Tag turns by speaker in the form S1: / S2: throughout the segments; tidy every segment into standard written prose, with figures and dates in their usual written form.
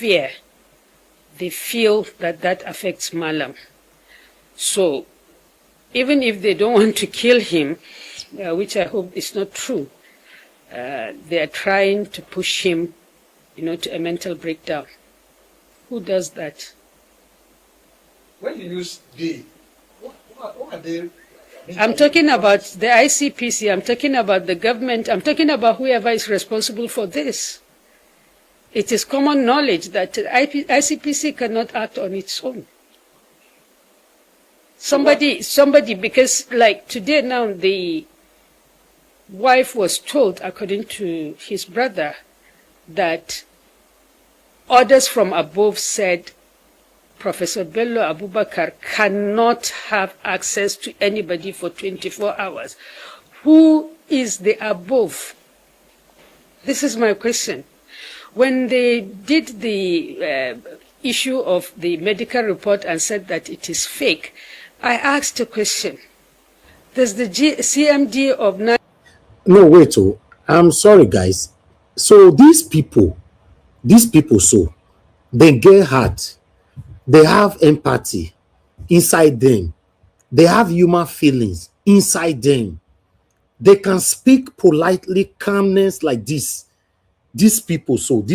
S1: fear. They feel that that affects Malam. So even if they don't want to kill him, which I hope is not true, they are trying to push him, to a mental breakdown. Who does that?
S2: When you use they, what are they?
S1: I'm talking about the ICPC, I'm talking about the government, I'm talking about whoever is responsible for this. It is common knowledge that ICPC cannot act on its own. Somebody, because like today now, the wife was told, according to his brother, that orders from above said Professor Bello Abubakar cannot have access to anybody for 24 hours. Who is the above? This is my question. When they did the issue of the medical report and said that it is fake, I asked a question. Does the CMD of...
S3: No, wait, I'm sorry, guys. So these people, so, they get heart. They have empathy inside them. They have human feelings inside them. They can speak politely, calmness like this. These people. So when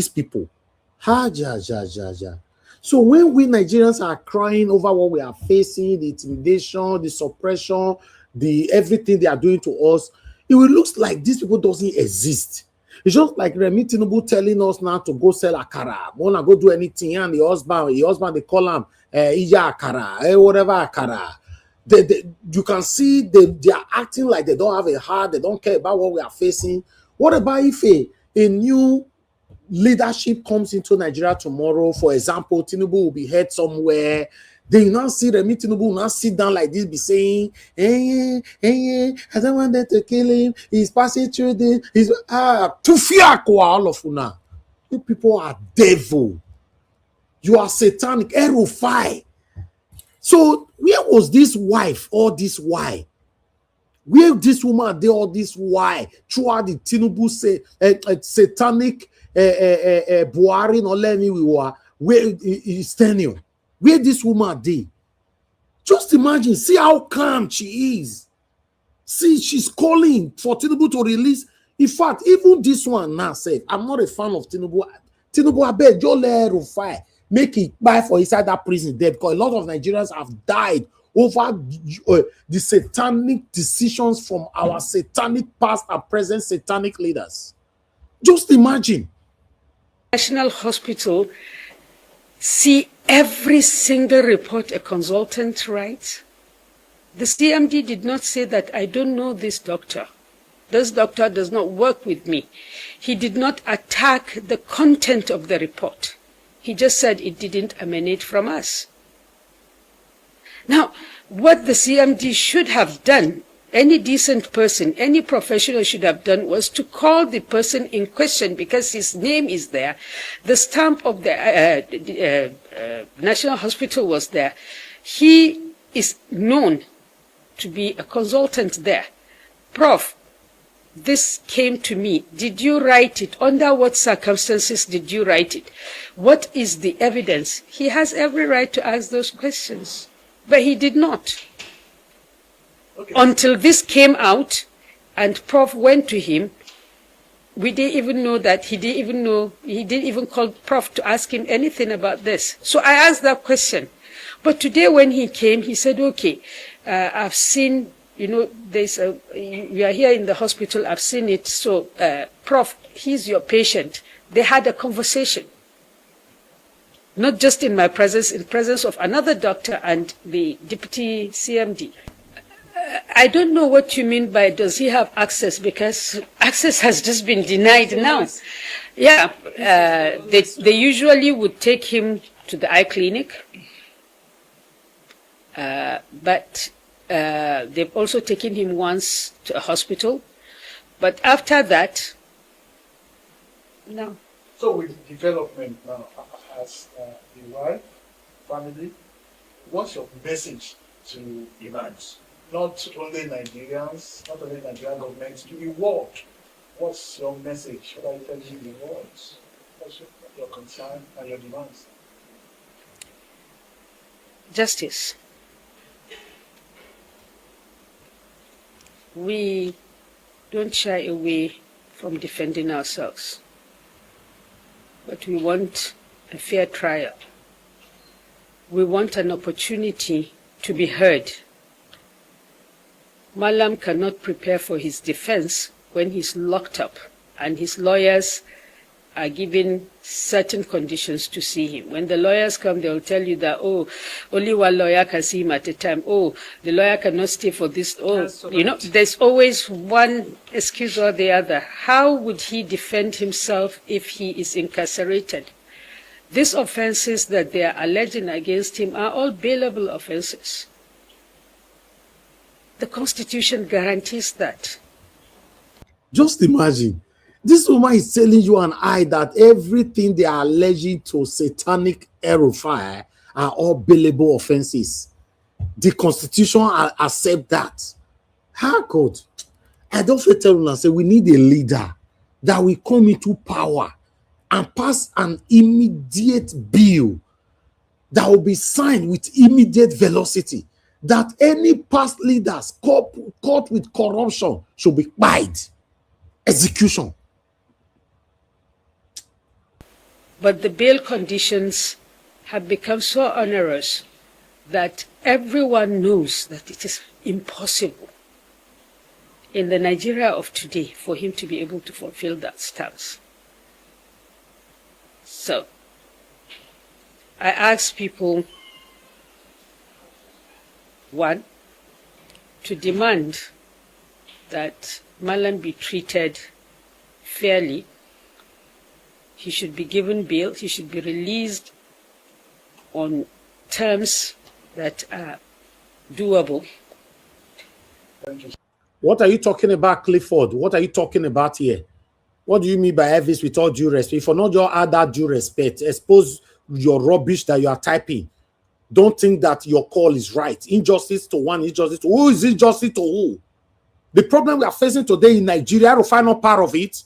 S3: we Nigerians are crying over what we are facing, the intimidation, the suppression, the everything they are doing to us, it will look like these people doesn't exist. It's just like Remi Tinubu telling us now to go sell akara, wanna go do anything, and the husband they call him Ija akara, whatever akara. You can see they are acting like they don't have a heart, they don't care about what we are facing. What about if a new leadership comes into Nigeria tomorrow? For example, Tinubu will be heard somewhere. Then you now see Remi Tinubu will now sit down like this, be saying, I don't want them to kill him. He's passing through this. He's to fear all of you now. You people are devil. You are satanic. Erufai. So where was this wife or this why? Where this woman did all this why? Throughout the Tinubu say satanic Buhari no Lenny we were where is tenure. Where this woman did. Just imagine, see how calm she is. See, she's calling for Tinubu to release. In fact, even this one now said, I'm not a fan of Tinubu. Tinubu, I beg, just let Rufai make it buy for inside that prison there, because a lot of Nigerians have died over the satanic decisions from our satanic past and present satanic leaders. Just imagine.
S1: National Hospital see every single report a consultant writes. The CMD did not say that I don't know this doctor. This doctor does not work with me. He did not attack the content of the report. He just said it didn't emanate from us. Now, what the CMD should have done, any decent person, any professional should have done, was to call the person in question, because his name is there. The stamp of the National Hospital was there. He is known to be a consultant there. Prof, this came to me. Did you write it? Under what circumstances did you write it? What is the evidence? He has every right to ask those questions, but he did not. Okay. Until this came out and Prof went to him, we didn't even know that he didn't even call Prof to ask him anything about this. So I asked that question. But today when he came, he said, okay, I've seen, there's you are here in the hospital, I've seen it. So Prof, he's your patient. They had a conversation. Not just in my presence, in presence of another doctor and the deputy CMD. I don't know what you mean by does he have access, because access has just been denied now. Yeah, they usually would take him to the eye clinic, but they've also taken him once to a hospital. But after that, no.
S2: So with development now, as the wife, family, what's your message to Iranians? Not only Nigerians, not only Nigerian government, to the world. What's your message? What are you telling the world? your concern and your demands?
S1: Justice. We don't shy away from defending ourselves, but we want a fair trial. We want an opportunity to be heard. Malam cannot prepare for his defense when he's locked up and his lawyers are given certain conditions to see him. When the lawyers come, they'll tell you that, oh, only one lawyer can see him at a time. Oh, the lawyer cannot stay for this. Oh, you know, there's always one excuse or the other. How would he defend himself if he is incarcerated? These offenses that they are alleging against him are all bailable offenses. The Constitution guarantees that.
S3: Just imagine. This woman is telling you and I that everything they are alleging to satanic Erufai are all bailable offenses. The Constitution accept that. How could? I don't feel tell you and say we need a leader that will come into power and pass an immediate bill that will be signed with immediate velocity, that any past leaders caught with corruption should be tried. Execution.
S1: But the bail conditions have become so onerous that everyone knows that it is impossible in the Nigeria of today for him to be able to fulfill that stance. So, I ask people, one, to demand that Malam be treated fairly. He should be given bail. He should be released on terms that are doable.
S2: Thank you.
S3: What are you talking about, Clifford? What are you talking about here? What do you mean by Elvis with all due respect? For not just add that due respect, expose your rubbish that you are typing. Don't think that your call is right. Injustice to one, injustice to who is injustice to who? The problem we are facing today in Nigeria, the final part of it,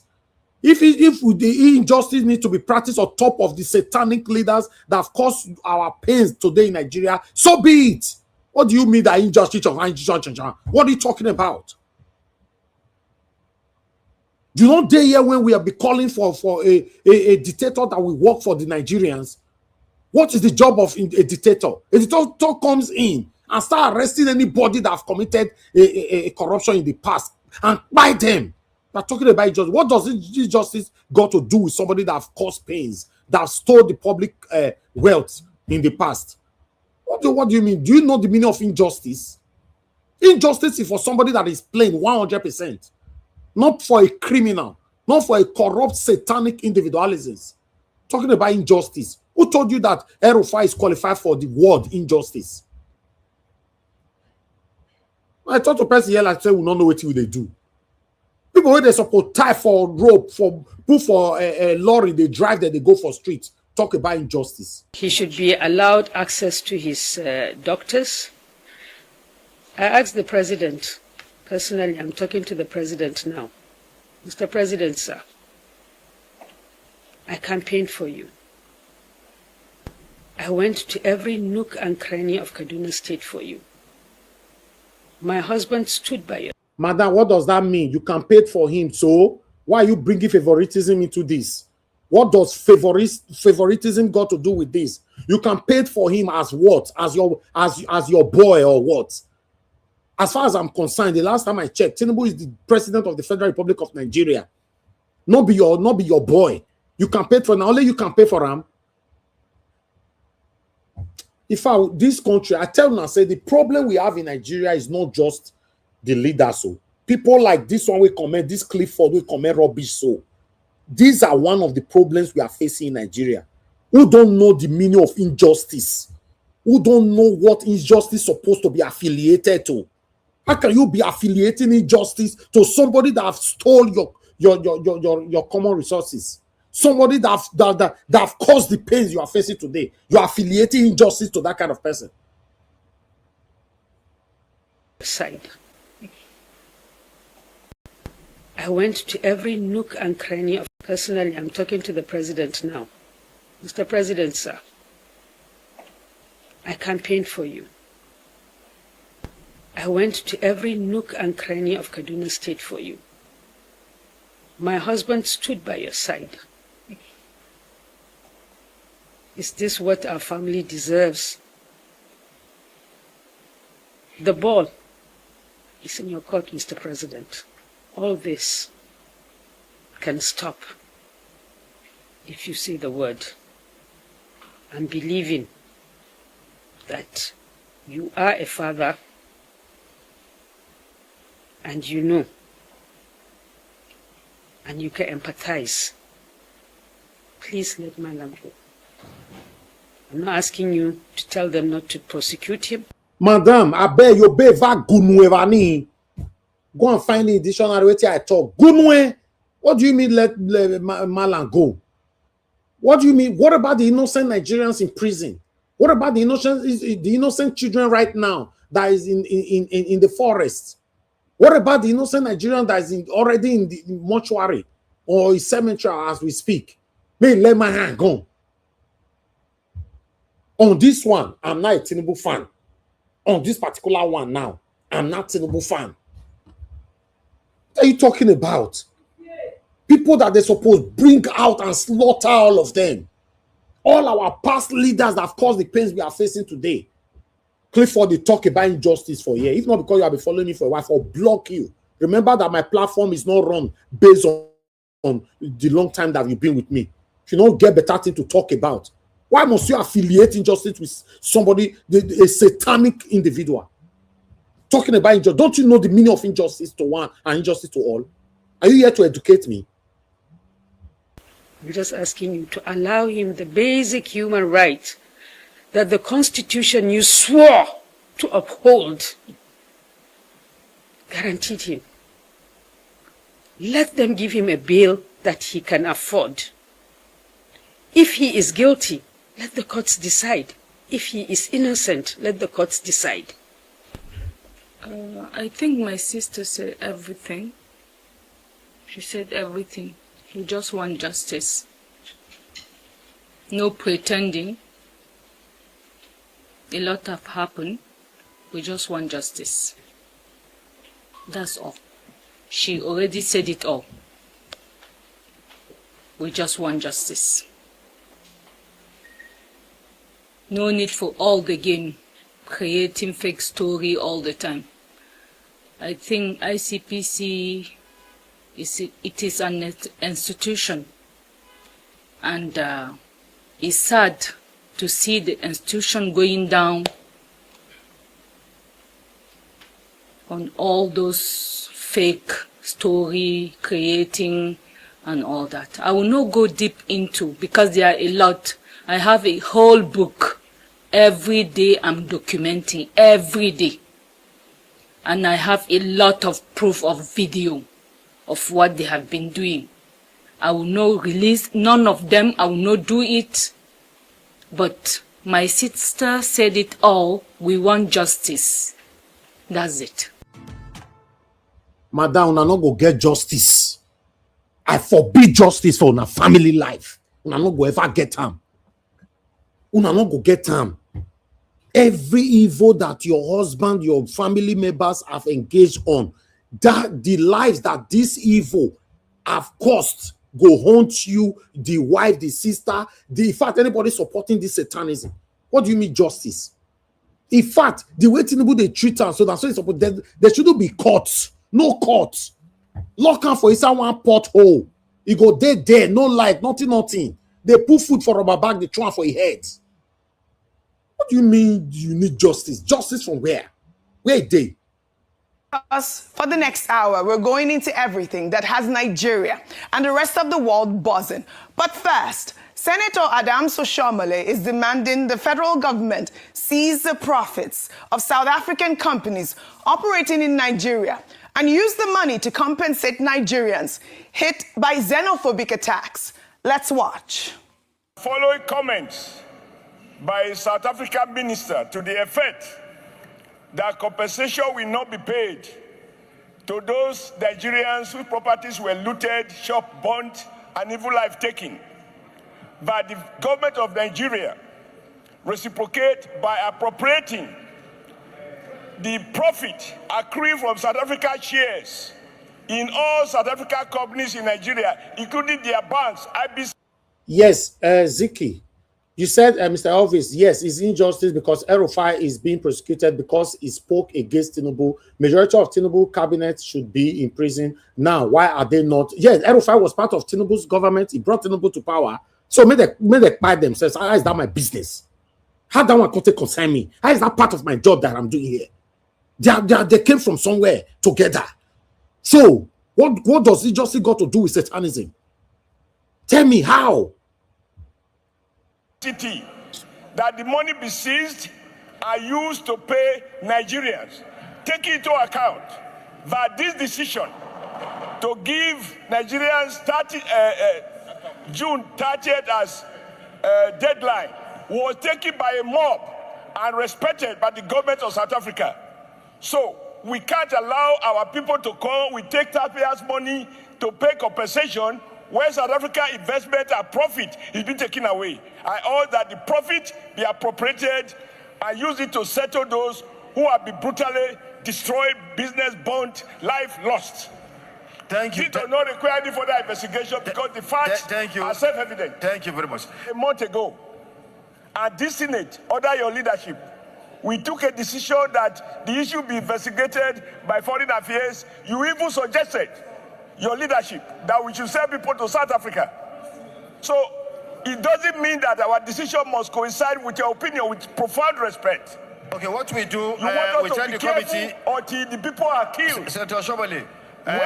S3: if the injustice needs to be practiced on top of the satanic leaders that have caused our pains today in Nigeria, so be it. What do you mean that injustice? What are you talking about? Do you not dare here when we are be calling for a dictator that will work for the Nigerians? What is the job of a dictator? A dictator comes in and start arresting anybody that have committed a corruption in the past and buy them. We're talking about justice. What does injustice got to do with somebody that have caused pains, that have stole the public wealth in the past? What do you mean? Do you know the meaning of injustice? Injustice is for somebody that is plain 100%. Not for a criminal, not for a corrupt satanic individualism. Talking about injustice. Who told you that Erufai is qualified for the word injustice? I thought the person here like say we don't know what they do. People when they support tie for rope, for put for a lorry, they drive there, they go for street. Talk about injustice.
S1: He should be allowed access to his doctors. I asked the president, personally, I'm talking to the president now. Mr. President, sir, I campaigned for you. I went to every nook and cranny of Kaduna State for you. My husband stood by you.
S3: Madam, what does that mean? You campaigned for him, so why are you bringing favoritism into this? What does favoritism got to do with this? You campaigned for him as what? As your boy or what? As far as I'm concerned, the last time I checked, Tinubu is the president of the Federal Republic of Nigeria. Not be your boy. You campaigned for him. Only you campaign for him. This country, I tell you now, say the problem we have in Nigeria is not just the leaders. So people like this one will comment, this Clifford will comment rubbish. So these are one of the problems we are facing in Nigeria. Who don't know the meaning of injustice? Who don't know what injustice is supposed to be affiliated to? How can you be affiliating injustice to somebody that have stole your common resources? Somebody that have caused the pains you are facing today. You are affiliating injustice to that kind of person.
S1: Side. I went to every nook and cranny of personally, I'm talking to the president now. Mr. President, sir, I campaigned for you. I went to every nook and cranny of Kaduna State for you. My husband stood by your side. Is this what our family deserves? The ball is in your court, Mr. President. All this can stop if you say the word. I'm believing that you are a father and you know and you can empathize. Please let Malam go. I'm not asking you to tell them not to prosecute him.
S3: Madam, I beg you, be va gunwe vani. Go and find the dictionary where I talk. Gunwe. What do you mean let Malam go? What do you mean? What about the innocent Nigerians in prison? What about the innocent children right now that is in the forest? What about the innocent Nigerian that is already in the mortuary or cemetery as we speak? May let my hand go. On this one, I'm not a Tinubu fan. On this particular one now, I'm not a Tinubu fan. What are you talking about? People that they're supposed to bring out and slaughter all of them. All our past leaders that have caused the pains we are facing today. Clifford, they talk about injustice for a year. If not because you have been following me for a while, I'll block you. Remember that my platform is not run based on the long time that you've been with me. If you don't get better thing to talk about, why must you affiliate injustice with somebody, a satanic individual? Talking about injustice. Don't you know the meaning of injustice to one and injustice to all? Are you here to educate me?
S1: I'm just asking you to allow him the basic human right that the Constitution you swore to uphold guaranteed him. Let them give him a bail that he can afford. If he is guilty, let the courts decide. If he is innocent, let the courts decide.
S4: I think my sister said everything. She said everything. We just want justice. No pretending. A lot have happened. We just want justice. That's all. She already said it all. We just want justice. No need for all the game, creating fake story all the time. I think ICPC it is an institution, and it's sad to see the institution going down on all those fake story creating and all that. I will not go deep into because there are a lot. I have a whole book. Every day I'm documenting, every day. And I have a lot of proof of video of what they have been doing. I will not release none of them. I will not do it. But my sister said it all. We want justice. That's it.
S3: Madam, una no go get justice. I forbid justice for una family life. Una no go ever get am. Una no go get am. Every evil that your husband, your family members have engaged on, that the lives that this evil have caused go haunt you, the wife, the sister, in fact, anybody supporting this satanism. What do you mean justice? In fact, the way Tinubu they treat us, so that's what there shouldn't be courts. No courts. Lock am for inside one pothole. You go there, no light, nothing. They put food for rubber bag, they throw am for your head. What do you mean you need justice? Justice from where? Where are they?
S5: For the next hour, we're going into everything that has Nigeria and the rest of the world buzzing. But first, Senator Adams Oshiomhole is demanding the federal government seize the profits of South African companies operating in Nigeria and use the money to compensate Nigerians hit by xenophobic attacks. Let's watch.
S6: Following comments by a South African minister to the effect that compensation will not be paid to those Nigerians whose properties were looted, shop burnt, and even life taken. that the government of Nigeria reciprocate by appropriating the profit accruing from South Africa shares in all South Africa companies in Nigeria, including their banks, IBC.
S3: Yes, Ziki, you said, Mr. Elvis, yes, it's injustice because El-Rufai is being prosecuted because he spoke against Tinubu. Majority of Tinubu cabinet should be in prison. Now, why are they not? Yes, El-Rufai was part of Tinubu's government. He brought Tinubu to power. So may they buy themselves. How is that my business? How that one concern me? How is that part of my job that I'm doing here? They came from somewhere together. So what does injustice got to do with satanism? Tell me how.
S6: That the money be seized are used to pay Nigerians. Take into account that this decision to give Nigerians June 30th as deadline was taken by a mob and respected by the government of South Africa. So we can't allow our people to come, we take taxpayers' money to pay compensation where South Africa investment and profit is being taken away. I urge that the profit be appropriated and use it to settle those who have been brutally destroyed, business burnt, life lost.
S7: Thank you.
S6: It does not require any further investigation because the facts are self-evident.
S7: Thank you very much.
S6: A month ago, and this Senate, under your leadership, we took a decision that the issue be investigated by Foreign Affairs. You even suggested, your leadership, that we should send people to South Africa. So it doesn't mean that our decision must coincide with your opinion, with profound respect.
S7: Okay, what we do,
S6: You want
S7: we
S6: us
S7: tell
S6: to
S7: the
S6: be careful
S7: committee
S6: until the people are killed.
S7: Senator Shomole,
S6: When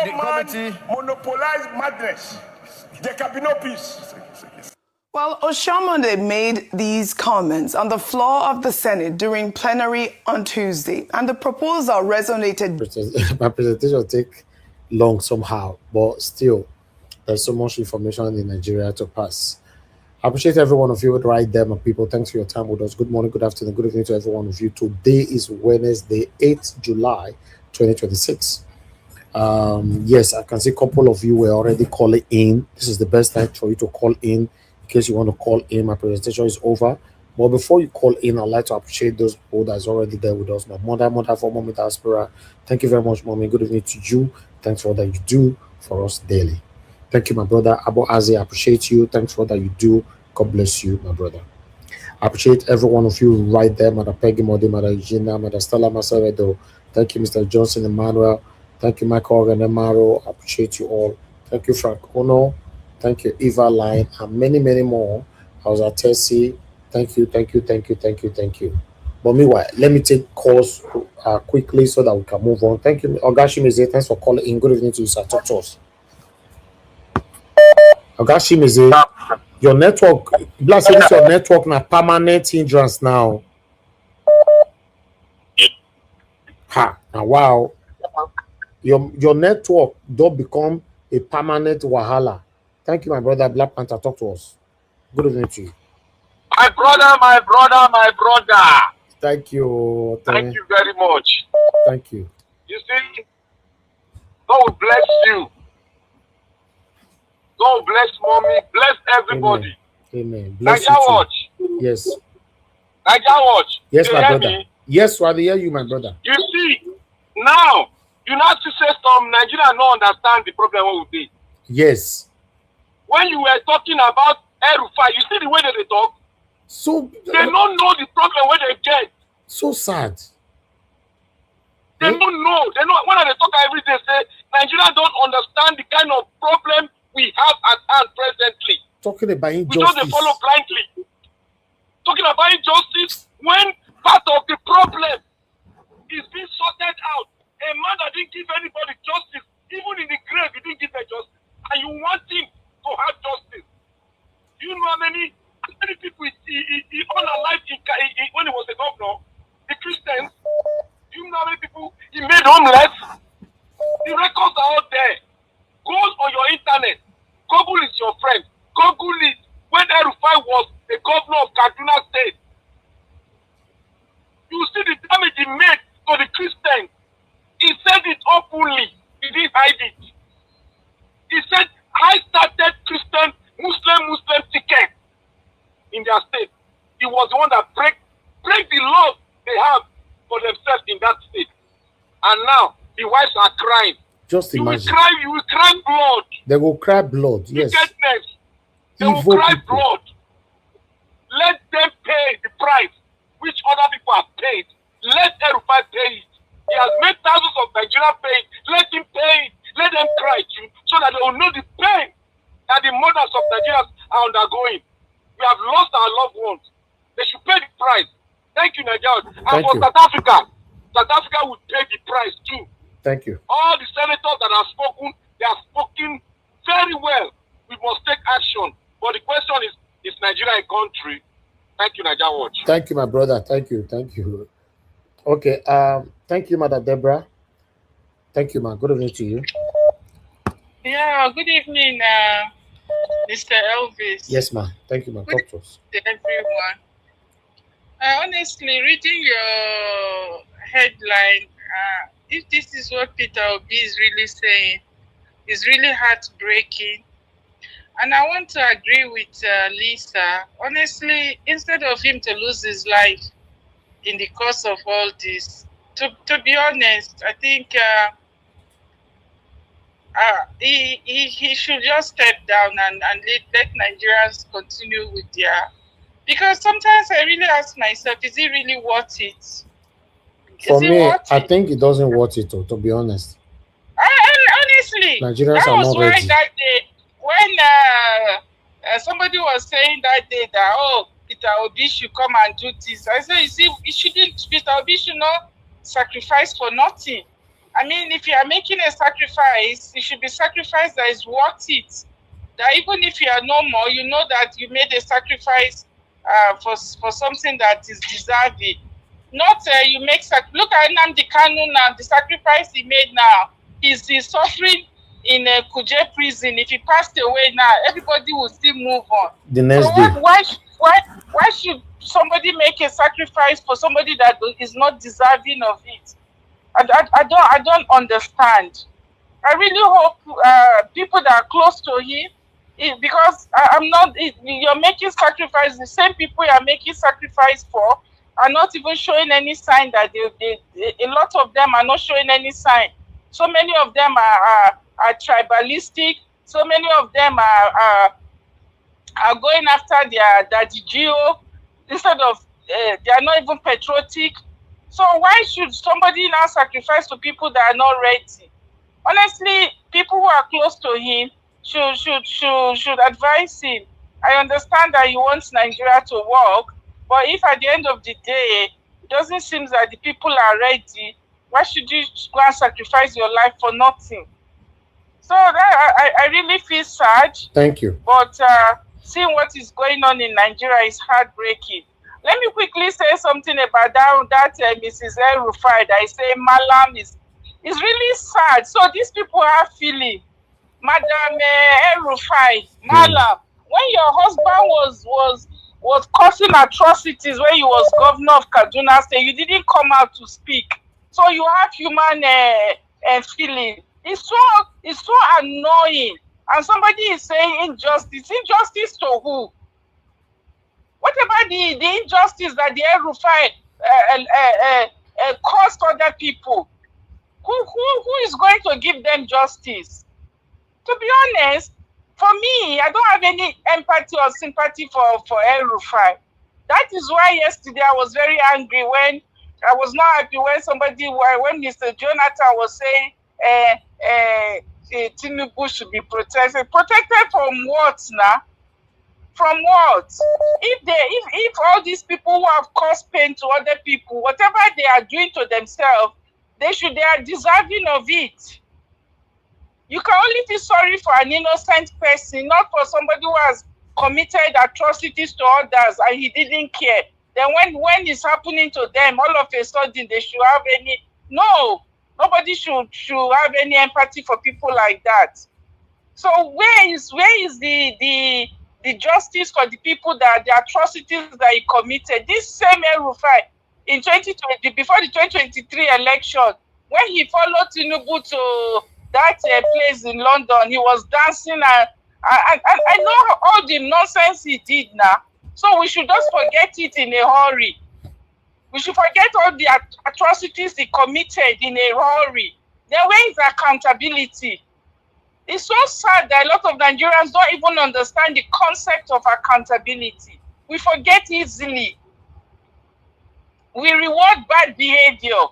S7: the
S6: one man
S7: committee
S6: monopolize madness, there can be no peace.
S5: Well, Oshiomhole made these comments on the floor of the Senate during plenary on Tuesday, and the proposal resonated.
S3: My presentation will take long somehow, but still, there's so much information in Nigeria to pass. I appreciate every one of you right there, my people. Thanks for your time with us. Good morning, good afternoon, good evening to every one of you. Today is Wednesday, 8th July, 2026. Yes, I can see a couple of you were already calling in. This is the best time for you to call in case you want to call in. My presentation is over. But before you call in, I'd like to appreciate those people that's already there with us. My mother for Mommy Diaspora. Thank you very much, Mommy. Good evening to you. Thanks for all that you do for us daily. Thank you, my brother. Abu Azi, I appreciate you. Thanks for all that you do. God bless you, my brother. I appreciate every one of you right there. Mother Peggy Modi, Mother Eugenia, Mother Stella Masaredo. Thank you, Mr. Johnson Emmanuel. Thank you, Michael Organ-Emaro. I appreciate you all. Thank you, Frank Ono. Thank you, Eva Line, and many, many more. I was at Tessie. Thank you. But meanwhile, let me take calls quickly so that we can move on. Thank you, Ogashimize. Thanks for calling in. Good evening to you, sir. Talk to us. Ogashimize, your network, blast your network na permanent hindrance now. Ha, now wow. Your network don't become a permanent wahala. Thank you, my brother. Black Panther, talk to us. Good evening to you.
S8: My brother.
S3: Thank you.
S8: Thank you very much.
S3: Thank you.
S8: You see, God will bless you. God will bless mommy, bless everybody.
S3: Amen. Bless
S8: Naija
S3: you
S8: watch.
S3: Yes.
S8: Naija watch.
S3: Yes,
S8: You
S3: my
S8: hear
S3: brother.
S8: me?
S3: Yes, I hear you, my brother.
S8: You see, now, you not to say some Nigerians don't understand the problem what we did.
S3: Yes.
S8: When you were talking about El-Rufai, you see the way that they talk?
S3: So
S8: They don't know the problem where they get.
S3: so sad.
S8: They don't know. They know when they talk every day, say Nigerians don't understand the kind of problem we have at hand presently.
S3: Talking about
S8: We just
S3: injustice.
S8: they follow blindly. Talking about injustice when part of the problem is being sorted out. A man that didn't give anybody justice, even in the grave, he didn't give a justice. And you want him to have justice. Do you know how many people he unalive when he was a governor? The Christians. Do you know how many people he made homeless? The records are out there. Go on your internet. Google is your friend. Google it. When El-Rufai was the governor of Kaduna State, you see the damage he made to the Christians. He said it openly. He didn't hide it. He said, I started Christian Muslim ticket in their state. He was the one that break the laws they have for themselves in that state. And now the wives are crying.
S3: Just imagine.
S8: You will cry blood.
S3: They will cry blood, yes.
S8: Wickedness. They will
S3: Evil
S8: cry
S3: people.
S8: blood. Let them pay the price which other people have paid. Let El-Rufai pay it. He has made thousands of Nigerians pay it. Let him pay it. Let them cry too, so that they will know the pain that the mothers of Nigerians are undergoing. We have lost our loved ones. They should pay the price. Thank you, Nigerians. And for South Africa will pay the price too.
S3: Thank you.
S8: All the senators that have spoken, they have spoken very well. We must take action. But the question is Nigeria a country? Thank you, Nigeria Watch.
S3: Thank you, my brother. Thank you. Thank you. Okay. Thank you, Mother Deborah. Thank you, ma. Good evening to you.
S9: Yeah, good evening, Mr. Elvis.
S3: Yes, ma. Thank you, ma.
S9: Good
S3: Talk to us.
S9: evening to everyone. Honestly, reading your headline, if this is what Peter Obi is really saying, it's really heartbreaking. And I want to agree with Lisa. Honestly, instead of him to lose his life in the course of all this, to be honest, I think he should just step down and let Nigerians continue with their... Because sometimes I really ask myself, is it really worth it?
S3: For me, I think it doesn't worth it, to be honest.
S9: Honestly,
S3: Nigerians
S9: that
S3: are
S9: was
S3: not
S9: why
S3: ready.
S9: that day, when somebody was saying that day that, oh, Peter Obi should come and do this. I said, you see, Peter Obi should not sacrifice for nothing. I mean, if you are making a sacrifice, it should be sacrifice that is worth it. That even if you are no more, you know that you made a sacrifice for something that is deserving. Not you make look at Nnamdi Kanu now, the sacrifice he made now. He's suffering in a Kuje prison. If he passed away now, everybody will still move on.
S3: The next day.
S9: Why should somebody make a sacrifice for somebody that is not deserving of it? I don't understand. I really hope people that are close to him, because you're making sacrifice. The same people you are making sacrifice for are not even showing any sign that a lot of them are not showing any sign. So many of them are tribalistic. So many of them are going after their Geo instead of they are not even patriotic. So why should somebody now sacrifice to people that are not ready? Honestly, people who are close to him should advise him. I understand that he wants Nigeria to work, but if at the end of the day it doesn't seem that the people are ready, why should you go and sacrifice your life for nothing? So that I really feel sad.
S3: Thank you.
S9: But seeing what is going on in Nigeria is heartbreaking. Let me quickly say something about that Mrs. El-Rufai that I say Malam is really sad. So these people are feeling, Madam El-Rufai, Malam, when your husband was causing atrocities when he was governor of Kaduna State, you didn't come out to speak. So you have human feeling. It's so annoying. And somebody is saying injustice. Injustice to who? What about the injustice that the El-Rufai caused other people? Who is going to give them justice? To be honest, for me, I don't have any empathy or sympathy for El-Rufai. That is why yesterday I was very angry when I was not happy when Mr. Jonathan was saying Tinubu should be protected. Protected from what now? From what? If all these people who have caused pain to other people, whatever they are doing to themselves, they are deserving of it. You can only feel sorry for an innocent person, not for somebody who has committed atrocities to others and he didn't care. Then when it's happening to them, all of a sudden they should have any... No, nobody should have any empathy for people like that. So where is the justice for the people that the atrocities that he committed? This same El-Rufai in 2020, before the 2023 election, when he followed Tinubu to that place in London, he was dancing I know all the nonsense he did now, so we should just forget it in a hurry. We should forget all the atrocities he committed in a hurry. Then where is accountability? It's so sad that a lot of Nigerians don't even understand the concept of accountability. We forget easily. We reward bad behavior.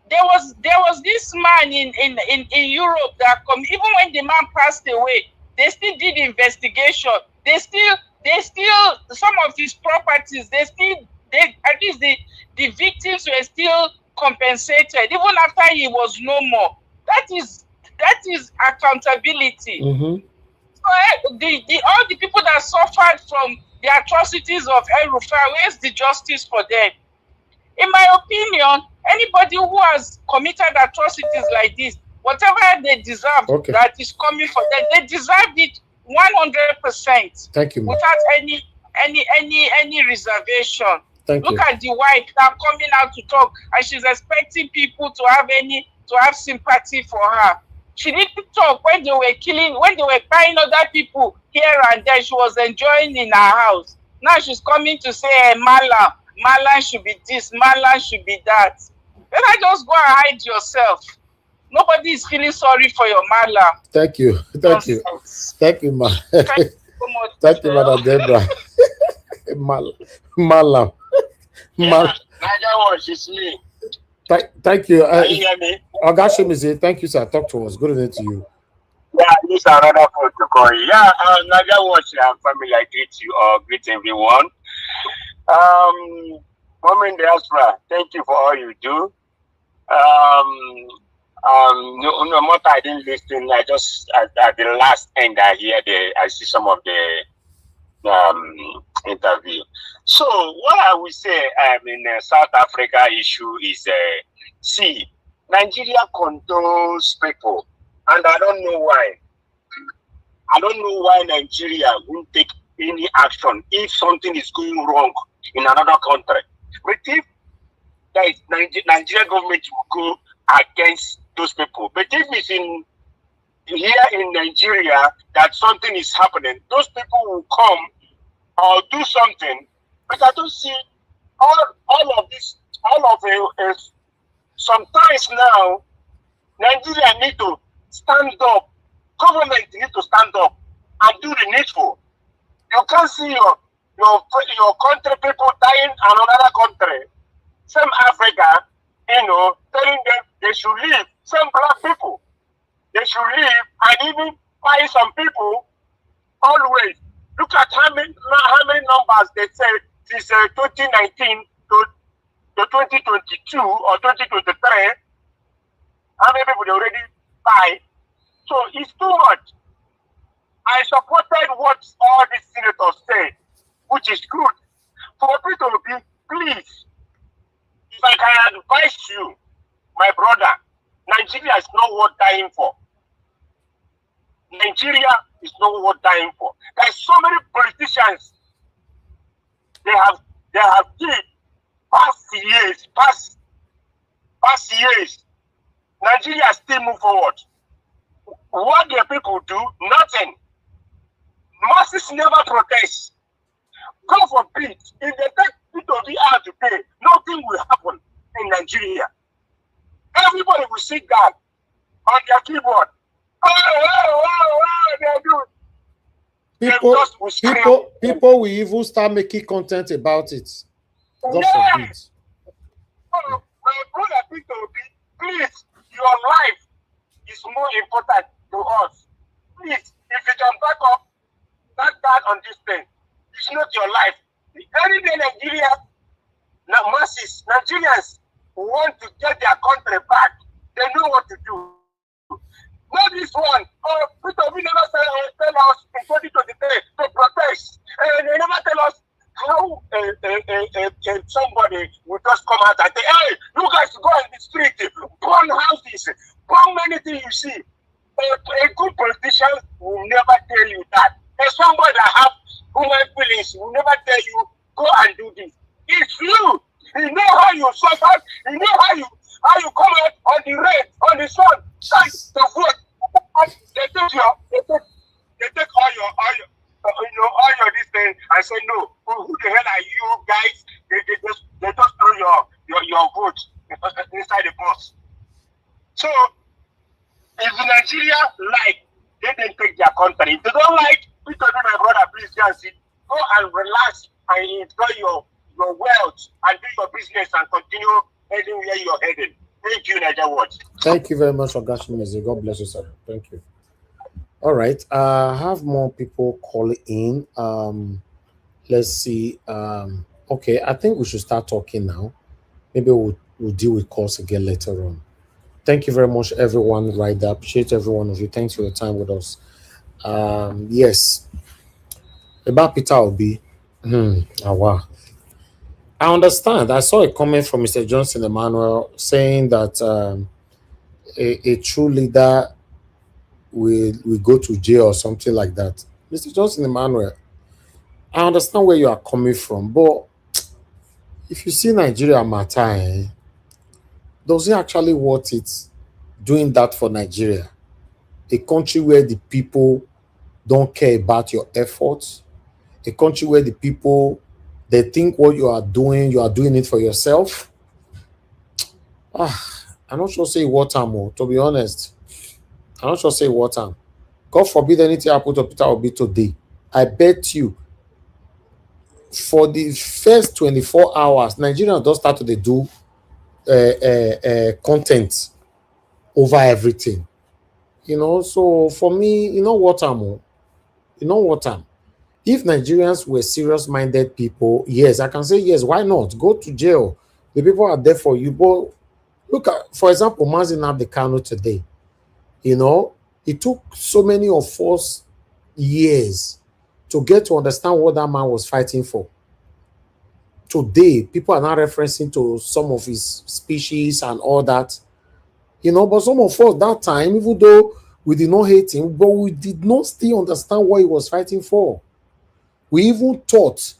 S9: There was this man in Europe that even when the man passed away, they still did investigation. They still some of his properties, at least the victims were still compensated even after he was no more. That is accountability.
S3: Mm-hmm.
S9: So all the people that suffered from the atrocities of El-Rufai, where's the justice for them? In my opinion, anybody who has committed atrocities like this, whatever they deserve that is coming for them, they deserve it 100%.
S3: Thank you,
S9: without any reservation.
S3: Look
S9: at the wife now coming out to talk, and she's expecting people to have sympathy for her. She didn't talk when they were buying other people here and there. She was enjoying in her house. Now she's coming to say, hey, Malam should be this, Malam should be that. Better just go and hide yourself. Nobody is feeling sorry for your Malam.
S3: Thank you, ma.
S9: Thank you so much.
S3: Thank you, Madam Deborah. Malam.
S10: It's me.
S3: Thank you.
S10: Can you hear me?
S3: Ogashimizi, thank you, sir. Talk to us. Good evening to you.
S10: Yeah, this is another protocol. Yeah, Naija Watch family, I greet you all. Greet everyone. Women diaspora, thank you for all you do. No matter I didn't listen. I just at the last end I see some of the interview. So what I would say in South Africa issue is see, Nigeria controls people, and I don't know why. I don't know why Nigeria won't take any action if something is going wrong in another country. But if that is Nigeria government will go against those people. But if it's here in Nigeria that something is happening, those people will come or do something. But I don't see all of this, sometimes now, Nigeria need to stand up. Government need to stand up and do the needful. You can't see your country people dying in another country. Some Africa, telling them they should leave. Some black people, they should leave, and even buy some people. Always look at how many numbers they said since 2019 to 2022 or 2023. How many people they already buy? So it's too much. I supported what all the senators said, which is good. For people to be, please, if I can advise you, my brother, Nigeria is not worth dying for. Nigeria is not worth dying for. There's so many politicians. They have did past years. Nigeria still move forward. What the people do? Nothing. Masses never protest. God forbid, if they take people to be out to pay, nothing will happen in Nigeria. Everybody will sit down on their keyboard.
S3: People will even start making content about it. God forbid.
S10: My brother Peter, please, your life is more important to us. Please, if you can back on this thing, it's not your life. Any day Nigeria, masses, Nigerians want to get their country back. They know what to do. Not this one. Peter, we never tell us in 2023 to protest. And they never tell us how somebody will just come out and say, hey, you guys go in the street, burn houses, burn many things you see. A good politician will never tell you that. And somebody that have human feelings will never tell you, go and do this. It's you. You know how you suffer. You know how you come out on the rain, on the sun, to vote. They take They take all your this thing and say no. Who the hell are you guys? They just throw your vote inside the bus. So if Nigeria like, they didn't take their country. If they don't like, please tell me, my brother, please go and sit. Go and relax and enjoy your wealth and do your business and continue heading where you're headed. Thank you, Niger Watch.
S3: Thank you very much, Ogashimeze. God bless you, sir. Thank you. All right. I have more people calling in. Let's see. Okay, I think we should start talking now. Maybe we'll deal with calls again later on. Thank you very much, everyone. Right there. Appreciate every one of you. Thanks for your time with us. Yes. About Peter Obi. Wow. I understand. I saw a comment from Mr. Johnson Emmanuel saying that a true leader will go to jail or something like that. Mr. Johnson Emmanuel, I understand where you are coming from, but if you see Nigeria matter, does it actually worth it doing that for Nigeria? A country where the people don't care about your efforts, a country where the people, they think what you are doing it for yourself. I'm not sure say what time, to be honest. I'm not sure say what time. God forbid anything happen to Peter Obi today. I bet you for the first 24 hours, Nigerians don't start to do content over everything. So for me, what time? If Nigerians were serious-minded people, yes, I can say yes, why not? Go to jail. The people are there for you. But look at, for example, Mazi Nnamdi Kanu today. It took so many of us years to get to understand what that man was fighting for. Today, people are now referencing to some of his speeches and all that. But some of us that time, even though we did not hate him, but we did not still understand what he was fighting for. We even thought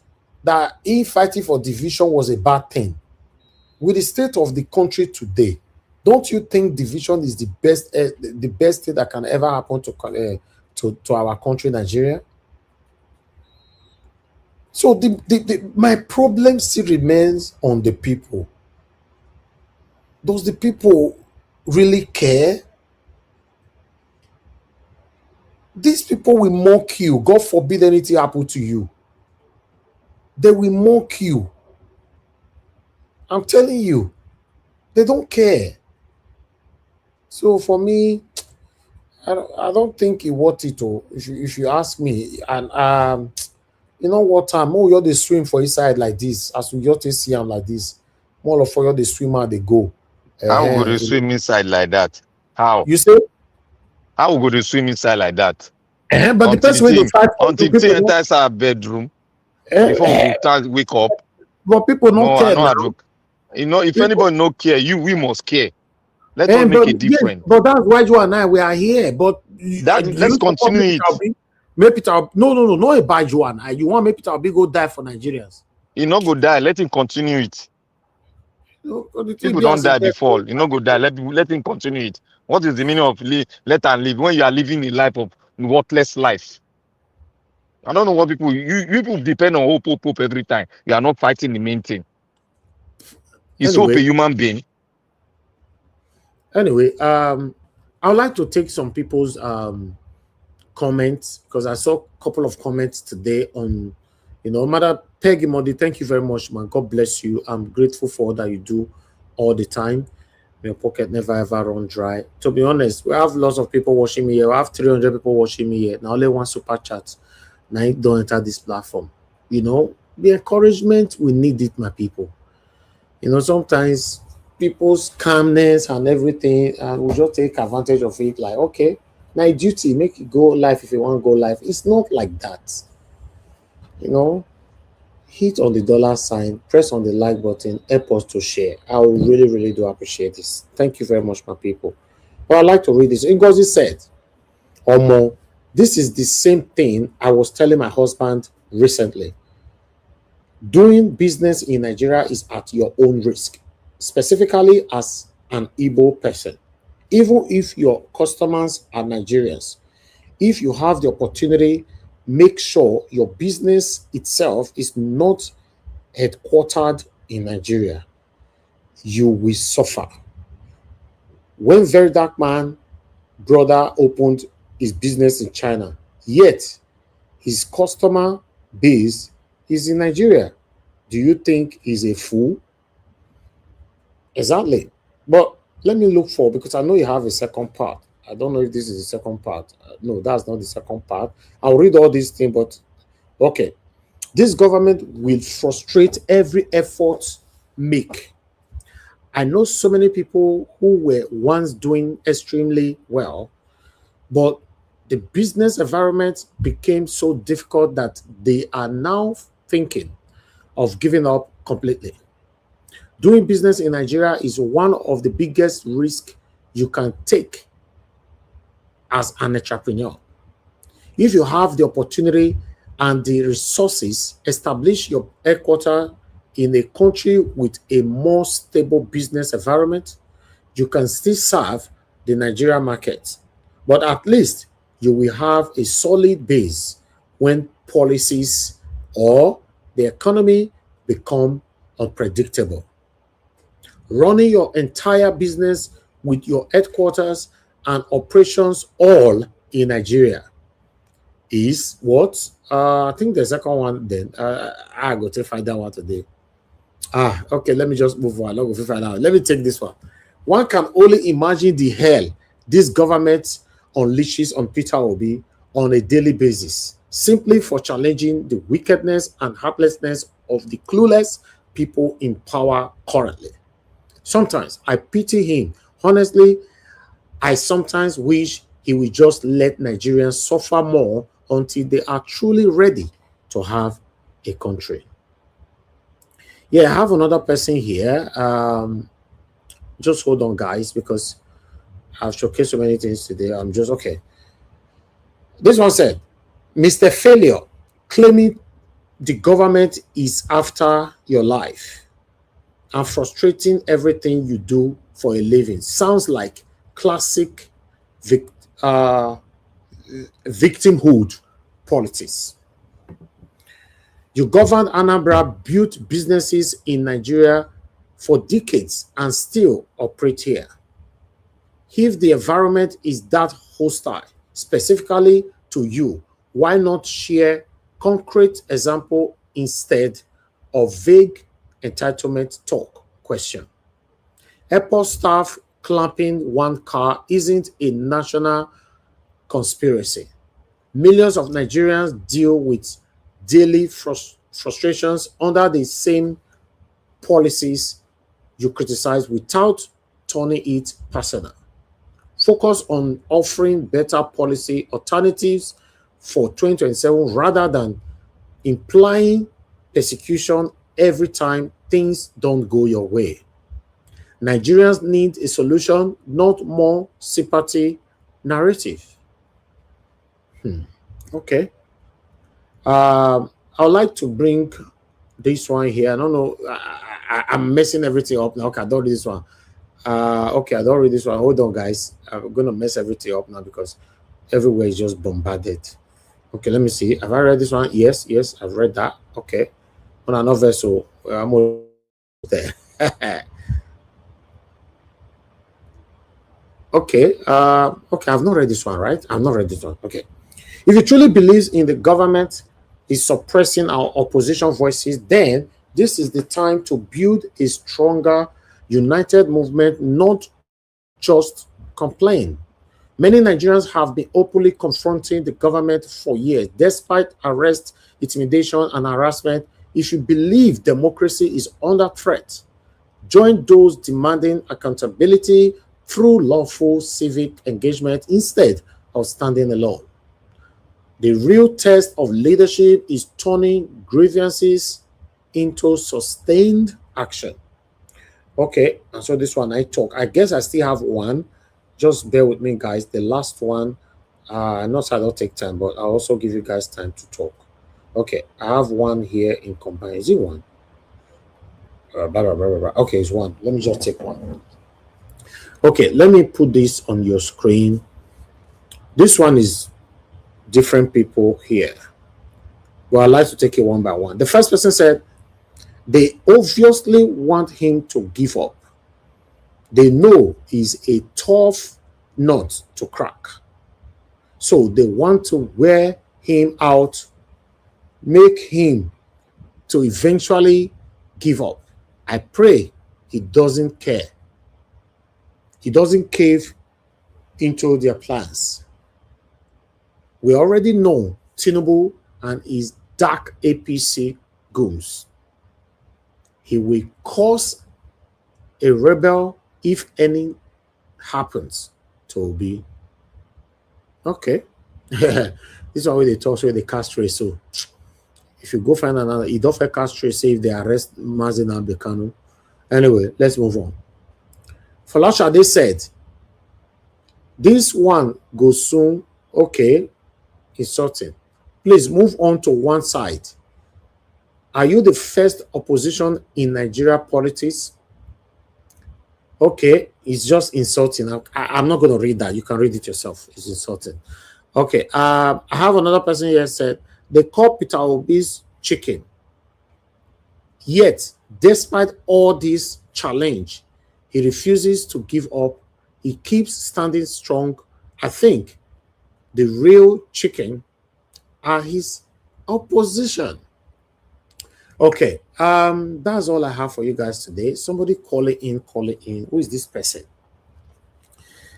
S3: that him fighting for division was a bad thing. With the state of the country today, don't you think division is the best thing that can ever happen to our country, Nigeria? So my problem still remains on the people. Does the people really care? These people will mock you. God forbid anything happen to you. They will mock you. I'm telling you, they don't care. So for me, I don't think it worth it. If you ask me, and what time? Oh, you're the swim for inside like this. As we just see them like this, more of you the swimmer they go.
S7: How would you swim inside like that? How?
S3: You say?
S7: How would you swim inside like that?
S3: But the person when they fight
S7: until the enters our bedroom before we start wake up.
S3: But people don't care now.
S7: If people, anybody no care, we must care. Let us make it different.
S3: But that's why you and I we are here. But
S7: let's continue it.
S3: Make Peter no, not about you and I. You want make Peter Obi go die for Nigerians?
S7: He not go die. Let him continue it. People don't die before. He not go die. Let him continue it. What is the meaning of let and live when you are living a life of worthless life? I don't know what people. You people depend on hope every time. You are not fighting the main thing. Is hope a human being?
S3: Anyway, I would like to take some people's comments because I saw a couple of comments today on, Mother Peggy Modi. Thank you very much, man. God bless you. I'm grateful for all that you do all the time. Your pocket never ever run dry. To be honest, we have lots of people watching me here. We have 300 people watching me here. Now only one super chat. Now you don't enter this platform. The encouragement, we need it, my people. Sometimes people's calmness and everything, and we just take advantage of it. Like, okay, my duty, make it go live if you want to go live. It's not like that. Hit on the $sign, press on the like button, help us to share. I will really, really do appreciate this. Thank you very much, my people. But I'd like to read this. Ngozi said, Omo, this is the same thing I was telling my husband recently. Doing business in Nigeria is at your own risk, specifically as an Igbo person. Even if your customers are Nigerians, If you have the opportunity, make sure your business itself is not headquartered in Nigeria. You will suffer. When Very Dark Man brother opened his business in China, yet his customer base is in Nigeria. Do you think he's a fool? Exactly. But let me look for, because I know you have a second part. I don't know if this is the second part. No, that's not the second part. I'll read all these things, but okay. This government will frustrate every effort make. I know so many people who were once doing extremely well, but the business environment became so difficult that they are now thinking of giving up completely. Doing business in Nigeria is one of the biggest risks you can take as an entrepreneur. If you have the opportunity and the resources, establish your headquarters in a country with a more stable business environment. You can still serve the Nigerian market, but at least you will have a solid base when policies or the economy become unpredictable. Running your entire business with your headquarters and operations all in Nigeria is what? I think the second one then. I go to find that one today. Okay, let me just move on. Let me take this one. One can only imagine the hell this government unleashes on Peter Obi on a daily basis, simply for challenging the wickedness and heartlessness of the clueless people in power currently. Sometimes I pity him. Honestly, I sometimes wish he would just let Nigerians suffer more until they are truly ready to have a country. Yeah, I have another person here. Just hold on, guys, because I've showcased so many things today. I'm just okay. This one said, Mr. Failure, claiming the government is after your life and frustrating everything you do for a living. Sounds like classic victimhood politics. You governed Anambra, built businesses in Nigeria for decades and still operate here. If the environment is that hostile, specifically to you, why not share concrete example instead of vague entitlement talk? Question. Airport staff clamping one car isn't a national conspiracy. Millions of Nigerians deal with daily frustrations under the same policies you criticize without turning it personal. Focus on offering better policy alternatives for 2027 rather than implying persecution every time things don't go your way. Nigerians need a solution, not more sympathy narrative. Okay. I would like to bring this one here. I don't know. I'm messing everything up now. Okay, I don't read this one. Okay, I don't read this one. Hold on, guys. I'm going to mess everything up now because everywhere is just bombarded. Okay, let me see. Have I read this one? Yes, I've read that. Okay. On another vessel, I'm almost there. Okay. Okay, I've not read this one, right? I've not read this one. Okay. If you truly believe in the government is suppressing our opposition voices, then this is the time to build a stronger, united movement, not just complain. Many Nigerians have been openly confronting the government for years, despite arrest, intimidation, and harassment. If you believe democracy is under threat, join those demanding accountability through lawful civic engagement instead of standing alone. The real test of leadership is turning grievances into sustained action. Okay, and so this one I talk. I guess I still have one. Just bear with me, guys. The last one, not so I don't take time, but I'll also give you guys time to talk. Okay, I have one here in combined. Is it one? Blah, blah, blah, blah, blah. Okay, it's one. Let me just take one. Okay, let me put this on your screen. This one is different people here. But I'd like to take it one by one. The first person said they obviously want him to give up. They know he's a tough nut to crack. So they want to wear him out, make him to eventually give up. I pray he doesn't care. He doesn't cave into their plans. We already know Tinubu and his dark APC goons. He will cause a rebel if any happens to Obi. Okay. This is why they talk where they castrate. So if you go find another, you don't castrate, say if they arrest Mazin Abekano. Anyway, let's move on. Falashade said, this one goes soon. Okay, he's sorting. Please move on to one side. Are you the first opposition in Nigeria politics? Okay, it's just insulting. I'm not going to read that. You can read it yourself. It's insulting. Okay, I have another person here said, they call Peter Obi's chicken. Yet, despite all this challenge, he refuses to give up. He keeps standing strong. I think the real chicken are his opposition. Okay, that's all I have for you guys today. Somebody call it in. Who is this person?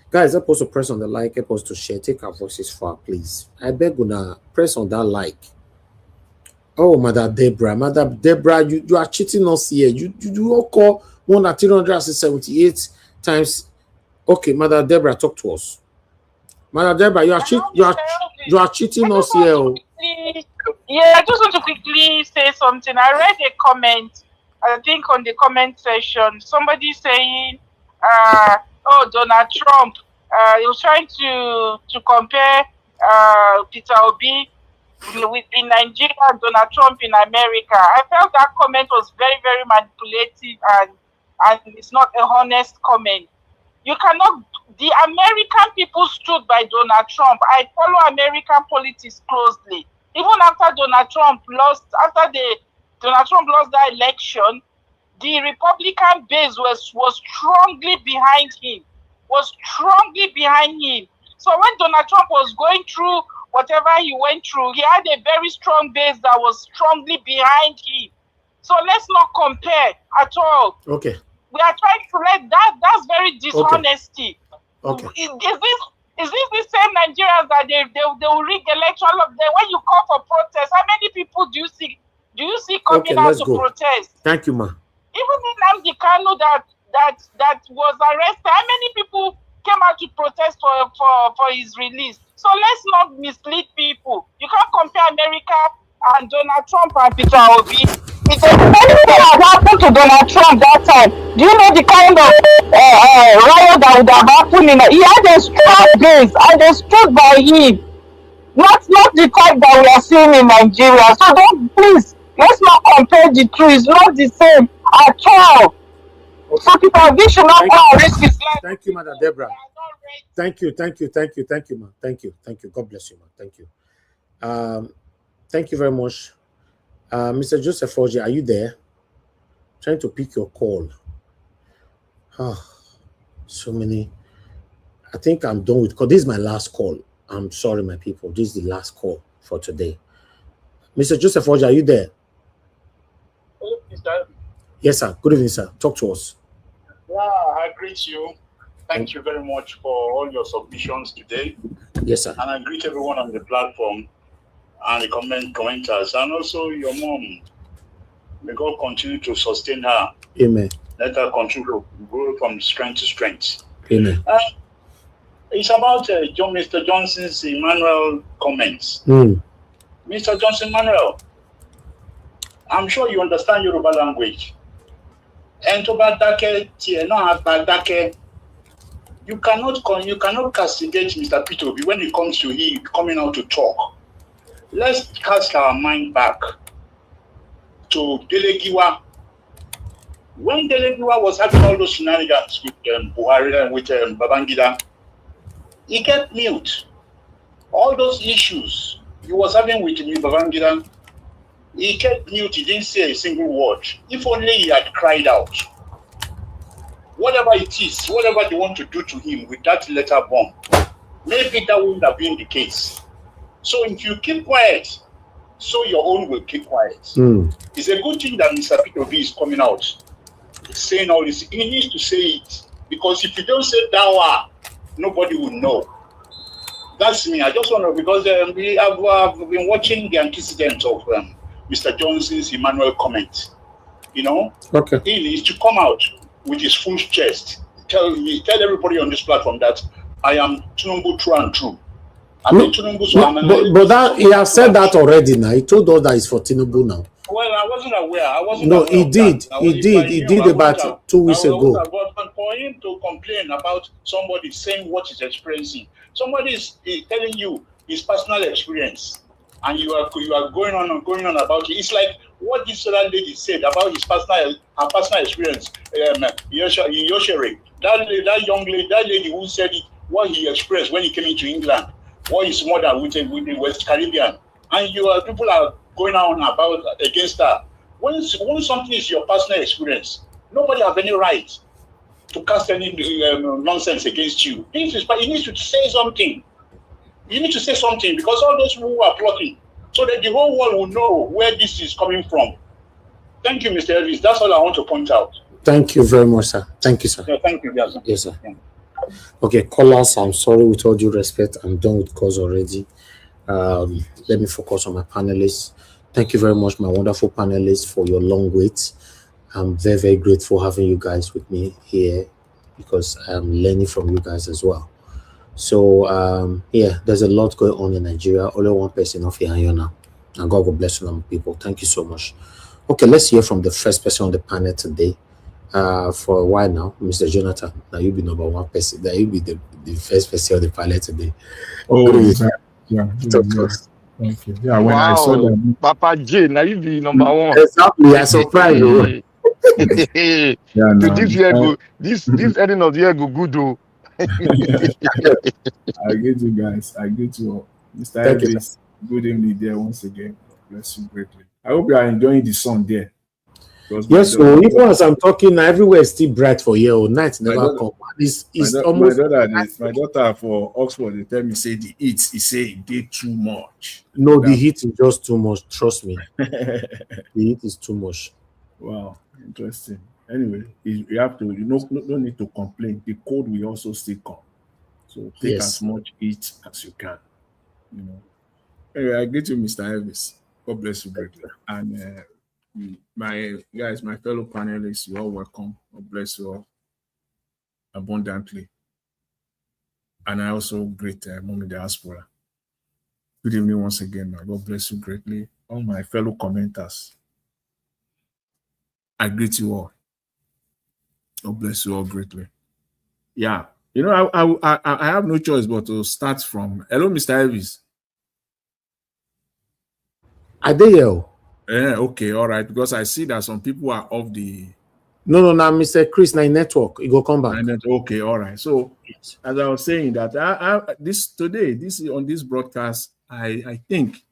S3: Guys, help us to press on the like, help us to share, take our voices far, please. I beg you now, press on that like. Oh, Mother Deborah, you are cheating us here. You all call 1,378 times. Okay, Mother Deborah, talk to us. Mother Deborah, you are cheating us here.
S9: Yeah, I just want to quickly say something. I read a comment, I think on the comment section, somebody saying, oh, Donald Trump, he was trying to compare Peter Obi in Nigeria and Donald Trump in America. I felt that comment was very, very manipulative and it's not a honest comment. You cannot, the American people stood by Donald Trump. I follow American politics closely. Even after Donald Trump lost that election, the Republican base was strongly behind him. So when Donald Trump was going through whatever he went through, he had a very strong base that was strongly behind him. So let's not compare at all.
S3: Okay.
S9: We are trying to let that's very dishonesty.
S3: Okay.
S9: Is this the same Nigerians that they will rig election of them? When you call for protest, how many people do you see coming out to protest?
S3: Thank you, ma.
S9: Even in Nnamdi Kanu that was arrested, how many people came out to protest for his release? So let's not mislead people. You can't compare America and Donald Trump and Peter Obi. If anything had happened to Donald Trump that time, do you know the kind of riot that would have happened? He had a strong base and they stood by him. Not the type that we are seeing in Nigeria. So please, let's not compare the two. It's not the same at all. Okay. So Peter Obi should not risk his life.
S3: Thank you, Mother Deborah. Thank you, ma. Thank you. God bless you, ma. Thank you. Thank you very much. Mr. Joseph Forge, are you there? Trying to pick your call. So many. I think I'm done with, because this is my last call. I'm sorry, my people. This is the last call for today. Mr. Joseph Forge, are you there? Yes, sir. Good evening, sir. Talk to us.
S11: Yeah, I greet you. Thank you very much for all your submissions today.
S3: Yes, sir.
S11: And I greet everyone on the platform and the commenters, and also your mom. May God continue to sustain her.
S3: Amen.
S11: Let her continue to grow from strength to strength.
S3: Amen.
S11: It's about Mr. Johnson's Emmanuel comments. Mr. Johnson Emmanuel, I'm sure you understand Yoruba language. And you cannot castigate Mr. Peter Obi when it comes to he coming out to talk. Let's cast our mind back to Delegiwa. When Delegiwa was having all those shenanigans with Buhari and with Babangida, he kept mute. All those issues he was having with Babangida, he kept mute, he didn't say a single word. If only he had cried out. Whatever it is, whatever they want to do to him with that letter bomb, maybe that wouldn't have been the case. So if you keep quiet, so your own will keep quiet. It's a good thing that Mr. Peter B is coming out, saying all this. He needs to say it, because if you don't say dawa, nobody will know. That's me. I just want to, because I've been watching the antecedents of Mr. Johnson's Emmanuel comment. You know, he needs to come out with his full chest, tell everybody on this platform that I am Tinubu true and true. I mean, Tinubu, so
S3: but that he has said that already now. He told us that it's for Tinubu now.
S11: Well, I wasn't aware.
S3: No, he did. He did about 2 weeks ago.
S11: But for him to complain about somebody saying what he's experiencing, somebody is telling you his personal experience, and you are going on and going on about it. It's like what this other lady said about his personal experience. Yoshere, that young lady, that lady who said it, what he experienced when he came into England, what his mother with the West Caribbean, and people are going on about against her. When something is your personal experience, nobody have any right to cast any nonsense against you. You need to say something. You need to say something, because all those who are plotting, so that the whole world will know where this is coming from. Thank you, Mr. Elvis. That's all I want to point out.
S3: Thank you very much, sir. Thank you, sir.
S11: Yeah, thank you, guys.
S3: Yes, sir. Yeah. Okay, callers, I'm sorry, with all due respect, I'm done with calls already. Let me focus on my panelists. Thank you very much, my wonderful panelists, for your long wait. I'm very, very grateful having you guys with me here, because I'm learning from you guys as well. So, yeah, there's a lot going on in Nigeria. Only one person off here now. And God will bless you, number of people. Thank you so much. Okay, let's hear from the first person on the panel today. For a while now, Mr. Jonathan. Now you'll be number one person. Now you'll be the first person on the panel today.
S12: Oh, yeah. Thank you. Yeah, when I saw that,
S7: Papa J, now you be number one.
S3: Exactly, I surprised you.
S12: Yeah, no,
S7: this year go, this ending of the year go good though.
S12: I get you guys. I get you all. Mr. Elvis, good evening there once again. Bless you greatly. I hope you are enjoying the sun there.
S3: Yes, so even as I'm talking, everywhere is still bright for you. Night never come. It's almost
S12: my daughter for Oxford. They tell me say the heat. He say it did too much.
S3: No, the heat is just too much. Trust me, the heat is too much.
S12: Wow, interesting. Anyway, you have to. You no need to complain. The cold will also still come. So take as much heat as you can. You know. Anyway, I get you, Mr. Elvis. God bless you greatly. And my guys, my fellow panelists, you all welcome. God bless you all abundantly. And I also greet Mommy Diaspora. Good evening once again. God bless you greatly. All my fellow commenters, I greet you all. God bless you all greatly. Yeah, you know, I have no choice but to start from. Hello, Mr. Elvis.
S3: Adeyeo.
S12: Yeah, okay, all right. Because I see that some people are off the.
S3: No, Mr. Chris, my network. You go come back.
S12: Okay, all right. So, as I was saying that on this broadcast, I think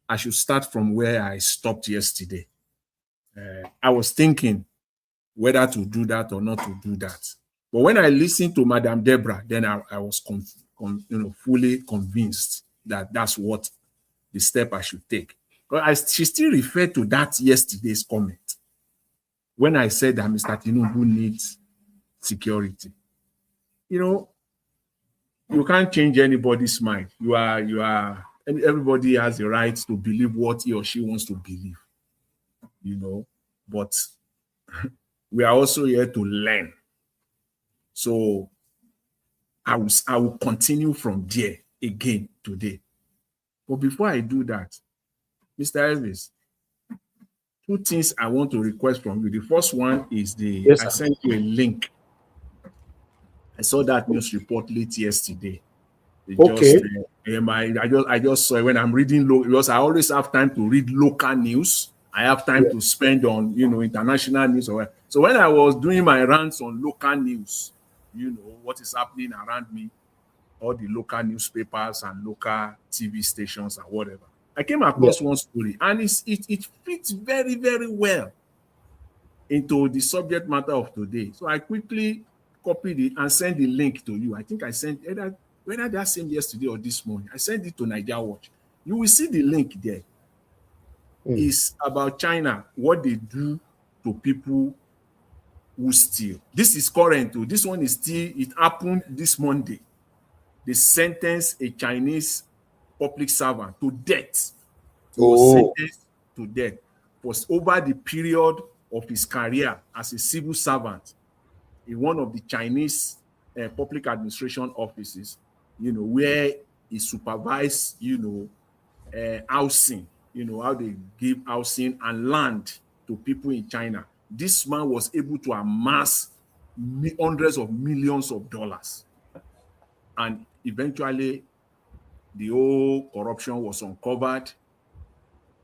S12: I should start from where I stopped yesterday. I was thinking whether to do that or not to do that. But when I listened to Madam Deborah, then I was fully convinced that that's what the step I should take. But she still referred to that yesterday's comment when I said that Mr. Tinubu needs security. You know, you can't change anybody's mind. Everybody has the right to believe what he or she wants to believe. You know, but we are also here to learn. So I will continue from there again today. But before I do that, Mr. Elvis, 2 things I want to request from you. The first one is I sent you a link. I saw that news report late yesterday. I just saw it when I'm reading because I always have time to read local news. I have time to spend on international news. So when I was doing my rants on local news, what is happening around me, all the local newspapers and local TV stations and whatever. I came across one story, and it fits very, very well into the subject matter of today. So I quickly copied it and sent the link to you. I think I sent whether that same yesterday or this morning. I sent it to Nigeria Watch. You will see the link there. It's about China, what they do to people who steal. This is current too. This one is still, it happened this Monday. They sentenced a Chinese public servant to death. He was sentenced to death for over the period of his career as a civil servant in one of the Chinese public administration offices, where he supervised, housing, how they give housing and land to people in China. This man was able to amass hundreds of millions of dollars. And eventually, the whole corruption was uncovered,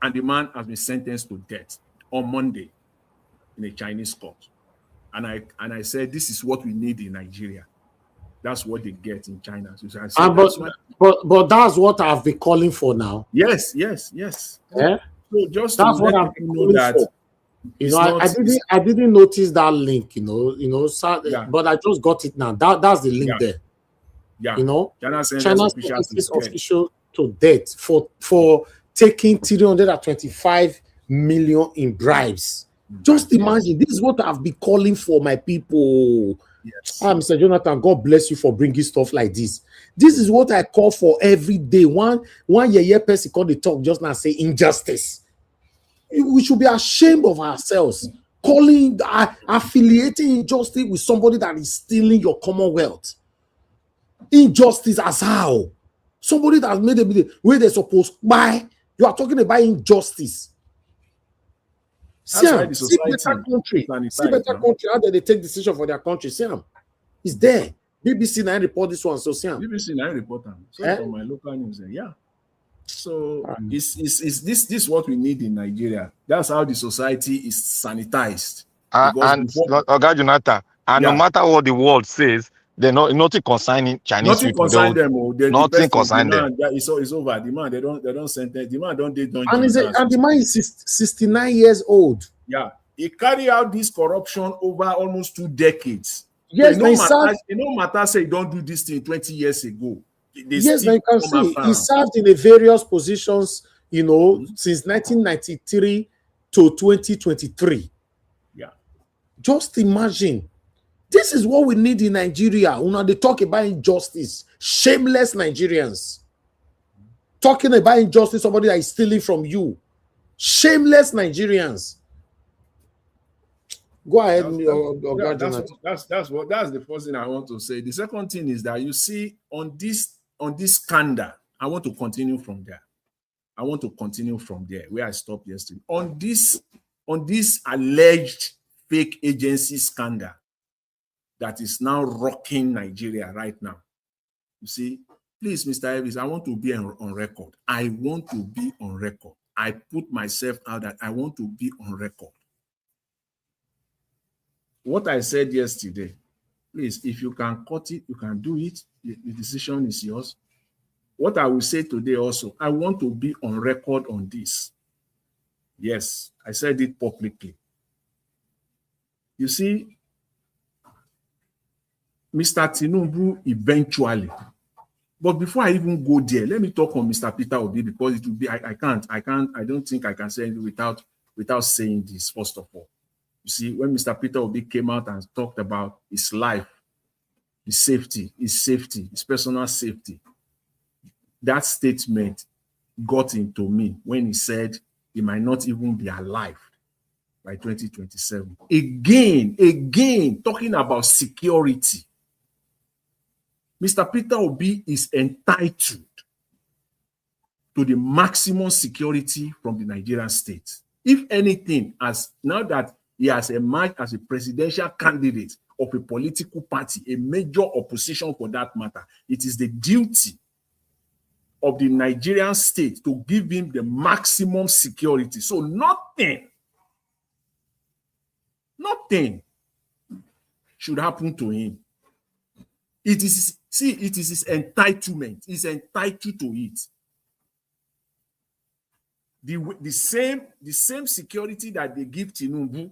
S12: and the man has been sentenced to death on Monday in a Chinese court. And I said, this is what we need in Nigeria. That's what they get in China. So I said,
S3: but that's what I've been calling for now.
S12: Yes.
S3: Yeah?
S12: So just
S3: that's
S12: to
S3: what
S12: let
S3: I've been
S12: people
S3: calling
S12: know that
S3: for. I didn't notice that link, but I just got it now. That's the link there.
S12: Yeah.
S3: China's official to death for taking 325 million in bribes. Just imagine, this is what I've been calling for, my people.
S12: Yes.
S3: Mr. Jonathan, God bless you for bringing stuff like this. This is what I call for every day. One year person called the talk just now, say injustice. We should be ashamed of ourselves, affiliating injustice with somebody that is stealing your commonwealth. Injustice as how? Somebody that made a where they're supposed to buy. You are talking about injustice. See better country. How do they take decision for their country? See it's there. BBC 9 report this one. So see
S12: BBC 9 report them. So from my local news. Yeah. So is this what we need in Nigeria? That's how the society is sanitized.
S7: And Oga Jonathan, no matter what the world says, they're nothing concerning Chinese
S12: nothing
S7: people.
S12: Concern them.
S7: Nothing concerning them.
S12: It's over. The man, they don't send. The man don't.
S3: And the man is 69 years old.
S12: Yeah, he carried out this corruption over almost 2 decades.
S3: Yes,
S12: so no matter say don't do this thing 20 years ago.
S3: Yes, you can see he served in the various positions, since 1993 to 2023.
S12: Yeah,
S3: just imagine. This is what we need in Nigeria. They talk about injustice. Shameless Nigerians. Talking about injustice, somebody that is stealing from you. Shameless Nigerians. Go ahead.
S12: That's the first thing I want to say. The second thing is that you see on this scandal, I want to continue from there. Where I stopped yesterday. On this alleged fake agency scandal that is now rocking Nigeria right now. You see, please, Mr. Elvis, I want to be on record. I want to be on record. I put myself out that I want to be on record. What I said yesterday, please, if you can cut it, you can do it. The decision is yours. What I will say today also, I want to be on record on this. Yes, I said it publicly. You see, Mr. Tinubu eventually, but before I even go there, let me talk on Mr. Peter Obi, because it will be, I don't think I can say it without saying this, first of all. You see, when Mr. Peter Obi came out and talked about his life, his safety, his personal safety, that statement got into me when he said he might not even be alive by 2027. Again, talking about security. Mr. Peter Obi is entitled to the maximum security from the Nigerian state. If anything, now that he has emerged as a presidential candidate of a political party, a major opposition for that matter, it is the duty of the Nigerian state to give him the maximum security. So nothing should happen to him. It is See, it is his entitlement. He's entitled to it. The same security that they give Tinubu,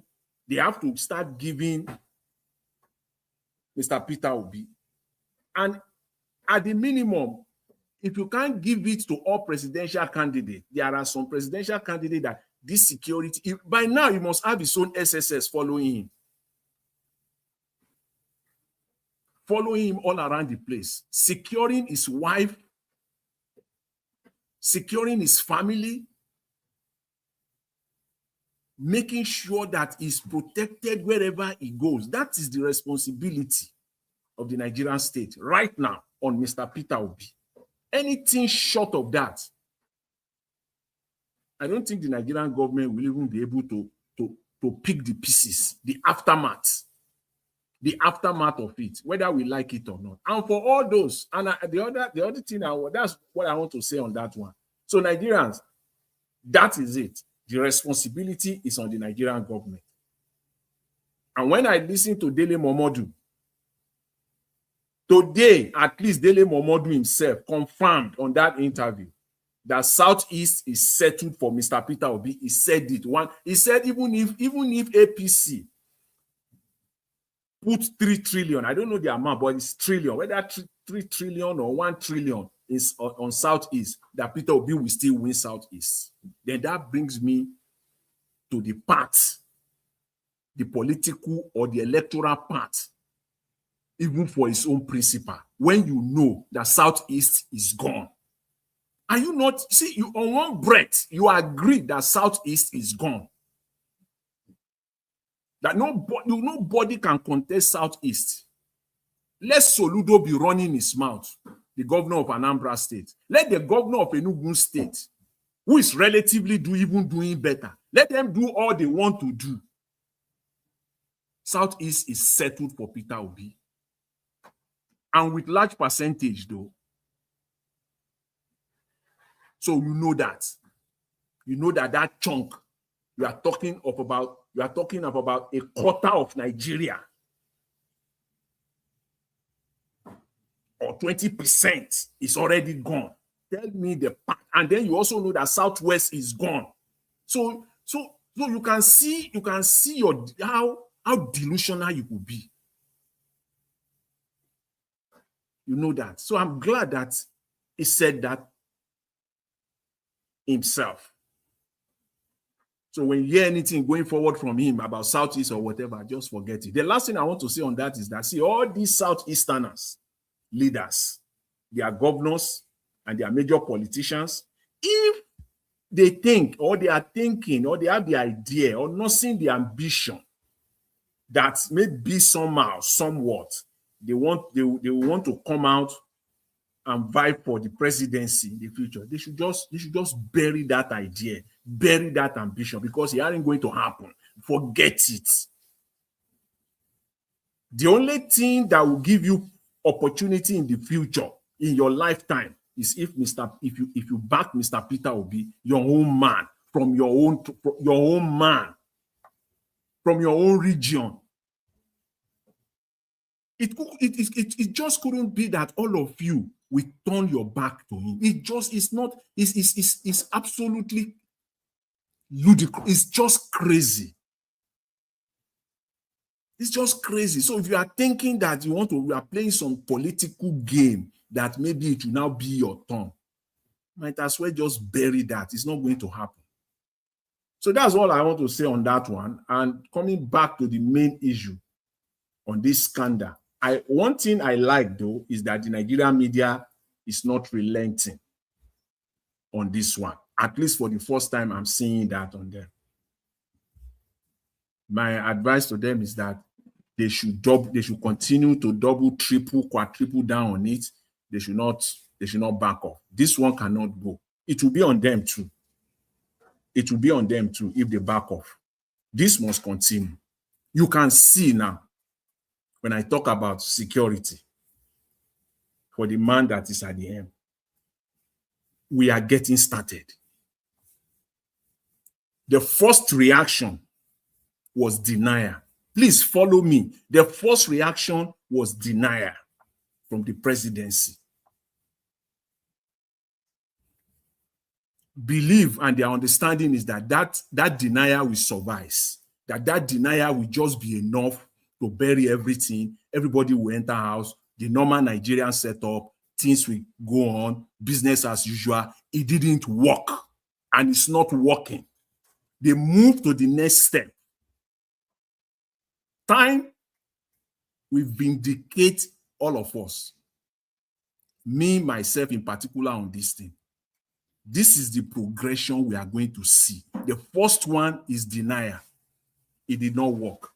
S12: they have to start giving Mr. Peter Obi. And at the minimum, if you can't give it to all presidential candidates, there are some presidential candidates that this security, by now, you must have his own SSS following him all around the place, securing his wife, securing his family, making sure that he's protected wherever he goes. That is the responsibility of the Nigerian state right now on Mr. Peter Obi. Anything short of that, I don't think the Nigerian government will even be able to pick the pieces, the aftermath of it, whether we like it or not. And for all those, and the other thing, that's what I want to say on that one. So Nigerians, that is it. The responsibility is on the Nigerian government. And when I listen to Dele Momodu, today, at least Dele Momodu himself confirmed on that interview that Southeast is settled for Mr. Peter Obi. He said it. He said even if APC put 3 trillion, I don't know the amount, but it's trillion, whether 3 trillion or 1 trillion is on Southeast, that Peter Obi will still win Southeast. Then that brings me to the part, the political or the electoral part, even for his own principle, when you know that Southeast is gone. Are you not, see, you on one breath, you agree that Southeast is gone. That nobody can contest Southeast. Let Soludo be running his mouth, the governor of Anambra State. Let the governor of Enugu State, who is relatively doing better, let them do all they want to do. Southeast is settled for Peter Obi. And with large percentage, though. So you know that. You know that chunk, you are talking of about a quarter of Nigeria. Or 20% is already gone. Tell me the part. And then you also know that Southwest is gone. So you can see how delusional you could be. You know that. So I'm glad that he said that himself. So when you hear anything going forward from him about Southeast or whatever, just forget it. The last thing I want to say on that is that, see, all these Southeasterners, leaders, their governors and their major politicians, if they think or they are thinking or they have the idea or nursing the ambition that maybe somehow, somewhat, they want to come out and vie for the presidency in the future, they should just bury that idea, bury that ambition, because it ain't going to happen. Forget it. The only thing that will give you opportunity in the future, in your lifetime, is if you back Mr. Peter Obi, your own man, from your own man, from your own region. It just couldn't be that all of you will turn your back to him. It's absolutely ludicrous. It's just crazy. It's just crazy. So if you are thinking that you are playing some political game, that maybe it will now be your turn, might as well just bury that. It's not going to happen. So that's all I want to say on that one. And coming back to the main issue on this scandal, one thing I like, though, is that the Nigerian media is not relenting on this one. At least for the first time, I'm seeing that on them. My advice to them is that they should continue to double, triple, quadruple down on it. They should not back off. This one cannot go. It will be on them too. It will be on them too if they back off. This must continue. You can see now, when I talk about security for the man that is at the end, we are getting started. The first reaction was denial. Please follow me. The first reaction was denial. from the presidency. Believe and their understanding is that that denial will suffice, that denial will just be enough to bury everything. Everybody will enter house, the normal Nigerian setup, things will go on, business as usual. It didn't work, and it's not working. They move to the next step. Time will vindicate all of us, me, myself in particular, on this thing. This is the progression we are going to see. The first one is denial. It did not work.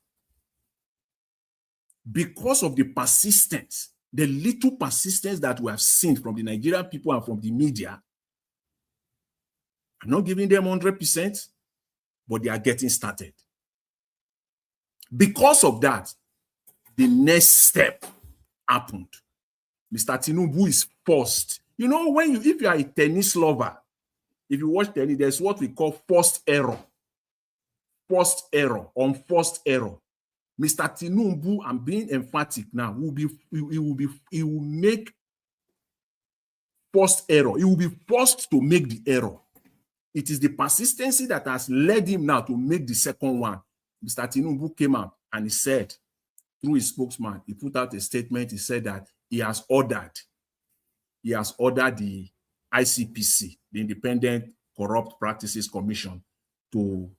S12: Because of the persistence, the little persistence that we have seen from the Nigerian people and from the media, I'm not giving them 100%, but they are getting started. Because of that, the next step happened. Mr. Tinubu is forced. You know, if you are a tennis lover, if you watch tennis, there's what we call forced error. Forced error, unforced error. Mr. Tinubu, I'm being emphatic now, he will make forced error. He will be forced to make the error. It is the persistency that has led him now to make the second one. Mr. Tinubu came out and he said, through his spokesman, he put out a statement. He said that he has ordered the ICPC, the Independent Corrupt Practices Commission, to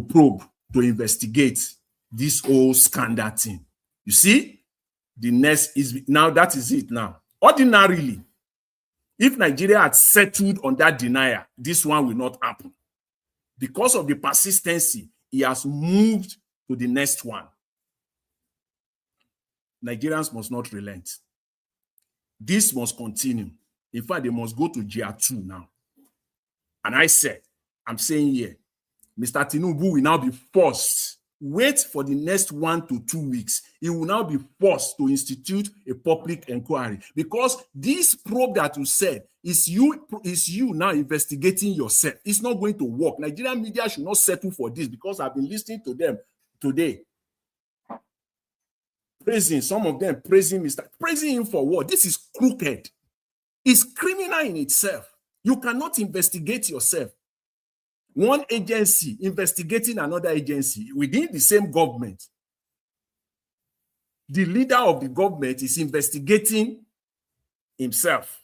S12: probe, to investigate this whole scandal thing. You see, the next is now, that is it now. Ordinarily, if Nigeria had settled on that denial, this one will not happen. Because of the persistency, he has moved to the next one. Nigerians must not relent. This must continue. In fact, they must go to GR2 now. And I'm saying here, Mr. Tinubu will now be forced. Wait for the next 1 to 2 weeks. He will now be forced to institute a public inquiry, because this probe that you said is you now investigating yourself. It's not going to work. Nigerian media should not settle for this, because I've been listening to them today. Some of them praising him for what? This is crooked. It's criminal in itself. You cannot investigate yourself. One agency investigating another agency within the same government. The leader of the government is investigating himself.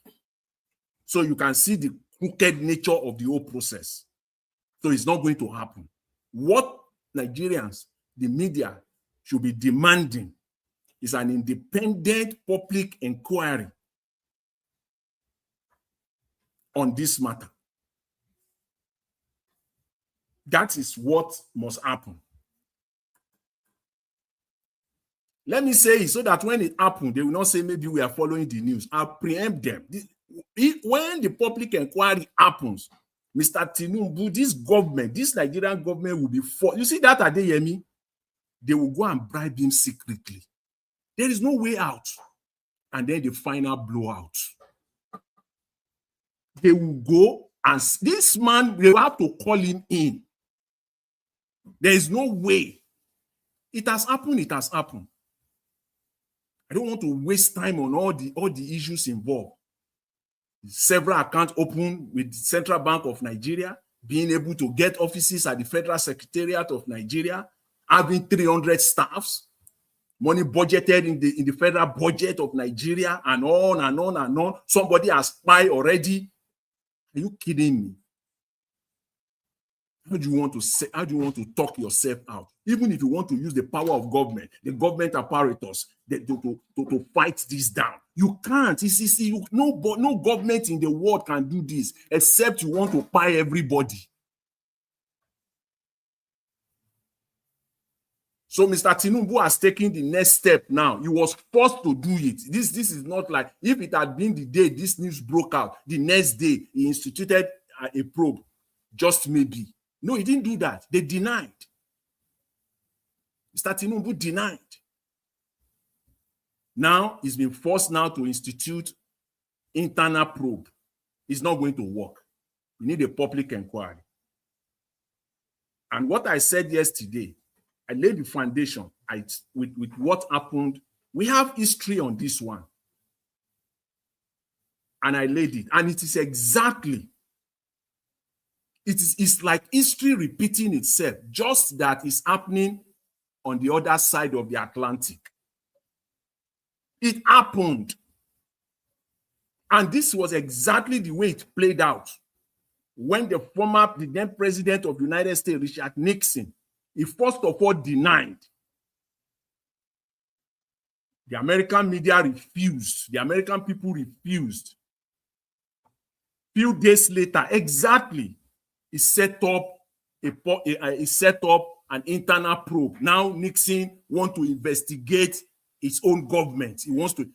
S12: So you can see the crooked nature of the whole process. So it's not going to happen. What Nigerians, the media, should be demanding is an independent public inquiry on this matter. That is what must happen. Let me say it so that when it happens, they will not say maybe we are following the news. I'll preempt them. When the public inquiry happens, Mr. Tinubu, this government, this Nigerian government will be for. You see that at Adeyemi? They will go and bribe him secretly. There is no way out. And then the final blowout. They will go and this man, they will have to call him in. There is no way. It has happened. It has happened. I don't want to waste time on all the issues involved. Several accounts open with the Central Bank of Nigeria, being able to get offices at the Federal Secretariat of Nigeria, having 300 staffs, money budgeted in the federal budget of Nigeria, and on and on and on. Somebody has spied already. Are you kidding me? How do you want to talk yourself out? Even if you want to use the power of government, the government apparatus to fight this down, you can't. No government in the world can do this except you want to buy everybody. So Mr. Tinubu has taken the next step now. He was forced to do it. This is not like if it had been the day this news broke out, the next day he instituted a probe, just maybe. No, he didn't do that. They denied. Mr. Tinubu denied. Now he's been forced now to institute internal probe. It's not going to work. We need a public inquiry. And what I said yesterday, I laid the foundation with what happened We have history on this one. And I laid it. And it is exactly, it's like history repeating itself, just that is happening on the other side of the Atlantic. It happened. And this was exactly the way it played out when the then president of the United States, Richard Nixon, he first of all denied. The American media refused. The American people refused. Few days later, exactly, he set up an internal probe. Now Nixon wants to investigate his own government. He wants to.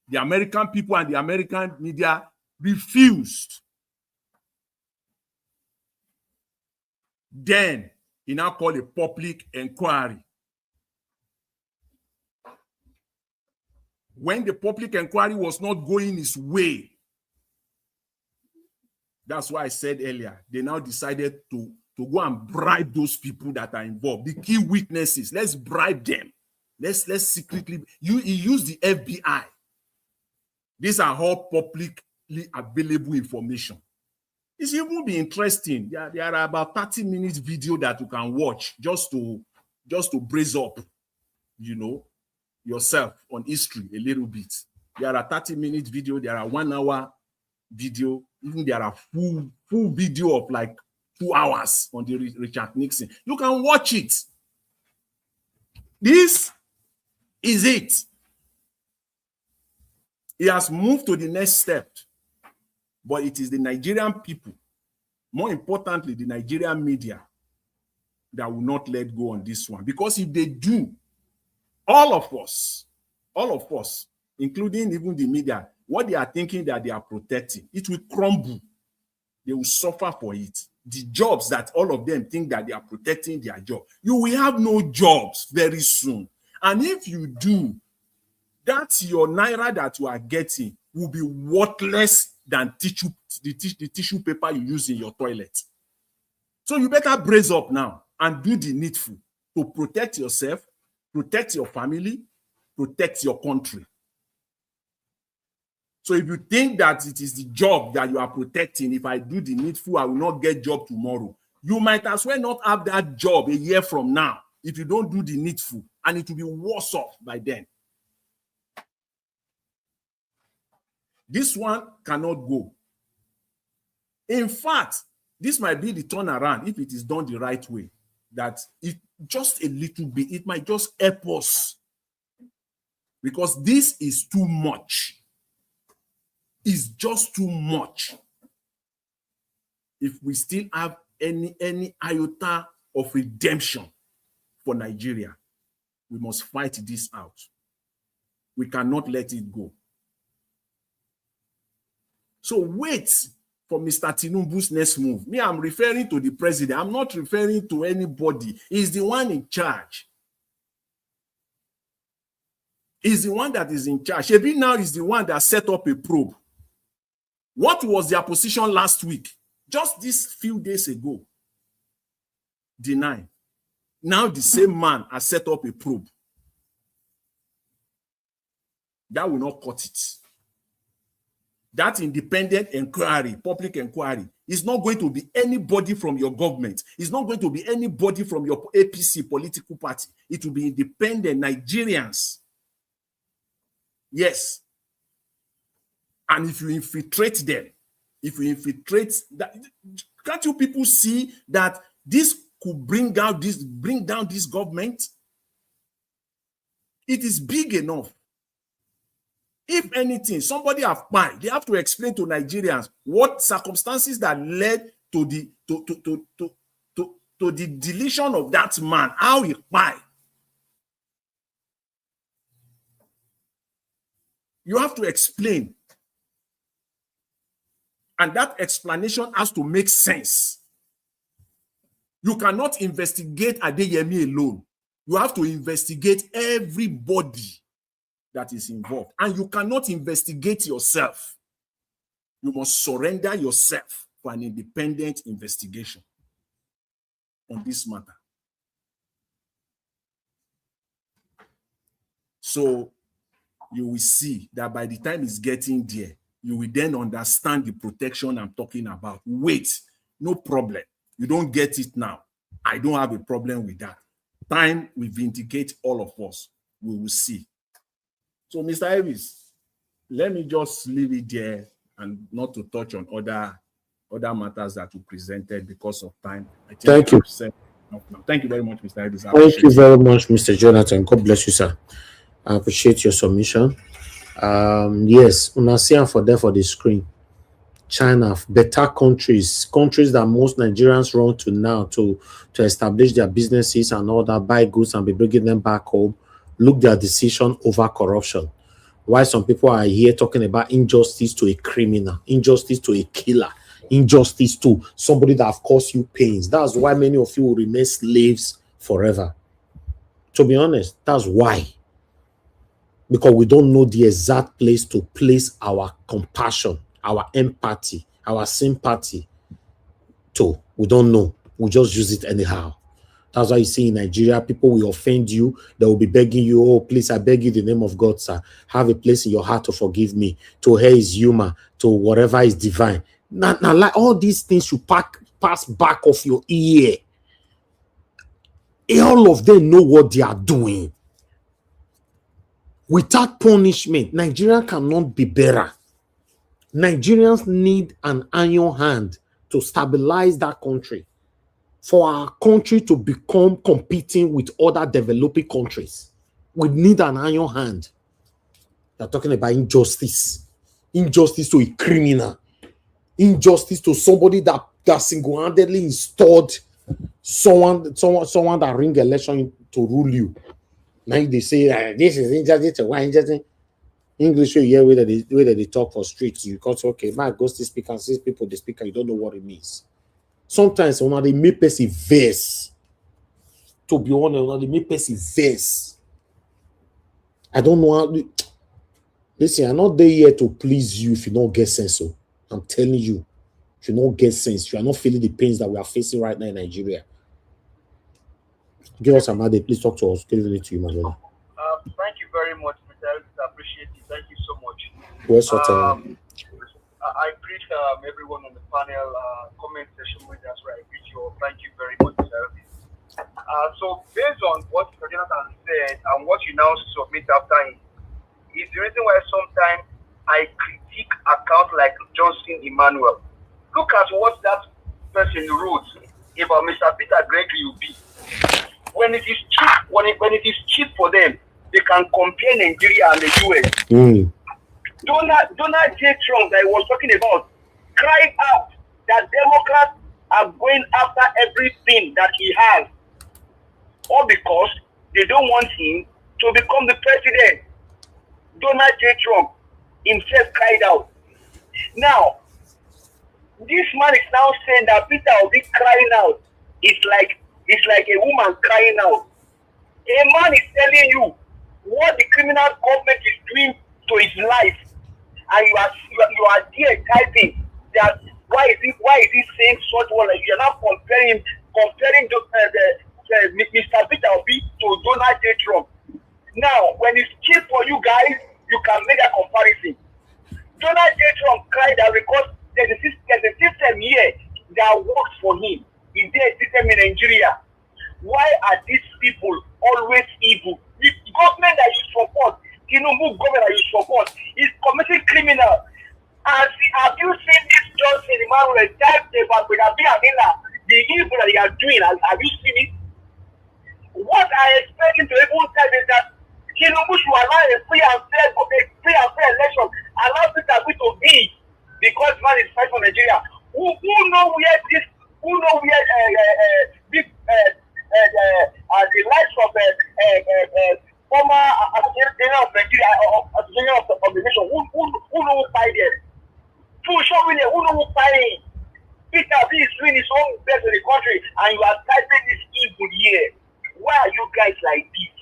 S12: The American people and the American media refused. Then he now called a public inquiry. When the public inquiry was not going his way, that's why I said earlier, they now decided to go and bribe those people that are involved. The key witnesses, let's bribe them. Let's secretly, he used the FBI. These are all publicly available information. It will be interesting. There are about 30 minutes video that you can watch just to brace up, yourself on history a little bit. There are 30-minute video. There are 1 hour video. Even there are full video of like 2 hours on the Richard Nixon. You can watch it. This is it. He has moved to the next step. But it is the Nigerian people, more importantly, the Nigerian media, that will not let go on this one. Because if they do, all of us, including even the media, what they are thinking that they are protecting, it will crumble. They will suffer for it. The jobs that all of them think that they are protecting their job, you will have no jobs very soon. And if you do, that's your naira that you are getting will be worthless than the tissue paper you use in your toilet. So you better brace up now and do the needful to protect yourself, protect your family, protect your country. So if you think that it is the job that you are protecting, if I do the needful, I will not get job tomorrow, you might as well not have that job a year from now if you don't do the needful, and it will be worse off by then. This one cannot go. In fact, this might be the turnaround if it is done the right way. That it just a little bit, it might just help us. Because this is too much. It's just too much. If we still have any iota of redemption for Nigeria, we must fight this out. We cannot let it go. So wait for Mr. Tinubu's next move. Me, I'm referring to the president. I'm not referring to anybody. He's the one in charge. He's the one that is in charge. Shebi now is the one that set up a probe. What was their position last week? Just this few days ago. Deny. Now the same man has set up a probe. That will not cut it. That independent inquiry, public inquiry, is not going to be anybody from your government. It's not going to be anybody from your APC political party. It will be independent Nigerians. Yes. And if you infiltrate them, can't you people see that this could bring down this government? It is big enough. If anything, somebody have pie, they have to explain to Nigerians what circumstances that led to the deletion of that man, how he pie. You have to explain. And that explanation has to make sense. You cannot investigate Adeyemi alone. You have to investigate everybody that is involved. And you cannot investigate yourself. You must surrender yourself for an independent investigation on this matter. So you will see that by the time it's getting there, you will then understand the protection I'm talking about. Wait, no problem. You don't get it now. I don't have a problem with that. Time will vindicate all of us. We will see. So, Mr. Elvis, let me just leave it there and not to touch on other matters that you presented because of time. I think
S3: Thank you.
S12: Thank you very much, Mr. Elvis.
S3: Thank you very much, Mr. Jonathan. God bless you, sir. I appreciate your submission. Yes, una see am for there for the screen. China, better countries that most Nigerians run to now to establish their businesses and all that, buy goods and be bringing them back home. Look their decision over corruption. Why some people are here talking about injustice to a criminal, injustice to a killer, injustice to somebody that have caused you pains. That's why many of you will remain slaves forever. To be honest, that's why. Because we don't know the exact place to place our compassion, our empathy, our sympathy to. We don't know. We just use it anyhow. That's why you see in Nigeria, people will offend you. They will be begging you, oh, please, I beg you in the name of God, sir. Have a place in your heart to forgive me. To hear his humor, to whatever is divine. Now, like all these things you pass back of your ear. All of them know what they are doing. Without punishment, Nigeria cannot be better. Nigerians need an iron hand to stabilize that country, for our country to become competing with other developing countries. We need an iron hand. They're talking about injustice. Injustice to a criminal. Injustice to somebody that single-handedly installed someone that ring election to rule you. Now they say this is injustice to why injustice. English you hear whether they talk for streets, you got okay, my ghost speak and see people they speak and you don't know what it means. Sometimes when they make person verse, to be honest, when they make person verse. I don't know how. Listen, I'm not there here to please you if you don't get sense. So I'm telling you, if you don't get sense, you are not feeling the pains that we are facing right now in Nigeria. Give us a minute, please talk to us. Give it to you, my brother.
S13: Thank you very much, Mr. Elvis. I appreciate it. Thank you so much. I greet everyone on the panel, comment session with us, where I greet you all. Thank you very much, Mr. Elvis. So based on what Mr. Jonathan said and what you now submit after him, is the reason why sometimes I critique accounts like Johnson Emmanuel. Look at what that person wrote about Mr. Peter Gregory will be. When it is cheap, when it is cheap for them, they can compare Nigeria and the US. Donald J. Trump that I was talking about cried out that Democrats are going after everything that he has, all because they don't want him to become the president. Donald J. Trump himself cried out. Now, this man is now saying that Peter will be crying out. It's like a woman crying out. A man is telling you what the criminal government is doing to his life, and you are there typing that why is he saying such one? Like you are not comparing Mr. Peter Obi to Donald J. Trump. Now, when it's cheap for you guys, you can make a comparison. Donald J. Trump cried out because there's a system here that works for him. Is there a system in Nigeria? Why are these people always evil? The government that you support, Tinubu government that you support, is committing criminal. Have you seen this Johnson Emmanuel type about the evil that they are doing? Have you seen it? What I expect him to even tell is that Tinubu should allow a free and fair election, allow Peter to be, because man is fighting for Nigeria. Who know where the likes of former General of Nigeria or General of the nation, who know who fight them? Who know who fighting? Peter B is doing his own best in the country, and you are typing this evil here. Why are you guys like this?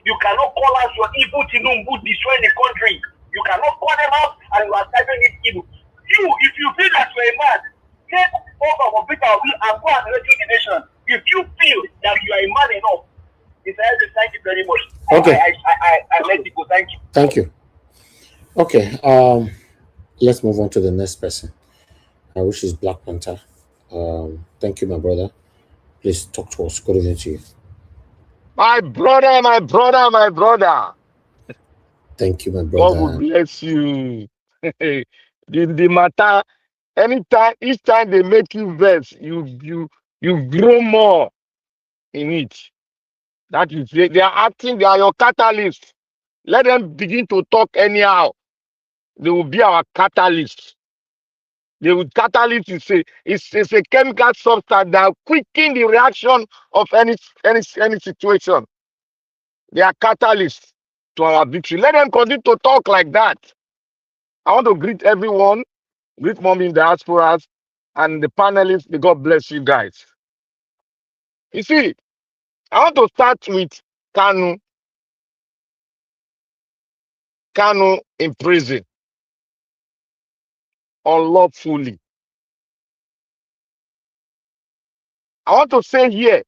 S13: You cannot call us your evil Tinubu destroying the country. You cannot call them out, and you are typing this evil. If you feel that you're a man, take over for Peter Obi and go and rescue the nation. If you feel that you are a man enough, thank you very much.
S3: Okay.
S13: I
S3: Thank you. Okay, let's move on to the next person, which is Black Panther. Thank you, my brother. Please talk to us. Good evening to you.
S7: My brother, my brother, my brother.
S3: Thank you, my
S7: God will
S3: brother.
S7: bless you. The matter, anytime, each time they make you vex, you grow more in it. That is, they are acting, they are your catalyst. Let them begin to talk anyhow. They will be our catalyst. They will catalyst is it's a chemical substance that quicken the reaction of any situation. They are catalysts to our victory. Let them continue to talk like that. I want to greet everyone, greet mom in diasporas and the panelists. May God bless you guys. You see, I want to start with Kanu, Kanu in prison unlawfully. I want to say here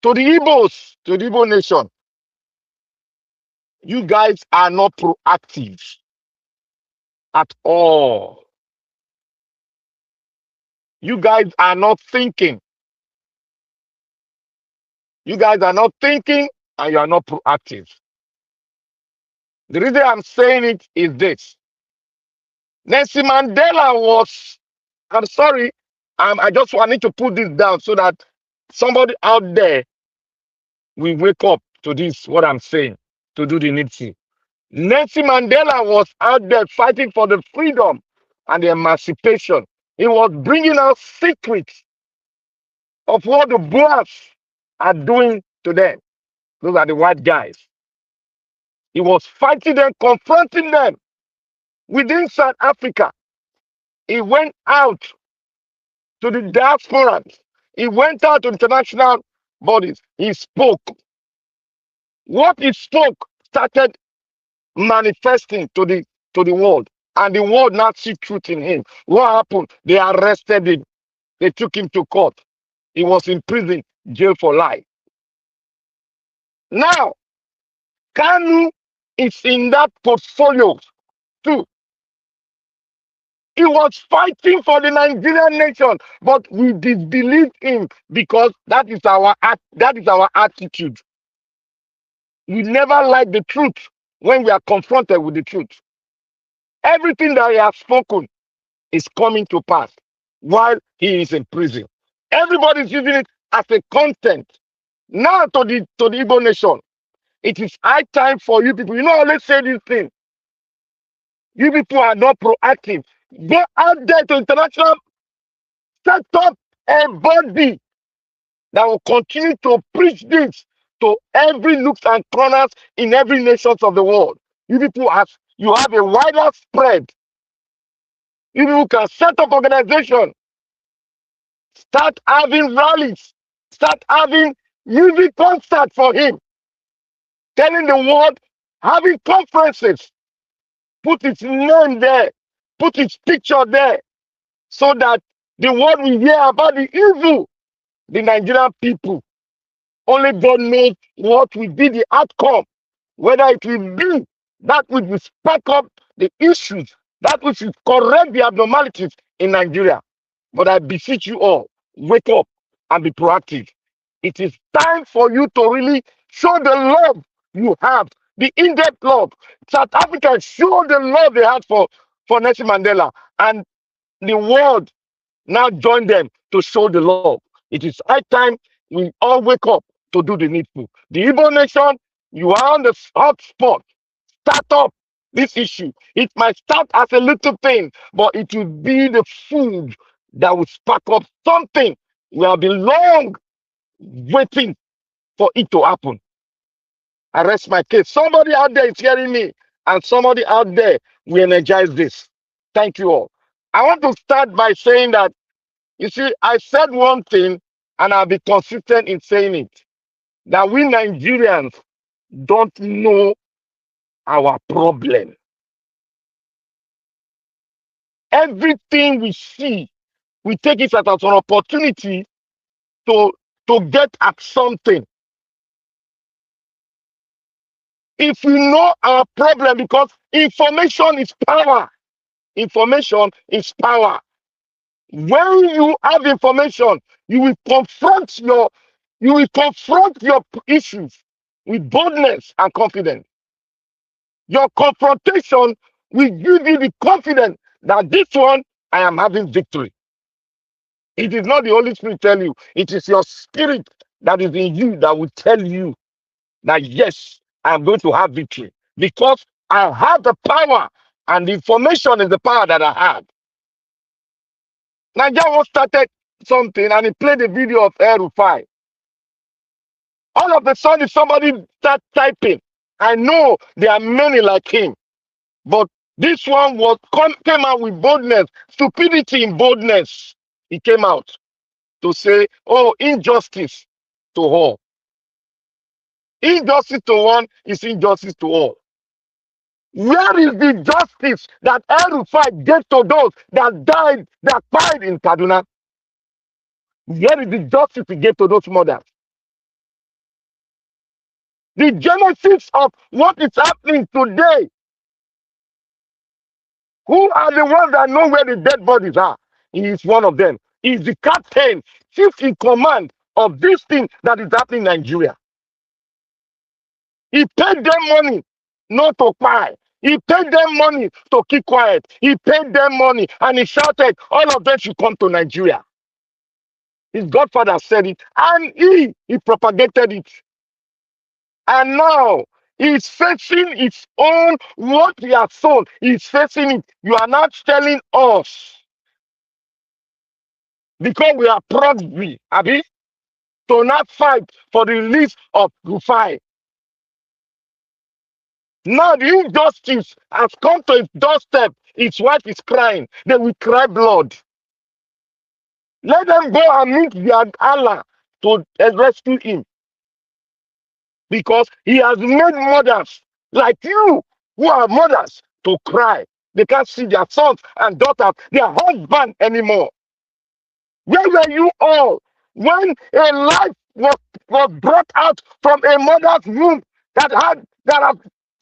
S7: to the Igbos, to the Igbo nation, you guys are not proactive at all. You guys are not thinking. You guys are not thinking and you are not proactive. The reason I'm saying it is this. Nelson Mandela was, I'm sorry, I just wanted to put this down so that somebody out there will wake up to this, what I'm saying, to do the needful. Nelson Mandela was out there fighting for the freedom and the emancipation. He was bringing out secrets of what the blacks are doing to them. Those are the white guys. He was fighting them, confronting them within South Africa. He went out to the diaspora. He went out to international bodies. He spoke. What he spoke started manifesting to the world. And the world now see truth in him. What happened? They arrested him. They took him to court. He was in prison, jail for life. Now, Kanu is in that portfolio too. He was fighting for the Nigerian nation, but we disbelieved him because that is our attitude. We never like the truth when we are confronted with the truth. Everything that he has spoken is coming to pass while he is in prison. Everybody is using it as a content. Now to the Igbo nation, it is high time for you people. You know, I always say this thing. You people are not proactive. Go out there to international, set up a body that will continue to preach this to every nooks and corners in every nations of the world. You people you have a wider spread. You people can set up organization, start having rallies, start having music concert for him, telling the world, having conferences, put his name there, put his picture there, so that the world will hear about the evil the Nigerian people. Only God knows what will be the outcome, whether it will be that which will spark up the issues, that which will correct the abnormalities in Nigeria. But I beseech you all, wake up and be proactive. It is time for you to really show the love you have, the in-depth love. South Africa showed the love they had for Nelson Mandela, and the world now join them to show the love. It is high time we all wake up to do the needful. The Igbo nation, you are on the hot spot. Start up this issue. It might start as a little thing, but it will be the food that will spark up something. We have been long waiting for it to happen. I rest my case. Somebody out there is hearing me, and somebody out there will energize this. Thank you all. I want to start by saying that, you see, I said one thing, and I'll be consistent in saying it, that we Nigerians don't know our problem. Everything we see, we take it as an opportunity to get at something. if we know our problem, because information is power. Information is power. When you have information, you will confront your issues with boldness and confidence. Your confrontation will give you the confidence that this one I am having victory. It is not the Holy Spirit tell you, it is your spirit that is in you that will tell you that yes, I am going to have victory because I have the power, and the information is the power that I have. Nigeria started something and he played a video of El-Rufai. All of a sudden, somebody start typing. I know there are many like him, but this one came out with boldness, stupidity in boldness. He came out to say, oh, injustice to all. Injustice to one is injustice to all. Where is the justice that El-Rufai gave to those that died, that died in Kaduna? Where is the justice he gave to those mothers? The genesis of what is happening today. Who are the ones that know where the dead bodies are? He is one of them. He is the captain, chief in command of this thing that is happening in Nigeria. He paid them money not to buy. He paid them money to keep quiet. He paid them money and he shouted, all of them should come to Nigeria. His godfather said it and he propagated it. And now he's facing his own, what he has sown. He's facing it. You are not telling us, because we are proxy, Abi, to not fight for the release of Rufai. Now the injustice has come to his doorstep. His wife is crying. They will cry blood. Let them go and meet their Allah to rescue him. Because he has made mothers like you, who are mothers, to cry. They can't see their sons and daughters, their husband anymore. Where were you all when a life was brought out from a mother's womb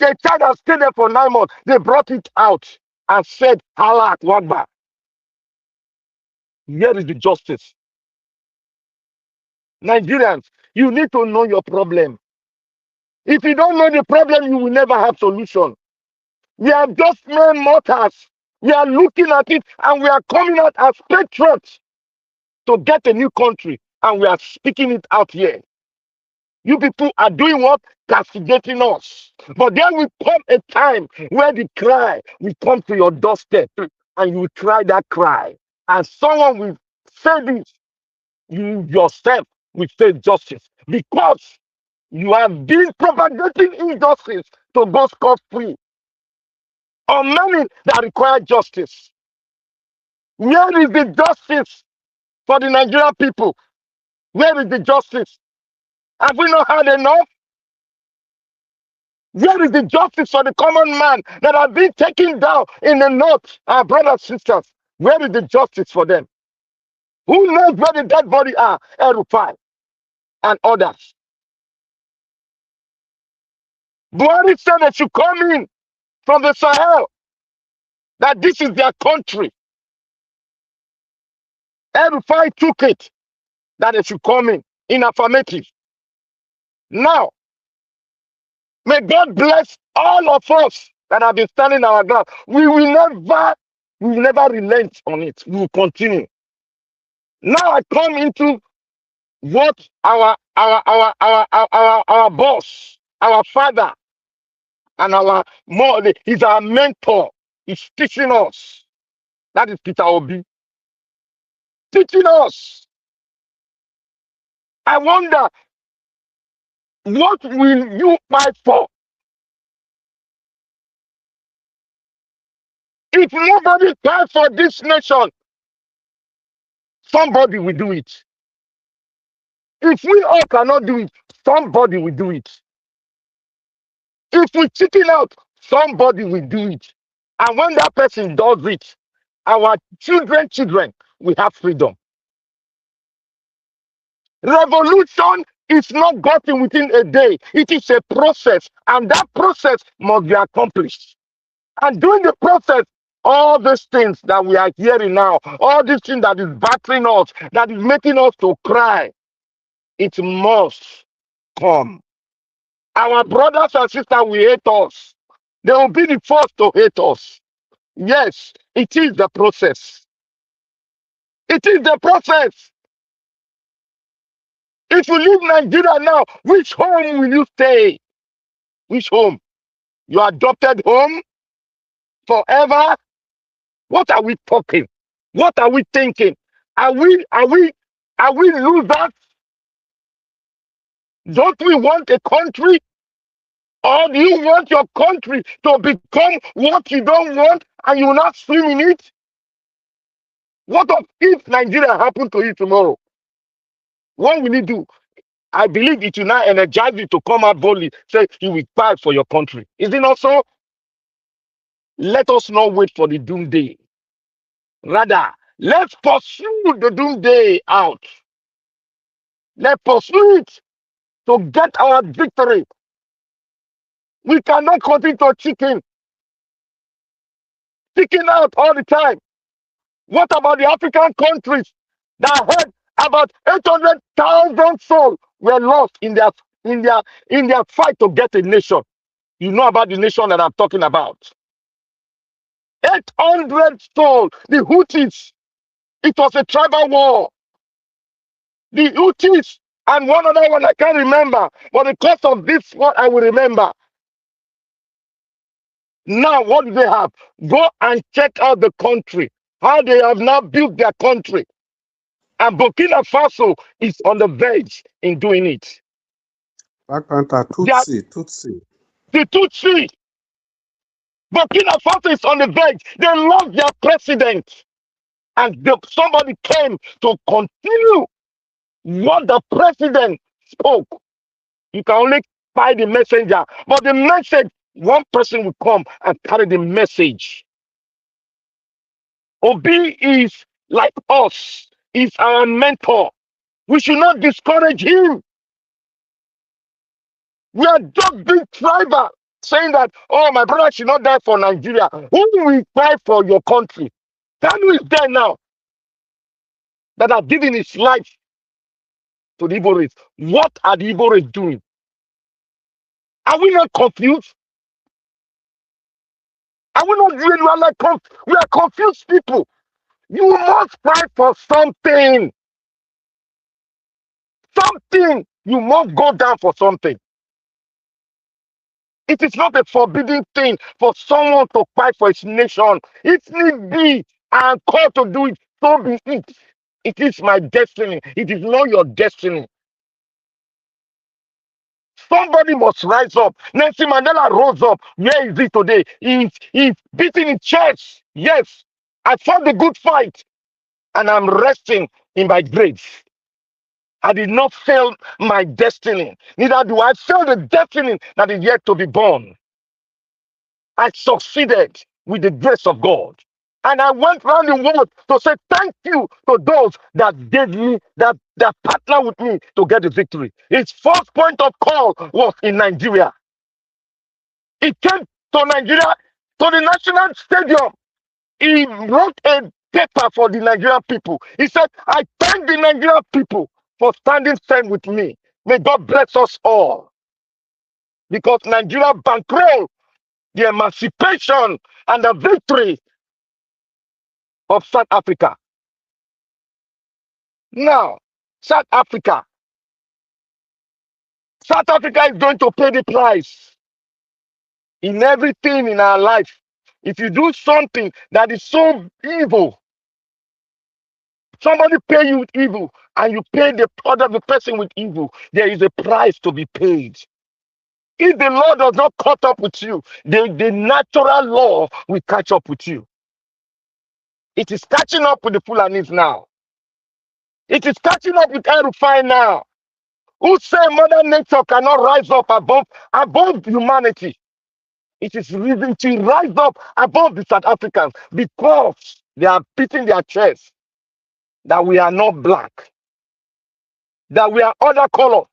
S7: a child has stayed there for 9 months? They brought it out and said, Allah Akbar. Here is the justice. Nigerians, you need to know your problem. If you don't know the problem, you will never have solution. We are just mere mortals. We are looking at it and we are coming out as patriots to get a new country, and we are speaking it out here. You people are doing what? Castigating us. But there will come a time where the cry will come to your doorstep and you will try that cry. And someone will say this. You yourself will face justice because you have been propagating injustice to go scot-free on many that require justice. Where is the justice for the Nigerian people? Where is the justice? Have we not had enough? Where is the justice for the common man that have been taken down in the north, our brothers and sisters? Where is the justice for them? Who knows where the dead body are? El-Rufai and others. Buhari said they should come in from the Sahel, that this is their country. El-Rufai took it, that they should come in affirmative. Now, may God bless all of us that have been standing our ground. We will never relent on it. We will continue. Now I come into what our boss, our father, and our mother is our mentor. He's teaching us. That is Peter Obi. Teaching us. I wonder, what will you fight for? If nobody fights for this nation, somebody will do it. If we all cannot do it, somebody will do it. If we chicken out, somebody will do it. And when that person does it, our children will have freedom. Revolution It's not gotten within a day. It is a process, and that process must be accomplished. And during the process, all these things that we are hearing now, all these things that is battering us, that is making us to cry, it must come. Our brothers and sisters will hate us. They will be the first to hate us. Yes, it is the process. It is the process. If you leave Nigeria now, which home will you stay? Which home? Your adopted home? Forever? What are we talking? What are we thinking? Are we losers? Don't we want a country? Or do you want your country to become what you don't want and you will not swim in it? What if Nigeria happened to you tomorrow? What will you do? I believe it will now energize you to come out boldly, say you will fight for your country. Is it not so? Let us not wait for the doomsday. Rather, let's pursue the doomsday out. Let's pursue it to get our victory. We cannot continue to chicken out all the time. What about the African countries that had about 800,000 souls were lost in their fight to get a nation? You know about the nation that I'm talking about. 800 souls. The Houthis. It was a tribal war. The Houthis and one other one I can't remember, but because of this one I will remember. Now what do they have? Go and check out the country. How they have now built their country. And Burkina Faso is on the verge in doing it.
S14: Black Panther, Tutsi.
S7: The Tutsi. Burkina Faso is on the verge. They lost their president. And somebody came to continue what the president spoke. You can only buy the messenger. But the message, one person will come and carry the message. Obi is like us. He's our mentor. We should not discourage him. We are just being tribal, saying that, oh, my brother should not die for Nigeria. Who will fight for your country? Kanu is there now that are giving his life to the Igbo race. What are the Igbo race doing? Are we not confused? Are we not doing? We are confused people. You must fight for something. Something. You must go down for something. It is not a forbidden thing for someone to fight for his nation. It need be and called to do it. So be it. It is my destiny. It is not your destiny. Somebody must rise up. Nelson Mandela rose up. Where is he today? He's beating his chest. Yes, I fought the good fight, and I'm resting in my grave. I did not fail my destiny. Neither do I fail the destiny that is yet to be born. I succeeded with the grace of God. And I went around the world to say thank you to those that gave me, that partner with me to get the victory. His first point of call was in Nigeria. He came to Nigeria, to the National Stadium. He wrote a paper for the Nigerian people. He said, I thank the Nigerian people for standing firm with me. May God bless us all. Because Nigeria bankrolled the emancipation and the victory of South Africa. Now, South Africa is going to pay the price in everything in our life. If you do something that is so evil, somebody pay you with evil, and you pay the person with evil, there is a price to be paid. If the law does not catch up with you, the natural law will catch up with you. It is catching up with the Fulanis now. It is catching up with El-Rufai now. Who say Mother Nature cannot rise up above humanity? It is reason to rise up above the South Africans because they are beating their chests that we are not black, that we are other colors.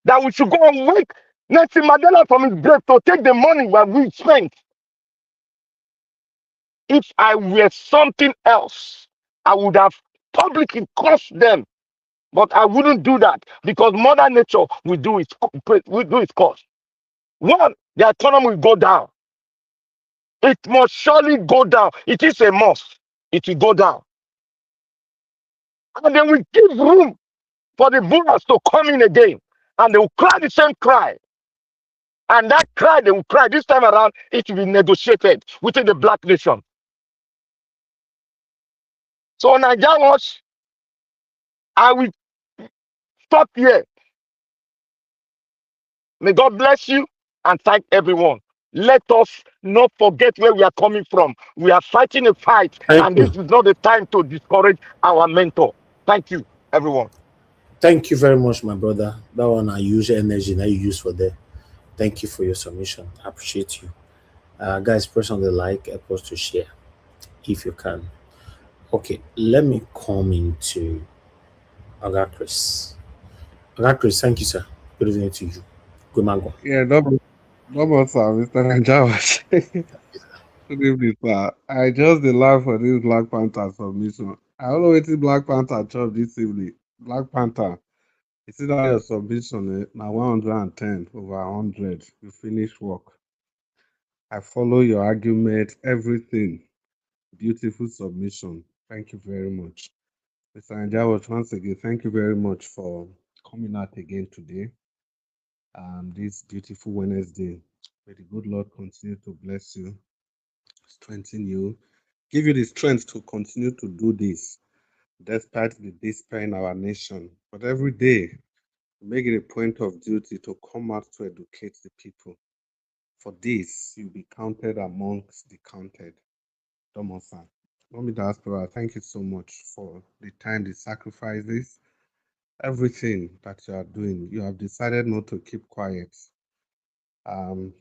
S7: that we should go and wake Nelson Mandela from his grave to take the money that we spent. If I were something else, I would have publicly cursed them. But I wouldn't do that because Mother Nature will do its course. One, the economy will go down. It must surely go down. It is a must. It will go down. And then we give room for the boomers to come in again. And they will cry the same cry. And that cry they will cry this time around, it will be negotiated within the black nation. So Nigerians, I will stop here. May God bless you and thank everyone. Let us not forget where we are coming from. We are fighting a fight,
S3: Thank
S7: and this
S3: you.
S7: is not the time to discourage our mentor. Thank you, everyone.
S3: Thank you very much, my brother. That one I use energy that you use for there. Thank you for your submission. I appreciate you. Guys, press on the like, help us to share if you can. Okay, let me come into Oga Chris. Oga Chris, thank you, sir. Good evening to you. Good mango.
S14: Yeah, double, sir, Mr. Najawash. Good evening, sir. I just dey laugh for this Black Panther submission. I don't know wetin Black Panther chop this evening. Black Panther, you see that your submission na 110 over 100. You finish work. I follow your argument, everything. Beautiful submission. Thank you very much. Mr. Najawash, once again, thank you very much for coming out again today. This beautiful Wednesday. May the good Lord continue to bless you, strengthen you, give you the strength to continue to do this despite the despair in our nation. But every day, make it a point of duty to come out to educate the people. For this, you'll be counted amongst the counted. Domosan. Mommy Diaspora, thank you so much for the time, the sacrifices, everything that you are doing. You have decided not to keep quiet,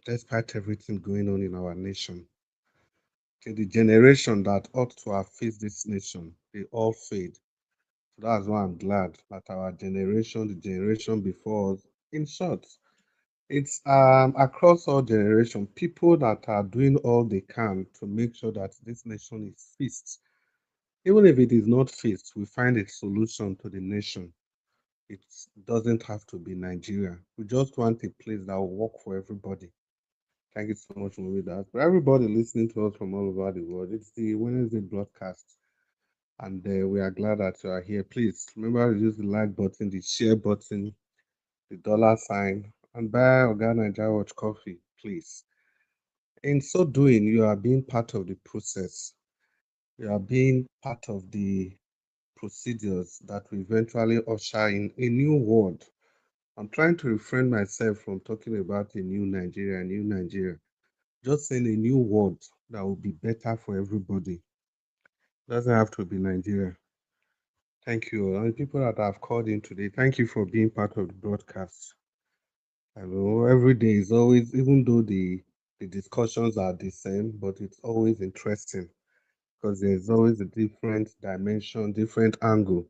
S14: despite everything going on in our nation. Okay, the generation that ought to have faced this nation, they all fade. So that's why I'm glad that our generation, the generation before us, in short, it's across all generation, people that are doing all they can to make sure that this nation is fixed. Even if it is not fixed, we find a solution to the nation. It doesn't have to be Nigeria. We just want a place that will work for everybody. Thank you so much, Movie That. For everybody listening to us from all over the world, it's the Wednesday broadcast. And we are glad that you are here. Please remember to use the like button, the share button, the dollar sign, and buy Organa Watch coffee, please. In so doing, you are being part of the process. You are being part of the procedures that will eventually usher in a new world. I'm trying to refrain myself from talking about a new Nigeria. Just saying a new world that will be better for everybody. Doesn't have to be Nigeria. Thank you. And people that have called in today, thank you for being part of the broadcast. I know every day is always, even though the discussions are the same, but it's always interesting because there's always a different dimension, different angle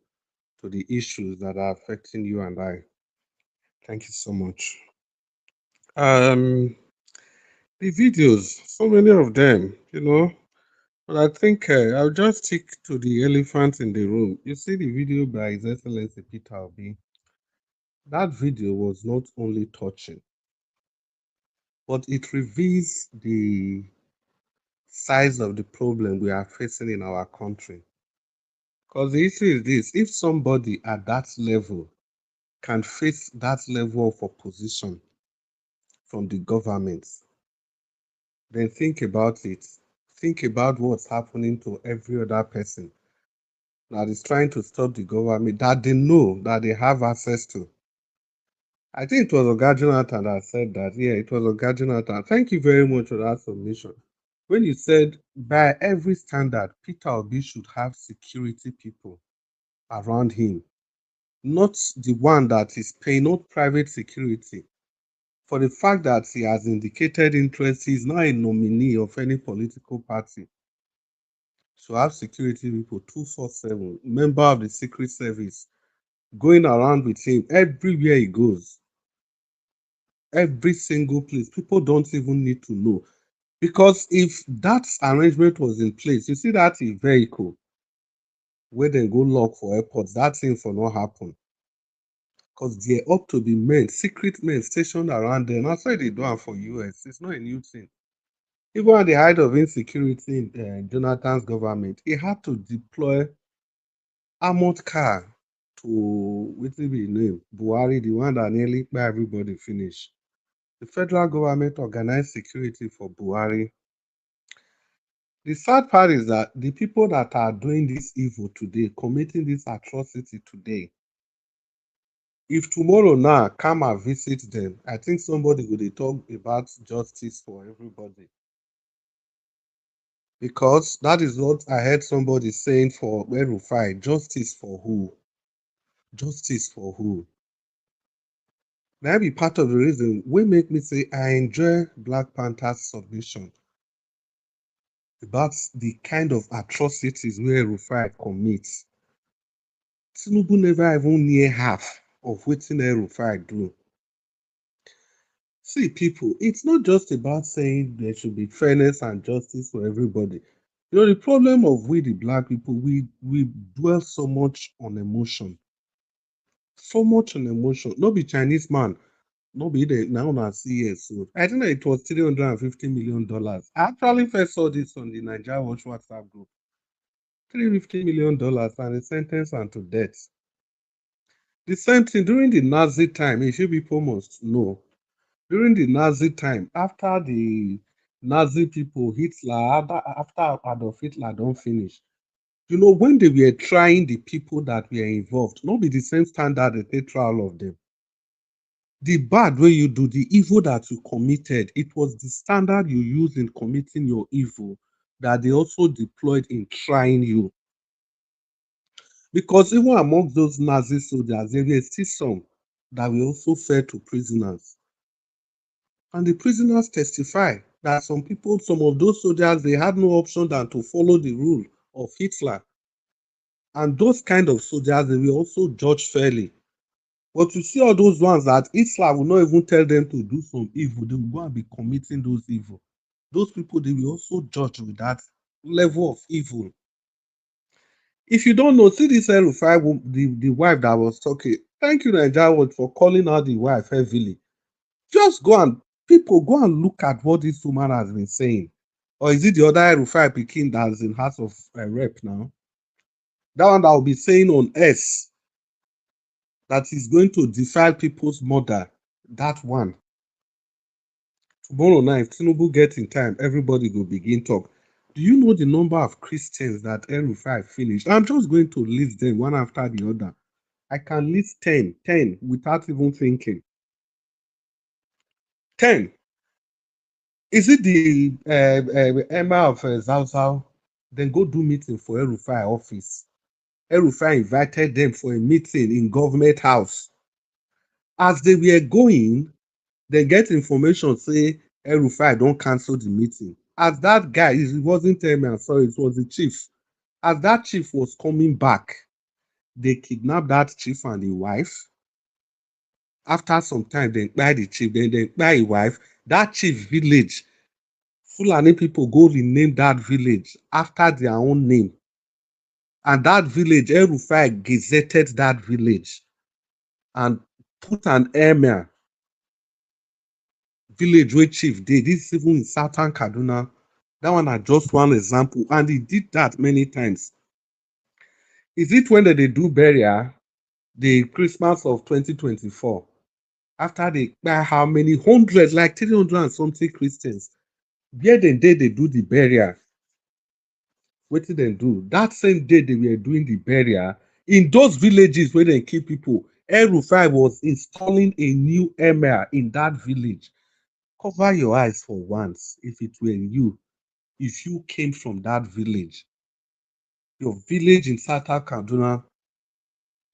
S14: to the issues that are affecting you and I. Thank you so much. The videos, so many of them, but I think I'll just stick to the elephant in the room. You see the video by His Excellency Peter Obi. That video was not only touching, but it reveals the size of the problem we are facing in our country. Because the issue is this: if somebody at that level can face that level of opposition from the government, then think about it. Think about what's happening to every other person that is trying to stop the government that they know that they have access to. I think it was Oga Jonathan that said that. Yeah, it was Oga Jonathan. Thank you very much for that submission. When you said by every standard, Peter Obi should have security people around him, not the one that is paying, not private security. For the fact that he has indicated interest, he is not a nominee of any political party. So have security people 247, member of the Secret Service, going around with him everywhere he goes. every single place. People don't even need to know. Because if that arrangement was in place, you see that vehicle where they go lock for airports, that thing for not happen. Because there ought to be men, secret men stationed around there. That's why they do it for US. It's not a new thing. Even at the height of insecurity in Jonathan's government, he had to deploy armored car to what's the name? Buhari, the one that nearly by everybody finish. The federal government organized security for Buhari. The sad part is that the people that are doing this evil today, committing this atrocity today, if tomorrow now come and visit them, I think somebody will talk about justice for everybody. Because that is what I heard somebody saying for El-Rufai. Justice for who? Justice for who? That be part of the reason we make me say I enjoy Black Panther's submission about the kind of atrocities where El-Rufai commits. Tinubu never even near half of what El-Rufai do. See, people, it's not just about saying there should be fairness and justice for everybody. You know, the problem of we, the Black people, we dwell so much on emotion. So much on emotion. Not be Chinese man, not be the now na CS. So I think that it was $350 million. I actually first saw this on the Nigeria Watch WhatsApp group. $350 million and a sentence and to death. The same thing during the Nazi time, it should be must know. During the Nazi time, after the Nazi people, Hitler, after Adolf Hitler don't finish, you know, when they were trying the people that were involved, not be the same standard that they try all of them. The bad way you do, the evil that you committed, it was the standard you used in committing your evil that they also deployed in trying you. Because even amongst those Nazi soldiers, there were still some that were also fed to prisoners. And the prisoners testify that some people, some of those soldiers, they had no option than to follow the rule of Hitler. And those kind of soldiers, they were also judged fairly. But you see all those ones that Hitler will not even tell them to do some evil, they will go and be committing those evil. Those people, they will also judge with that level of evil. If you don't know, see this El-Rufai, the wife that was talking, thank you, Nigeria, for calling out the wife heavily. Just go and, people, go and look at what this woman has been saying. Or is it the other El-Rufai Pekin that's in House of Rep now? That one that will be saying on S that is going to defile people's mother. That one. Tomorrow night, Tinubu get in time, everybody will begin talk. Do you know the number of Christians that El-Rufai finished? I'm just going to list them one after the other. I can list 10 without even thinking. 10. Is it the Emir of Zauzau? Then go do meeting for El-Rufai office. El-Rufai invited them for a meeting in government house. As they were going, they get information say El-Rufai don't cancel the meeting. As that guy, it wasn't Emir, sorry, it was the chief. As that chief was coming back, they kidnapped that chief and the wife. After some time, they buy the chief, then they buy his wife. That chief village, Fulani people go rename that village after their own name. And that village, El-Rufai gazetted that village and put an emir. Village where chief did. This is even in Southern Kaduna. That one is just one example. And he did that many times. Is it when they do burial, the Christmas of 2024? After they buy how many hundreds, like 300 and something Christians, where they do the burial. What did they do? That same day they were doing the burial, in those villages where they kill people, El-Rufai was installing a new emir in that village. Cover your eyes for once. If it were you, if you came from that village, your village in Southern Kaduna,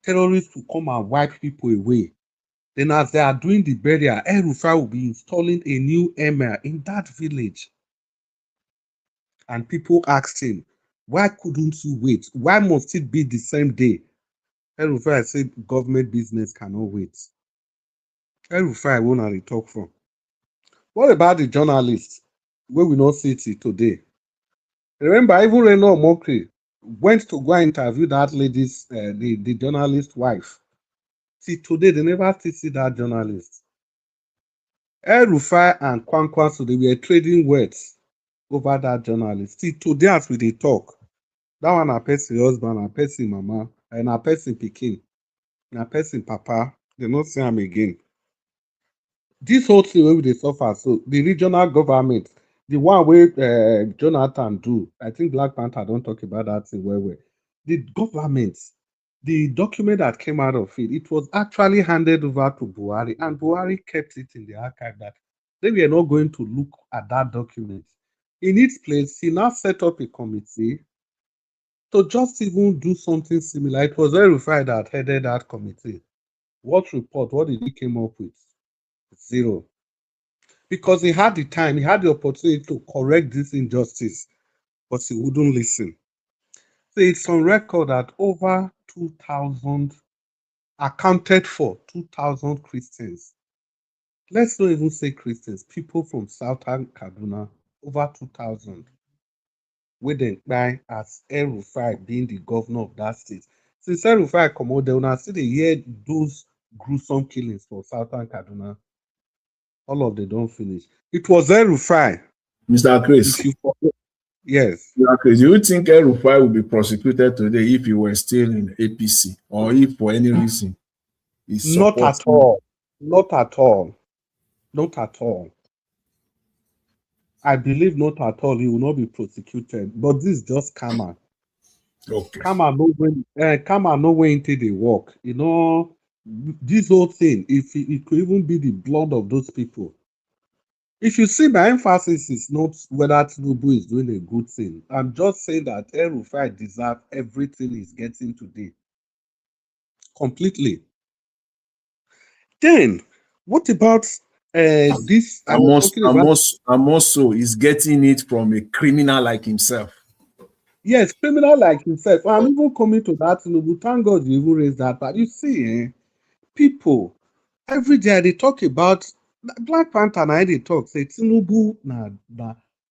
S14: terrorists will come and wipe people away. Then as they are doing the burial, El-Rufai will be installing a new emir in that village. And people asked him, why couldn't you wait? Why must it be the same day? El-Rufai said government business cannot wait. El-Rufai won't they talk from. What about the journalists? Where we not see it today. Remember, even Reno Mokri went to go and interview that lady's, the journalist's wife. See, today they never still see that journalist. El-Rufai and Kwankwaso, they were trading words over that journalist. See, today as we dey talk, that one a person husband, a person mama, and a person pikin, and a person papa, they not see him again. This whole thing wey we dey suffer, so the regional government, the one wey Jonathan do, I think Black Panther don talk about that thing well. The government, the document that came out of it, it was actually handed over to Buhari, and Buhari kept it in the archive that they were not going to look at that document. In its place, he now set up a committee to just even do something similar. It was El-Rufai that headed that committee. What report? What did he came up with? Zero. Because he had the time, he had the opportunity to correct this injustice, but he wouldn't listen. So it's on record that over 2,000 accounted for 2,000 Christians. Let's not even say Christians, people from Southern Kaduna, over 2,000. Where they buy as El-Rufai being the governor of that state. Since El-Rufai come out, they will see they hear those gruesome killings for Southern Kaduna. All of them don't finish. It was El-Rufai.
S12: Mr. Chris.
S14: Yes.
S12: Mr. Chris, do you think El-Rufai will be prosecuted today if he were still in APC, or if for any reason he's
S14: Not at all. Not at all. Not at all. I believe not at all. He will not be prosecuted. But this is just karma.
S12: Okay.
S14: Karma no way into the work. You know, this whole thing, if it could even be the blood of those people. If you see, my emphasis is not whether Tinubu is doing a good thing. I'm just saying that El-Rufai deserves everything he's getting today. Completely. Then, what about this?
S12: Amoso is getting it from a criminal like himself.
S14: Yes, criminal like himself. I'm even coming to that. Tinubu, thank God you even raised that. But you see, people, every day they talk about Black Panther, and they talk, say Tinubu, nah,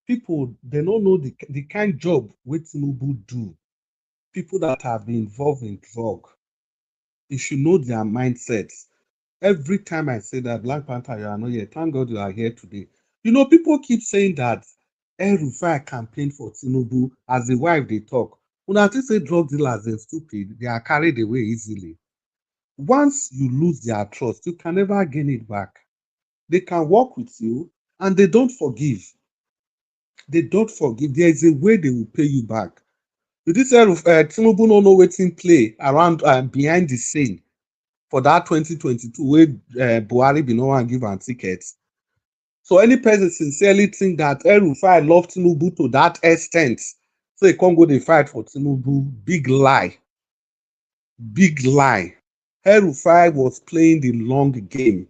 S14: people, they don't know the kind of job what Tinubu do. People that have been involved in drug, you should know their mindsets. Every time I say that, Black Panther, you are not here. Thank God you are here today. You know, people keep saying that El-Rufai campaign for Tinubu as the wife they talk. When I say drug dealers are stupid, they are carried away easily. Once you lose their trust, you can never gain it back. They can work with you and they don't forgive. They don't forgive. There is a way they will pay you back. You did say Tinubu no know wetin play around behind the scene for that 2022 where Buhari be no one give am tickets. So any person sincerely think that El-Rufai love Tinubu to that extent, so he can't go dey fight for Tinubu, big lie. Big lie. El-Rufai was playing the long game.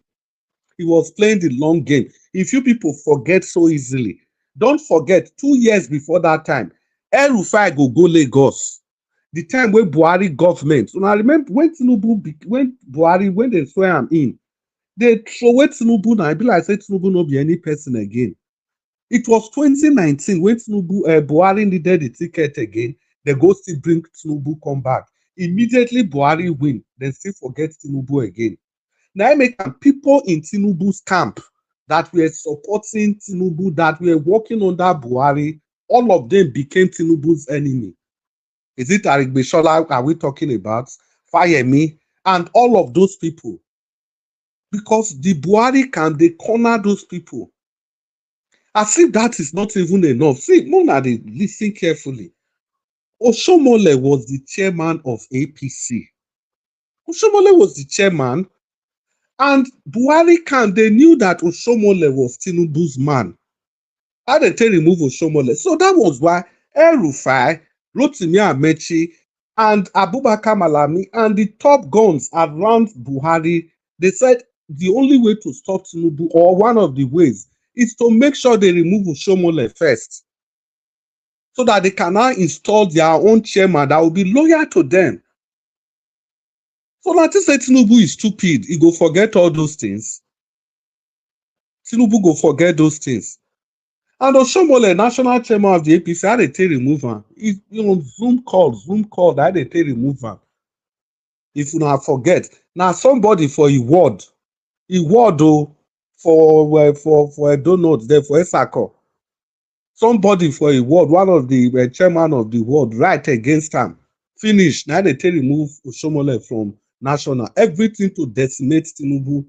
S14: He was playing the long game. If you people forget so easily, don't forget 2 years before that time, El-Rufai go Lagos. The time when Buhari government, so I remember when they swear him in, they throw away Tinubu now. I be like say Tinubu no be any person again. It was 2019 when Buhari needed the ticket again. They go still bring Tinubu come back. Immediately Buhari win, then still forget Tinubu again. Now I make people in Tinubu's camp that were supporting Tinubu, that were working under Buhari, all of them became Tinubu's enemy. Is it Arik Beshola are we talking about? Fayemi and all of those people. Because the Buhari camp, they corner those people. As if that is not even enough. See, Mona, they listen carefully. Oshomole was the chairman of APC. Oshomole was the chairman. And Buhari camp, they knew that Oshomole was Tinubu's man. How they tell remove Oshomole? So that was why El-Rufai, Rotimi Amechi, and Abubakar Malami, and the top guns around Buhari, they said the only way to stop Tinubu, or one of the ways, is to make sure they remove Oshomole first. So that they can now install their own chairman that will be loyal to them. So not to say Tinubu is stupid, he go forget all those things. Tinubu go forget those things. And Oshomole, national chairman of the APC, had a take remove am. Zoom call, that they take remove am. If you not forget, now somebody for a word for a donut there for Esako. Somebody for a word, one of the chairman of the word, right against him. Finish. Now they take remove Oshomole from national. Everything to decimate Tinubu.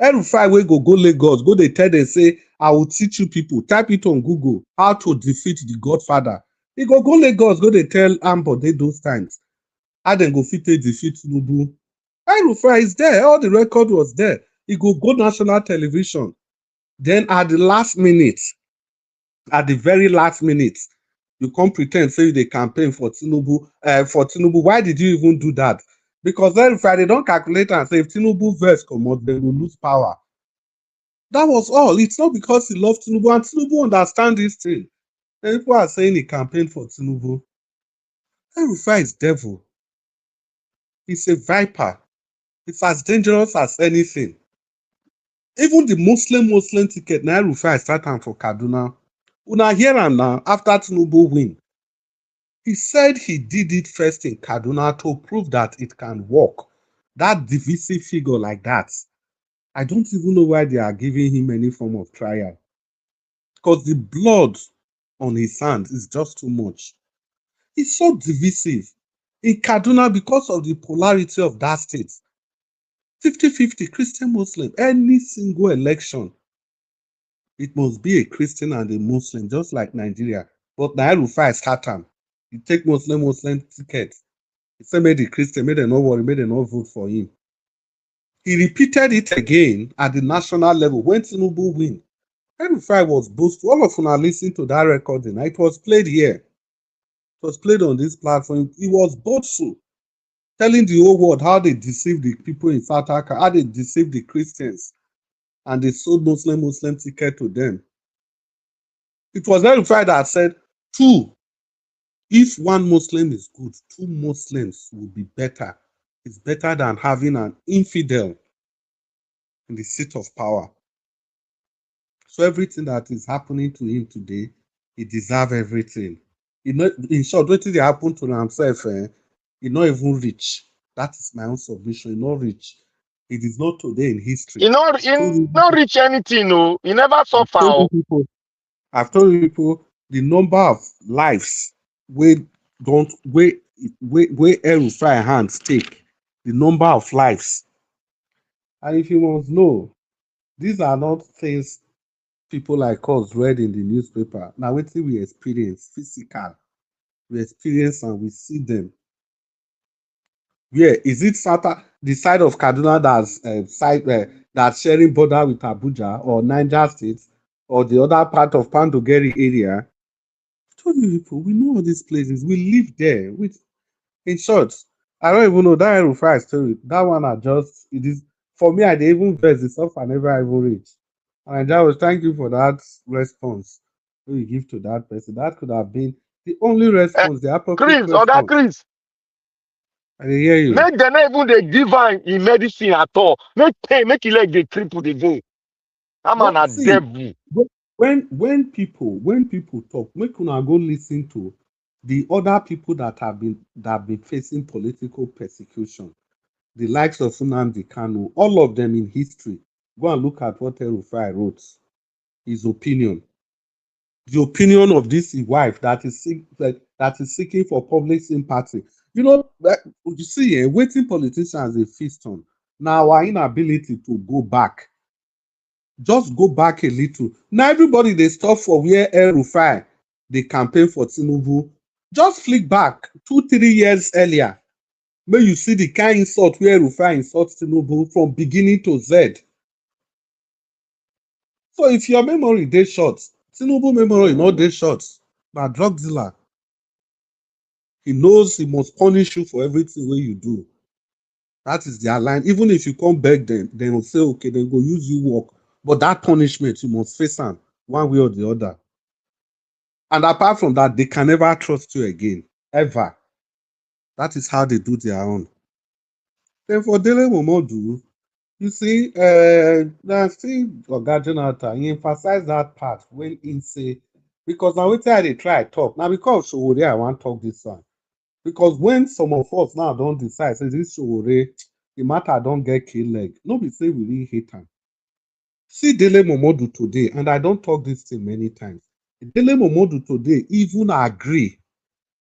S14: Every Friday go Lagos, go they tell them say, I will teach you people. Type it on Google how to defeat the Godfather. He go Lagos, go they tell Ambode those times. How then go fit defeat Tinubu. Rufai is there. All the record was there. He go national television. Then at the very last minute, you come pretend say they campaign for Tinubu. Why did you even do that? Because Rufai they don't calculate and say if Tinubu verse come out, they will lose power. That was all. It's not because he loved Tinubu, and Tinubu understand this thing. And people are saying he campaigned for Tinubu. Rufai is devil. He's a viper. It's as dangerous as anything. Even the Muslim ticket, now Rufai start am for Kaduna. Una hear am now after Tinubu win. He said he did it first in Kaduna to prove that it can work. That divisive figure like that. I don't even know why they are giving him any form of trial. Because the blood on his hands is just too much. It's so divisive. In Kaduna, because of the polarity of that state, 50-50 Christian Muslim, any single election, it must be a Christian and a Muslim, just like Nigeria. But Rufai start am. You take Muslim ticket. He said, made the Christian, made them not worry, made them not vote for him. He repeated it again at the national level when Tinubu win. Rufai was boastful. All of you are listening to that recording. It was played here. It was played on this platform. He was boastful, telling the whole world how they deceived the people in South Africa, how they deceived the Christians, and they sold Muslim ticket to them. It was Rufai that said, if one Muslim is good, two Muslims will be better. It's better than having an infidel in the seat of power. So everything that is happening to him today, he deserves everything. In short, what did happen to himself? He not even rich. That is my own submission. He not rich. It is not today in history.
S7: He not reach anything, no. He never suffer.
S14: I've told you people the number of lives where Rufai hands take, the number of lives. And if you must know, these are not things people like us read in the newspaper. Now, what we experience physical, we experience and we see them. Where is it the side of Kaduna that's sharing border with Abuja or Niger State or the other part of Pandogeri area? I told you people, we know all these places. We live there. In short, I don't even know that Rufai story. That one it is for me. I didn't even verse the stuff I never even reach. And I was thank you for that response you give to that person. That could have been the only response, the appropriate response.
S7: Chris.
S14: I hear you.
S7: Make them not even they give him in medicine at all. Make it like they cripple the go. I'm a devil.
S14: When people talk, make una go listen to the other people that have been facing political persecution. The likes of Nnamdi Kanu, all of them in history. Go and look at what Rufai wrote. His opinion. The opinion of this wife that is seeking for public sympathy. You see, waiting politicians a feast on. Now our inability to go back. Just go back a little. Now everybody they stop for where Rufai they campaign for Tinubu. Just flick back 2-3 years earlier. May you see the kind insult where Rufai insults Tinubu from beginning to Z. So if your memory they short, Tinubu memory not they short. But drug dealer, he knows he must punish you for everything where you do. That is their line. Even if you come back them, they will say, okay, they go use you work. But that punishment, you must face them one way or the other. And apart from that, they can never trust you again. Ever. That is how they do their own. Then for Dele Momodu, You see, now see Oga Jonathan, he emphasize that part when he say, because now wetin I dey try talk. Now because Sowore I want talk this one. Because when some of us now don't decide, say this Sowore, the matter don't get kill leg. No be say we really hate am. See Dele Momodu today, and I don't talk this thing many times. Dele Momodu today even agree,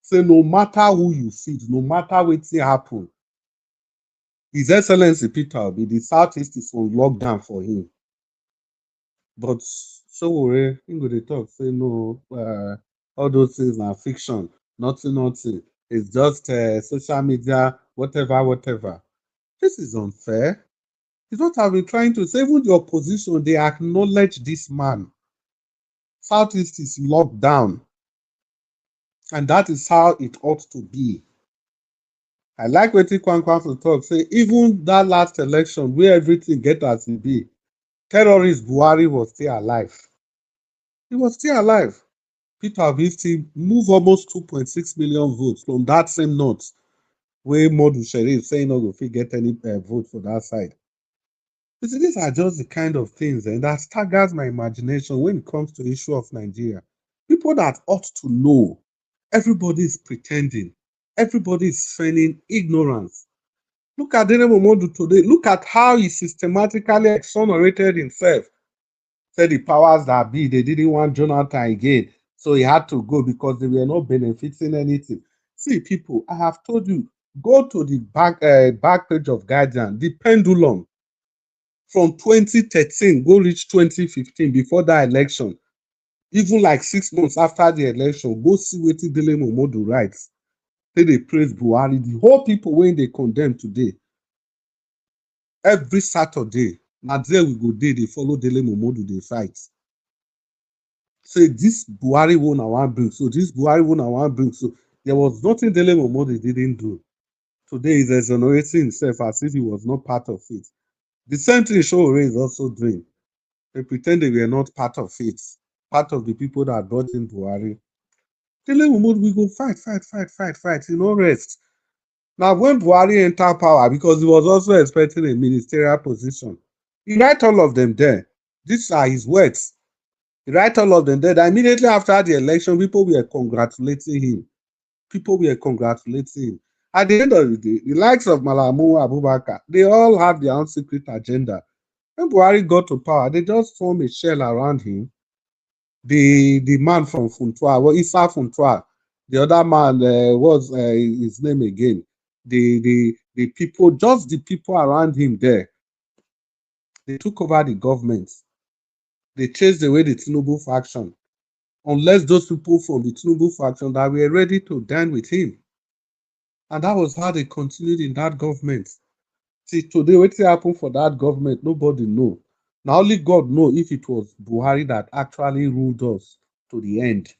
S14: say no matter who you feed, no matter wetin happen, His Excellency Peter Obi, the Southeast is on lockdown for him. But Sowore, him go dey talk, say no, all those things are fiction, nothing. It's just social media, whatever. This is unfair. It's what I've been trying to say. Even the opposition, they acknowledge this man. Southeast is locked down. And that is how it ought to be. I like what Kwankwaso talk, say even that last election where everything get as it be, terrorist Buhari was still alive. He was still alive. Peter Obi still move almost 2.6 million votes from that same north where Modu Sharif saying not go fit get any vote for that side. You see, these are just the kind of things that staggers my imagination when it comes to the issue of Nigeria. People that ought to know, everybody is pretending. Everybody is feigning ignorance. Look at Dele Momodu today. Look at how he systematically exonerated himself. Said the powers that be, they didn't want Jonathan again. So he had to go because they were not benefiting anything. See, people, I have told you, go to the back page of Guardian, the pendulum from 2013, go reach 2015 before that election. Even like 6 months after the election, go see what Dele Momodu writes. Say they praise Buhari. The whole people when they condemn today, every Saturday, now there we go there, they follow Dele Momodu, they fight. Say this Buhari won I want bring, so this Buhari won I want bring. So there was nothing Dele Momodu didn't do. Today he's exonerating himself as if he was not part of it. The same thing Sowore is also doing. They pretend they were not part of it, part of the people that brought in Buhari. Dele Momodu, we go fight, no rest. Now, when Buhari entered power, because he was also expecting a ministerial position, he write all of them there. These are his words. He write all of them there. That immediately after the election, people were congratulating him. At the end of the day, the likes of Malamu Abubakar, they all have their own secret agenda. When Buhari got to power, they just formed a shell around him. The man from Funtua, Issa Funtua, the other man was his name again. The people, just the people around him there, they took over the government. They chased away the Tinubu faction. Unless those people from the Tinubu faction that were ready to dine with him. And that was how they continued in that government. See, today, what happened for that government, nobody know. Now only God know if it was Buhari that actually ruled us to the end.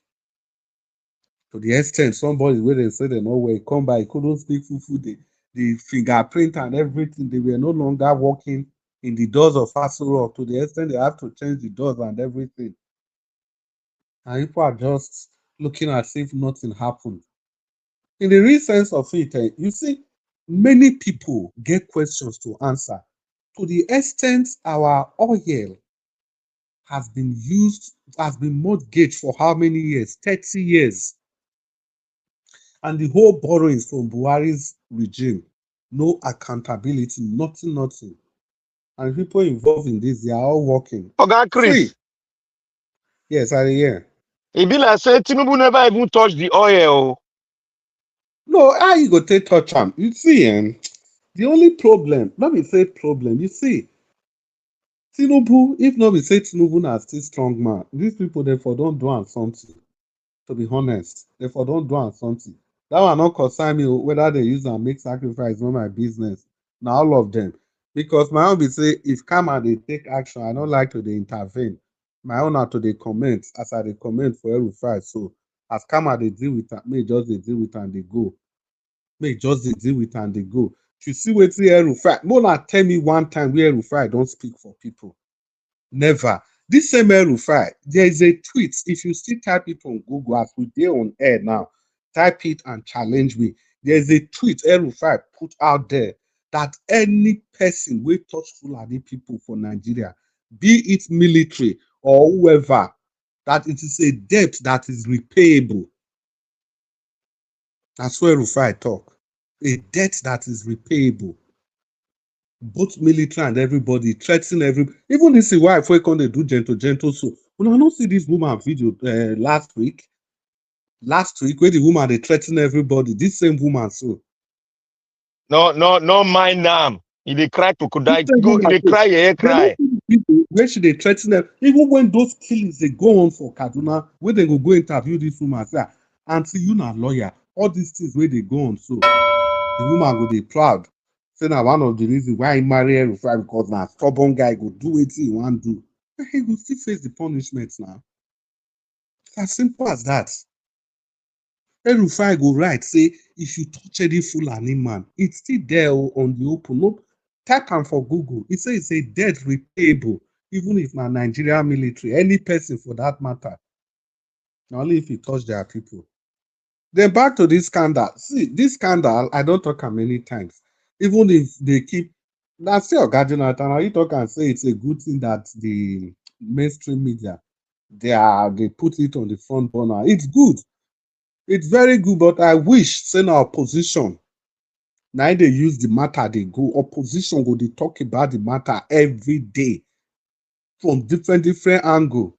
S14: To the extent somebody where they said they know where he come by, he couldn't speak fufu, the fingerprint and everything, they were no longer working in the doors of Asuro, to the extent they have to change the doors and everything. And people are just looking as if nothing happened. In the real sense of it, you see, many people get questions to answer. To the extent our oil has been used, has been mortgaged for how many years? 30 years. And the whole borrowings from Buhari's regime, no accountability, nothing. And people involved in this, they are all working.
S7: Oga Chris.
S14: Free. Yes, I hear.
S7: It be like say Tinubu never even touched the oil.
S14: No, how you go take touch am? You see, the only problem, let me say problem, you see, Tinubu, if not we say Tinubu na still strong man, these people therefore don't do am something. To be honest, therefore don't do am something. That one not concern me whether they use and make sacrifice, not my business. Now all of them. Because my own be say, if come and they take action, I don't like to they intervene. My own are to they comment, as I they comment for every fight. So as come and they deal with it, may just they deal with it and they go. You see what Rufai, more than tell me one time where Rufai don't speak for people. Never. This same Rufai, there is a tweet. If you still type it on Google, as we there on air now, type it and challenge me. There is a tweet Rufai put out there that any person will touch Fulani people for Nigeria, be it military or whoever, that it is a debt that is repayable. That's where Rufai talk. A debt that is repayable. Both military and everybody threatening even this is why if we can do gentle. So when I don't see this woman video last week where the woman they threaten everybody, this same woman so.
S7: No mind them. If they cry crocodile, go if they cry, cry.
S14: Where should they threaten them? Even when those killings they go on for Kaduna, where they go interview this woman, say, Auntie, you not lawyer. All these things where they go on. So the woman go be proud. Say now one of the reasons why he marry Rufai because now stubborn guy go do what he want to do. He will still face the punishment now. It's as simple as that. Rufai go right say if you touch any Fulani man, it's still there on the open. No, type am for Google. It says it's a debt repayable, even if na Nigerian military, any person for that matter. Only if you touch their people. Then back to this scandal. See, this scandal, I don't talk am many times. Even if they keep that's still Jonathan. Now you talk and say it's a good thing that the mainstream media they put it on the front burner. It's good. It's very good, but I wish say na opposition. Now they use the matter, they go. Opposition go they talk about the matter every day from different angle.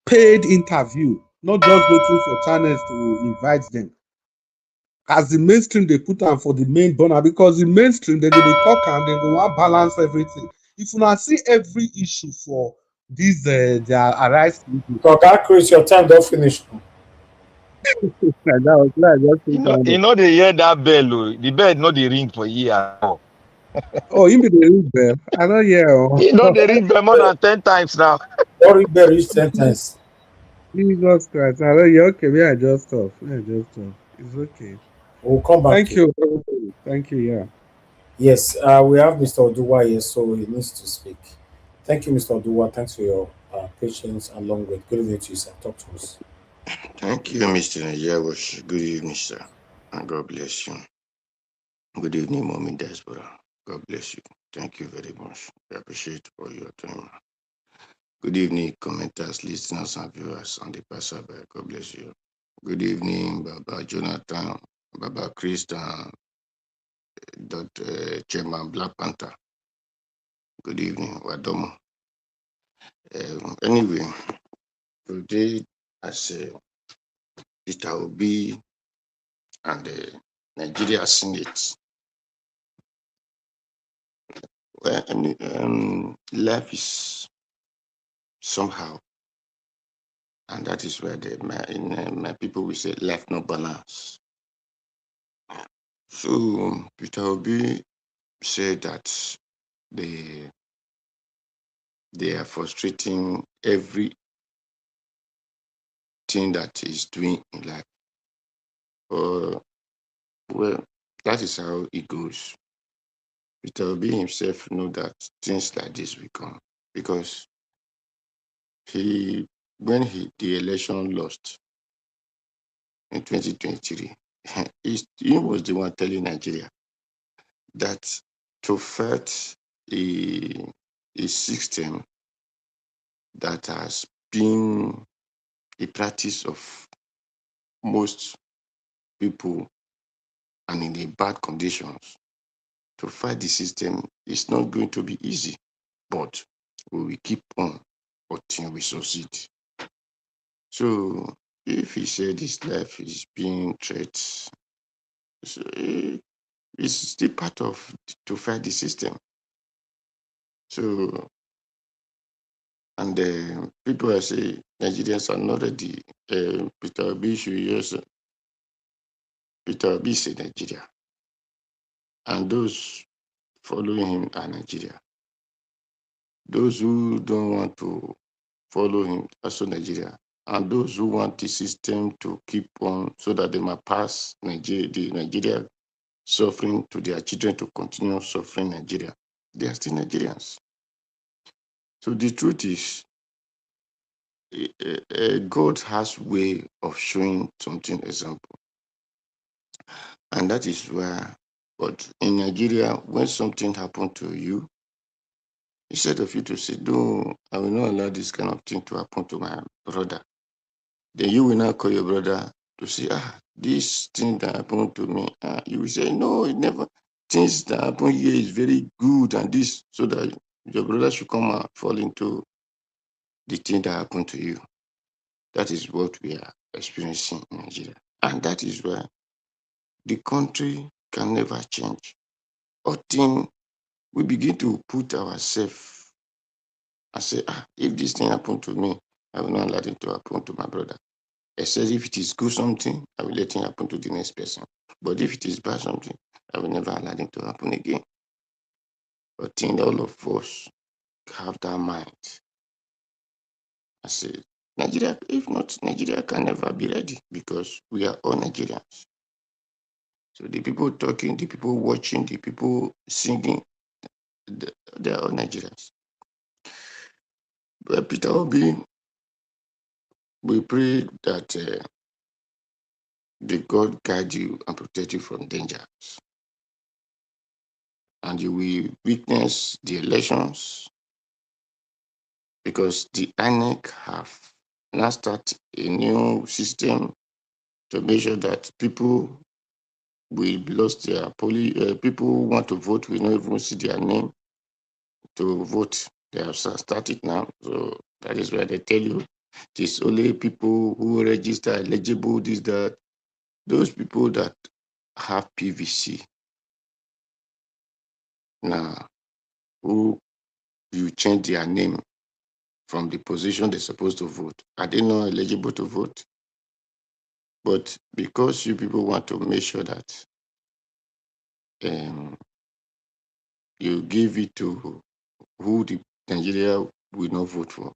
S14: Paid interview, not just waiting for channels to invite them. As the mainstream, they put on for the main burner because the mainstream, they go they talk and they go want balance everything. If you not see every issue for these their arise,
S15: Oga Chris, your time don't finish.
S7: You know they hear that bell, oh. The bell not the ring for year at all.
S14: Oh, you be the ring bell. I don't hear.
S7: You know they ring bell more than 10 times now.
S15: Don't ring bell reach 10 times.
S14: Jesus Christ. I don't hear. Okay, we are just off. It's okay.
S15: We'll come back.
S14: Thank you. Thank you. Yeah.
S15: Yes, we have Mr. Oduwa here, so he needs to speak. Thank you, Mr. Oduwa. Thanks for your patience and long wait. Good evening to you, sir. Talk to us.
S16: Thank you, Mr. Najawash. Good evening, sir. And God bless you. Good evening, Mommy Diaspora. God bless you. Thank you very much. I appreciate all your time. Good evening, commenters, listeners, and viewers on the passerby. God bless you. Good evening, Baba Jonathan, Baba Christian, Dr. Chairman Black Panther. Good evening, Wadomo. Anyway, today, as Peter Obi and the Nigeria Senate, life is somehow, and that is where my people will say life no balance. So Peter Obi said that they are frustrating everything that is doing in life. Well, that is how it goes. Peter Obi himself know that things like this will come because when the election lost in 2023, he was the one telling Nigeria that to fight a system that has been a practice of most people and in the bad conditions, to fight the system is not going to be easy, but we will keep on until we succeed. So if he said his life is being threatened, so it's still part of to fight the system. So, and people are saying Nigerians are not ready. Peter Obi should use Peter Obi say Nigeria, and those following him are Nigeria. Those who don't want to follow him also Nigeria, and those who want the system to keep on so that they might pass Nigeria suffering to their children to continue suffering Nigeria. They are still Nigerians. So the truth is, God has way of showing something example, and that is where But in Nigeria, when something happened to you, instead of you to say, no, I will not allow this kind of thing to happen to my brother, then you will now call your brother to say, this thing that happened to me. You will say, no, it never. Things that happen here is very good, and this, so that your brother should come and fall into the thing that happened to you. That is what we are experiencing in Nigeria. And that is why the country can never change. Until we begin to put ourselves and say, if this thing happened to me, I will not allow it to happen to my brother. Except if it is good something, I will let it happen to the next person. But if it is bad something, I will never allow it to happen again. I think all of us have that mind. I say, Nigeria, if not, Nigeria can never be ready because we are all Nigerians. So the people talking, the people watching, the people singing, they are all Nigerians. But Peter Obi, we pray that the God guide you and protect you from dangers. And you will witness the elections because the INEC have now started a new system to make sure that people will lost their people who want to vote will not even see their name to vote. They have started now. So that is why they tell you it is only people who register eligible, this, that, those people that have PVC now, who you change their name from the position they're supposed to vote. Are they not eligible to vote? But because you people want to make sure that you give it to who the Nigeria will not vote for,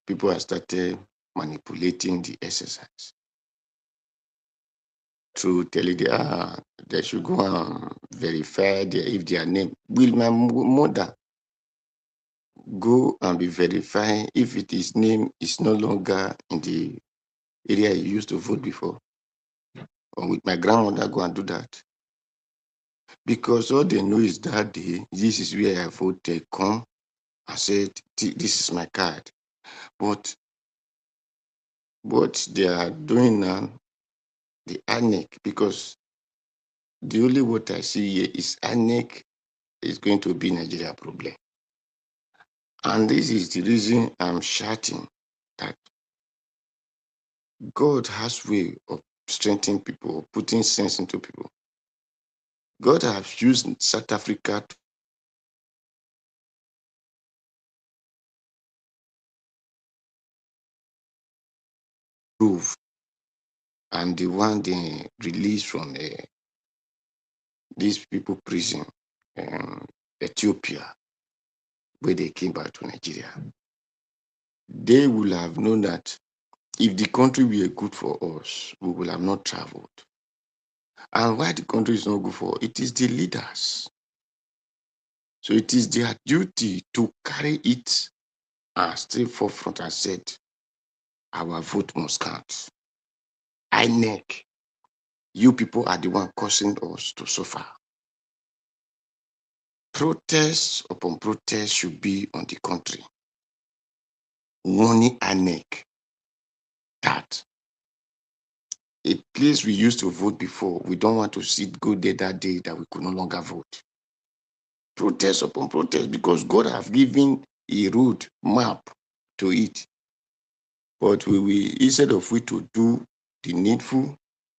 S16: people have started manipulating the exercise through telling them they should go and verify if their name. Will my mother go and be verifying if his name is no longer in the area he used to vote before? Or with my grandmother go and do that? Because all they know is that day, this is where I voted, come and said, this is my card. But what they are doing now, the INEC, because the only what I see here is INEC is going to be Nigeria problem. And this is the reason I'm shouting that God has way of strengthening people, putting sense into people. God has used South Africa to prove, and the one they released from these people prison, Ethiopia, where they came back to Nigeria. They will have known that if the country were good for us, we will have not traveled. And why the country is not good for us, it is the leaders. So it is their duty to carry it and stay forefront and said, our vote must count. INEC, you people are the one causing us to suffer. Protests upon protests should be on the country. Warning INEC that a place we used to vote before, we don't want to see go there that day that we could no longer vote. Protest upon protest, because God have given a road map to it. But we will, instead of we to do the needful,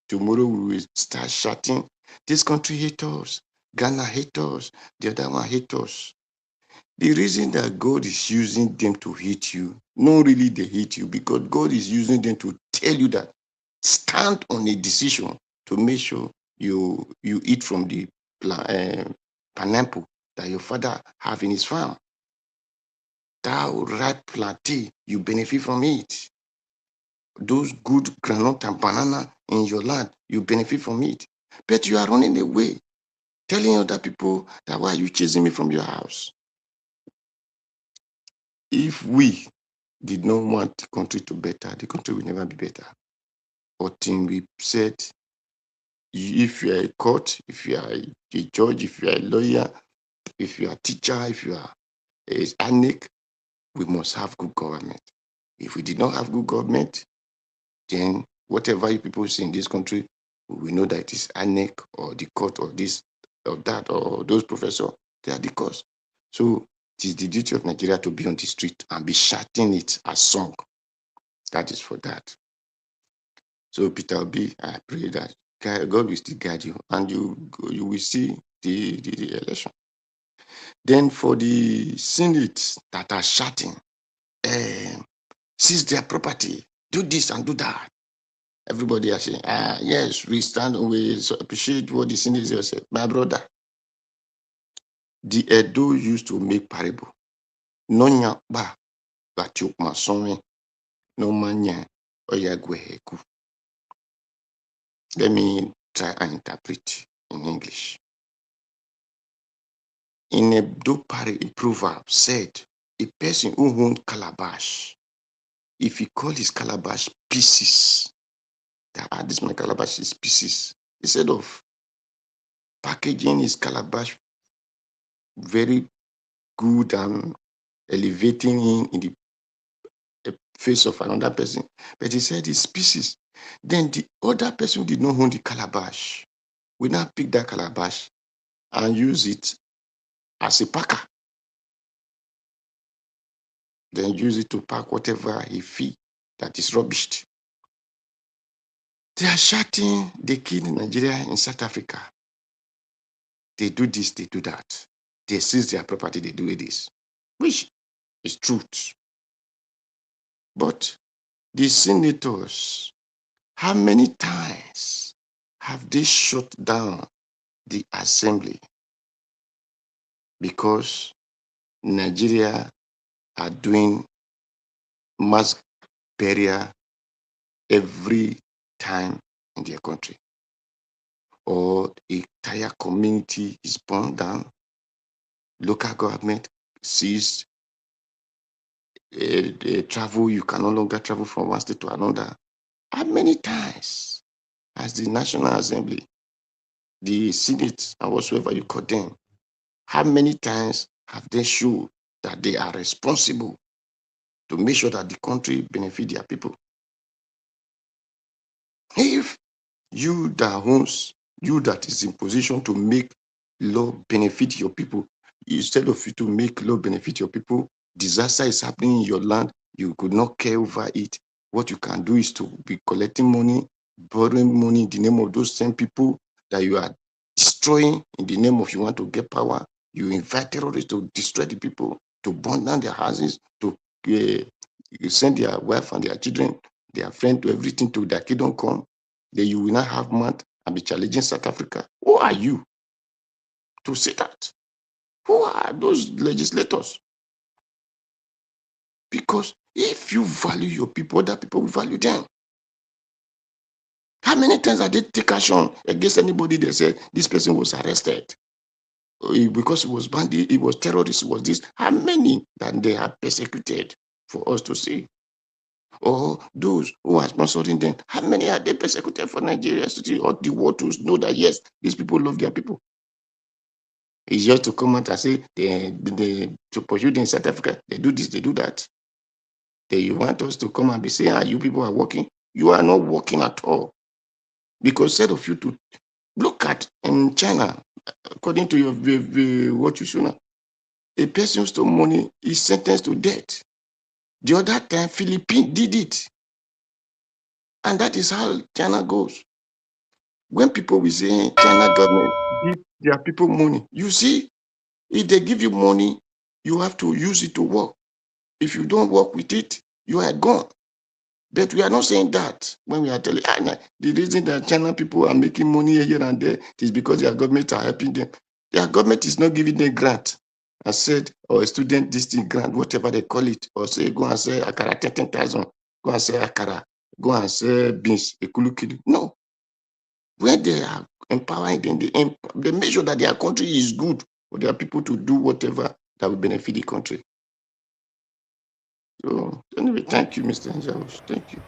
S16: tomorrow we will start shouting, this country hates us, Ghana hates us, the other one hates us. The reason that God is using them to hate you, not really they hate you, because God is using them to tell you that stand on a decision to make sure you eat from the pineapple that your father have in his farm. That ripe plantain, you benefit from it. Those good granite and banana in your land, you benefit from it. But you are running away, telling other people that why are you chasing me from your house? If we did not want the country to better, the country will never be better. But we said, if you are a court, if you are a judge, if you are a lawyer, if you are a teacher, if you are a ANIC, we must have good government. If we did not have good government, then whatever you people see in this country, we know that it is ANEC or the court or this or that or those professors, they are the cause. So it is the duty of Nigeria to be on the street and be shouting it as song. That is for that. So Peter Obi, I pray that God will still guide you and you will see the election. Then for the Senate that are shouting, seize their property, do this and do that. Everybody are saying, yes, we stand, we appreciate what the Senate said. My brother, the Edo used to make parable. No nya ba batuk masonwe no manya oyagweheku. Let me try and interpret in English. In Edo proverb said, a person who owns calabash, if he call his calabash pieces, that this my calabash is pieces, instead of packaging his calabash very good and elevating him in the face of another person, but he said his pieces. Then the other person who did not own the calabash will now pick that calabash and use it as a packer. Then use it to pack whatever he feel that is rubbish. They are shouting, they kill Nigeria in South Africa. They do this, they do that. They seize their property, they do this, which is truth. But the senators, how many times have they shut down the assembly because Nigeria are doing mass burial every time in their country, or a entire community is burned down, local government sees travel, you can no longer travel from one state to another. How many times has the National Assembly, the Senate, and whatsoever you call them, how many times have they shown that they are responsible to make sure that the country benefit their people? If you that owns, you that is in position to make law benefit your people, instead of you to make law benefit your people, disaster is happening in your land, you could not care over it. What you can do is to be collecting money, borrowing money in the name of those same people that you are destroying in the name of you want to get power. You invite terrorists to destroy the people, to burn down their houses, to send their wife and their children, their friend, to everything to their kingdom come. Then you will not have month and be challenging South Africa. Who are you to say that? Who are those legislators? Because if you value your people, other people will value them. How many times have they taken action against anybody that said this person was arrested because he was bandit, he was terrorist, he was this? How many that they have persecuted for us to see? Or those who are sponsoring them, how many are they persecuted for Nigeria to or the world to know that yes, these people love their people? It's just to come out and say they to pursue them in South Africa, they do this, they do that. They want us to come and be saying, you people are working. You are not working at all. Because instead of you to look at in China, according to your what you should know, a person who stole money is sentenced to death. The other time, Philippines did it. And that is how China goes. When people will say China government give their people money, you see, if they give you money, you have to use it to work. If you don't work with it, you are gone. But we are not saying that when we are telling the reason that China people are making money here and there is because their government are helping them. Their government is not giving them grant. I said, or a student this thing grant, whatever they call it, or say go and say akara 10,000, go and say akara, go and say beans, ekulukidu. No. Where they are empowering them, they make sure that their country is good for their people to do whatever that will benefit the country. So anyway, thank you, Mr. Njabush. Thank you.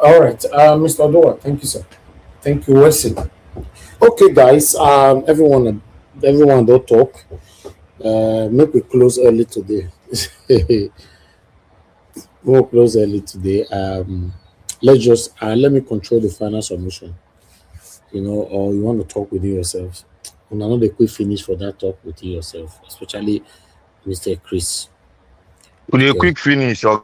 S15: All right, Mr. Odoa, thank you, sir. Thank you, Wesley. Okay, guys. Everyone don't talk. Make we close early today. We'll close early today. Let's just let me control the final submission. Or you want to talk within yourselves. And another quick finish for that talk within yourself, especially Mr. Chris.
S7: With a
S15: Because
S7: quick finish, or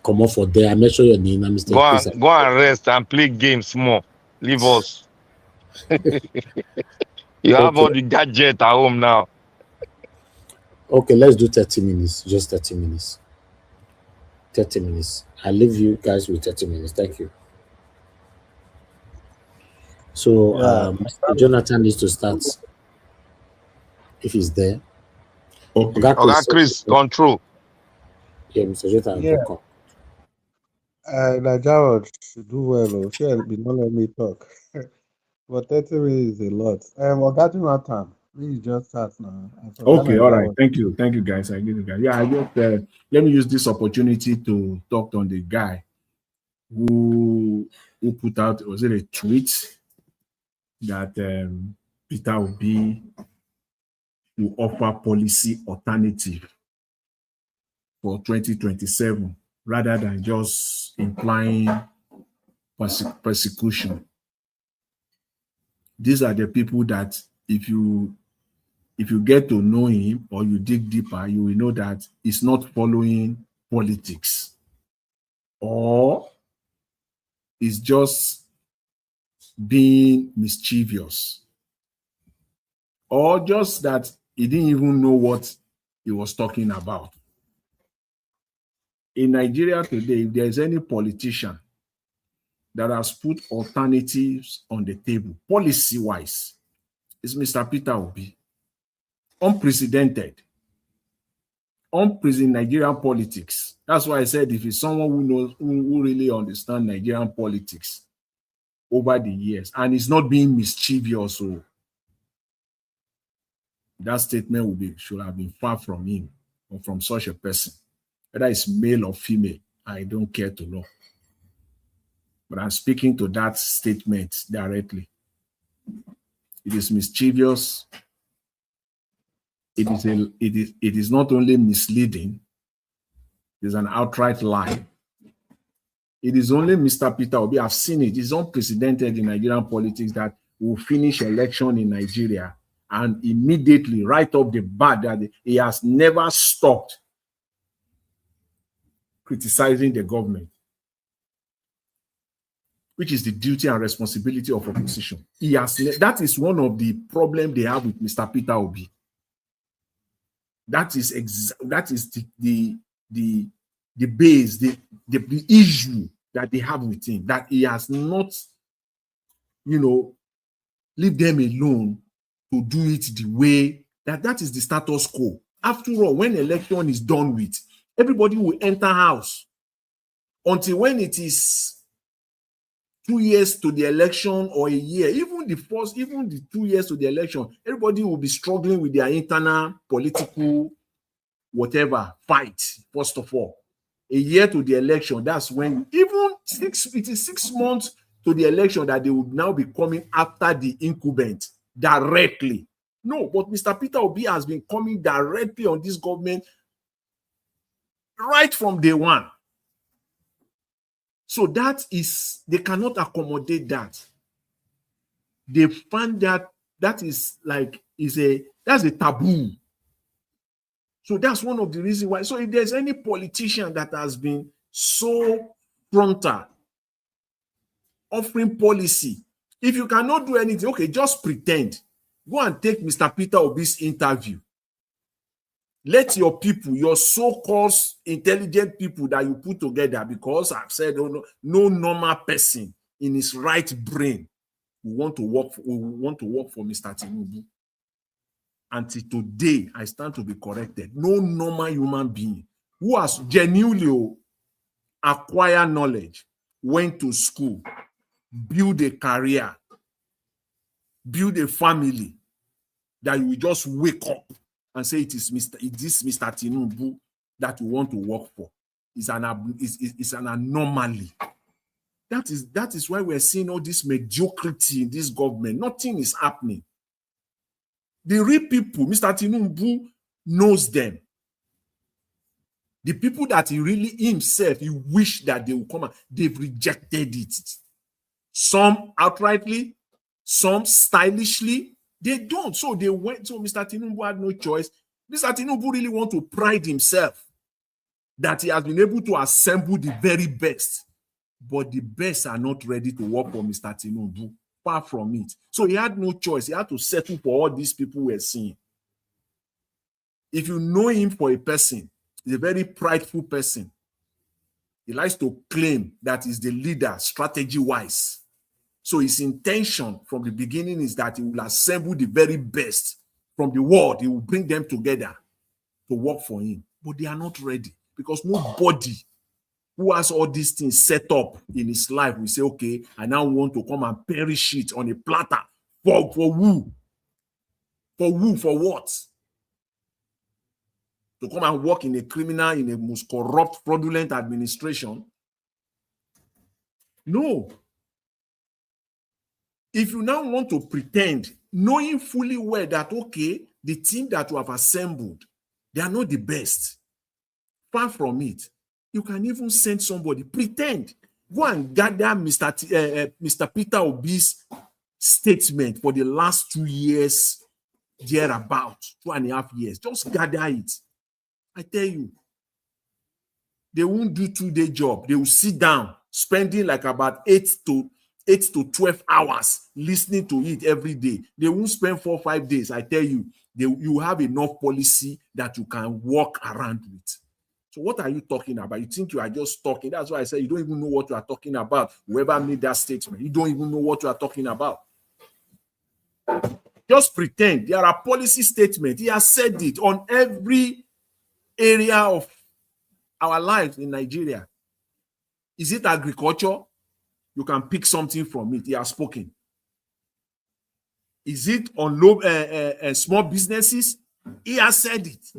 S15: come on for there. I make sure your name, Mr. Chris.
S7: go and rest and play games more. Leave us. You have
S15: Okay.
S7: all the gadget at home now.
S15: Okay, let's do 30 minutes. Just 30 minutes. 30 minutes. I leave you guys with 30 minutes. Thank you. So
S11: Yeah.
S15: Mr. Jonathan needs to start if he's there.
S11: Okay.
S15: Oga
S7: Okay,
S15: Chris.
S7: Chris, control.
S15: Yeah, Mr. Jonathan,
S14: Yeah.
S15: welcome.
S14: Nigeria should do well. Oh. Sure, be not let me talk. But 30 minutes is a lot. Oga Jonathan, please just start now. I forgot
S12: Okay, all right.
S14: Nigeria.
S12: Thank you, guys. I give you guys. Yeah, I just let me use this opportunity to talk on the guy who put out, was it a tweet that Peter Obi will offer policy alternative for 2027 rather than just implying persecution. These are the people that if you get to know him or you dig deeper, you will know that he's not following politics, or is just being mischievous, or just that he didn't even know what he was talking about. In Nigeria today, if there's any politician that has put alternatives on the table, policy-wise, it's Mr. Peter Obi. Unprecedented Nigerian politics. That's why I said if it's someone who knows, who really understands Nigerian politics over the years, and is not being mischievous, so that statement should have been far from him or from such a person. Whether it's male or female, I don't care to know. But I'm speaking to that statement directly. It is mischievous. It is not only misleading, it is an outright lie. It is only Mr. Peter Obi, I've seen it. It's unprecedented in Nigerian politics that will finish election in Nigeria and immediately, right off the bat, that he has never stopped criticizing the government, which is the duty and responsibility of opposition. That is one of the problems they have with Mr. Peter Obi. That is the base, the issue that they have with him, that he has not, leave them alone to do it the way that is the status quo. After all, when election is done with, everybody will enter house until when it is 2 years to the election or a year, even the 2 years to the election, everybody will be struggling with their internal political whatever fight. First of all, a year to the election, that's when it is 6 months to the election that they will now be coming after the incumbent directly. No, but Mr. Peter Obi has been coming directly on this government right from day one. So they cannot accommodate that. They find that is like, that's a taboo. So that's one of the reasons why. So if there's any politician that has been so frontal, offering policy, if you cannot do anything, okay, just pretend. Go and take Mr. Peter Obi's interview. Let your people, your so-called intelligent people that you put together, because I've said no normal person in his right brain will want to work for Mr. Tinubu. Until today, I stand to be corrected. No normal human being who has genuinely acquired knowledge, went to school, build a career, build a family, that you will just wake up and say it is Mr. Tinubu that you want to work for. It's an anomaly. That is why we're seeing all this mediocrity in this government. Nothing is happening. The real people, Mr. Tinubu knows them. The people that he really himself, he wished that they would come out, they've rejected it. Some outrightly, some stylishly, they don't. So they went, so Mr. Tinubu had no choice. Mr. Tinubu really want to pride himself that he has been able to assemble the very best. But the best are not ready to work for Mr. Tinubu. Far from it. So he had no choice. He had to settle for all these people we're seeing. If you know him for a person, he's a very prideful person. He likes to claim that he's the leader strategy-wise. So his intention from the beginning is that he will assemble the very best from the world. He will bring them together to work for him. But they are not ready because nobody who has all these things set up in his life will say, okay, I now want to come and perish it on a platter. For who? For who? For what? To come and work in a criminal, in a most corrupt, fraudulent administration? No. If you now want to pretend, knowing fully well that, okay, the team that you have assembled, they are not the best. Far from it. You can even send somebody, pretend, go and gather Mr. Peter Obi's statement for the last 2 years, thereabout, 2.5 years. Just gather it. I tell you, they won't do 2-day job. They will sit down, spending like about 8 to 12 hours listening to it every day. They won't spend 4 or 5 days. I tell you, you have enough policy that you can walk around with. So what are you talking about? You think you are just talking. That's why I said you don't even know what you are talking about. Whoever made that statement, you don't even know what you are talking about. Just pretend. There are policy statements. He has said it on every area of our lives in Nigeria. Is it agriculture? You can pick something from it. He has spoken. Is it on small businesses? He has said it.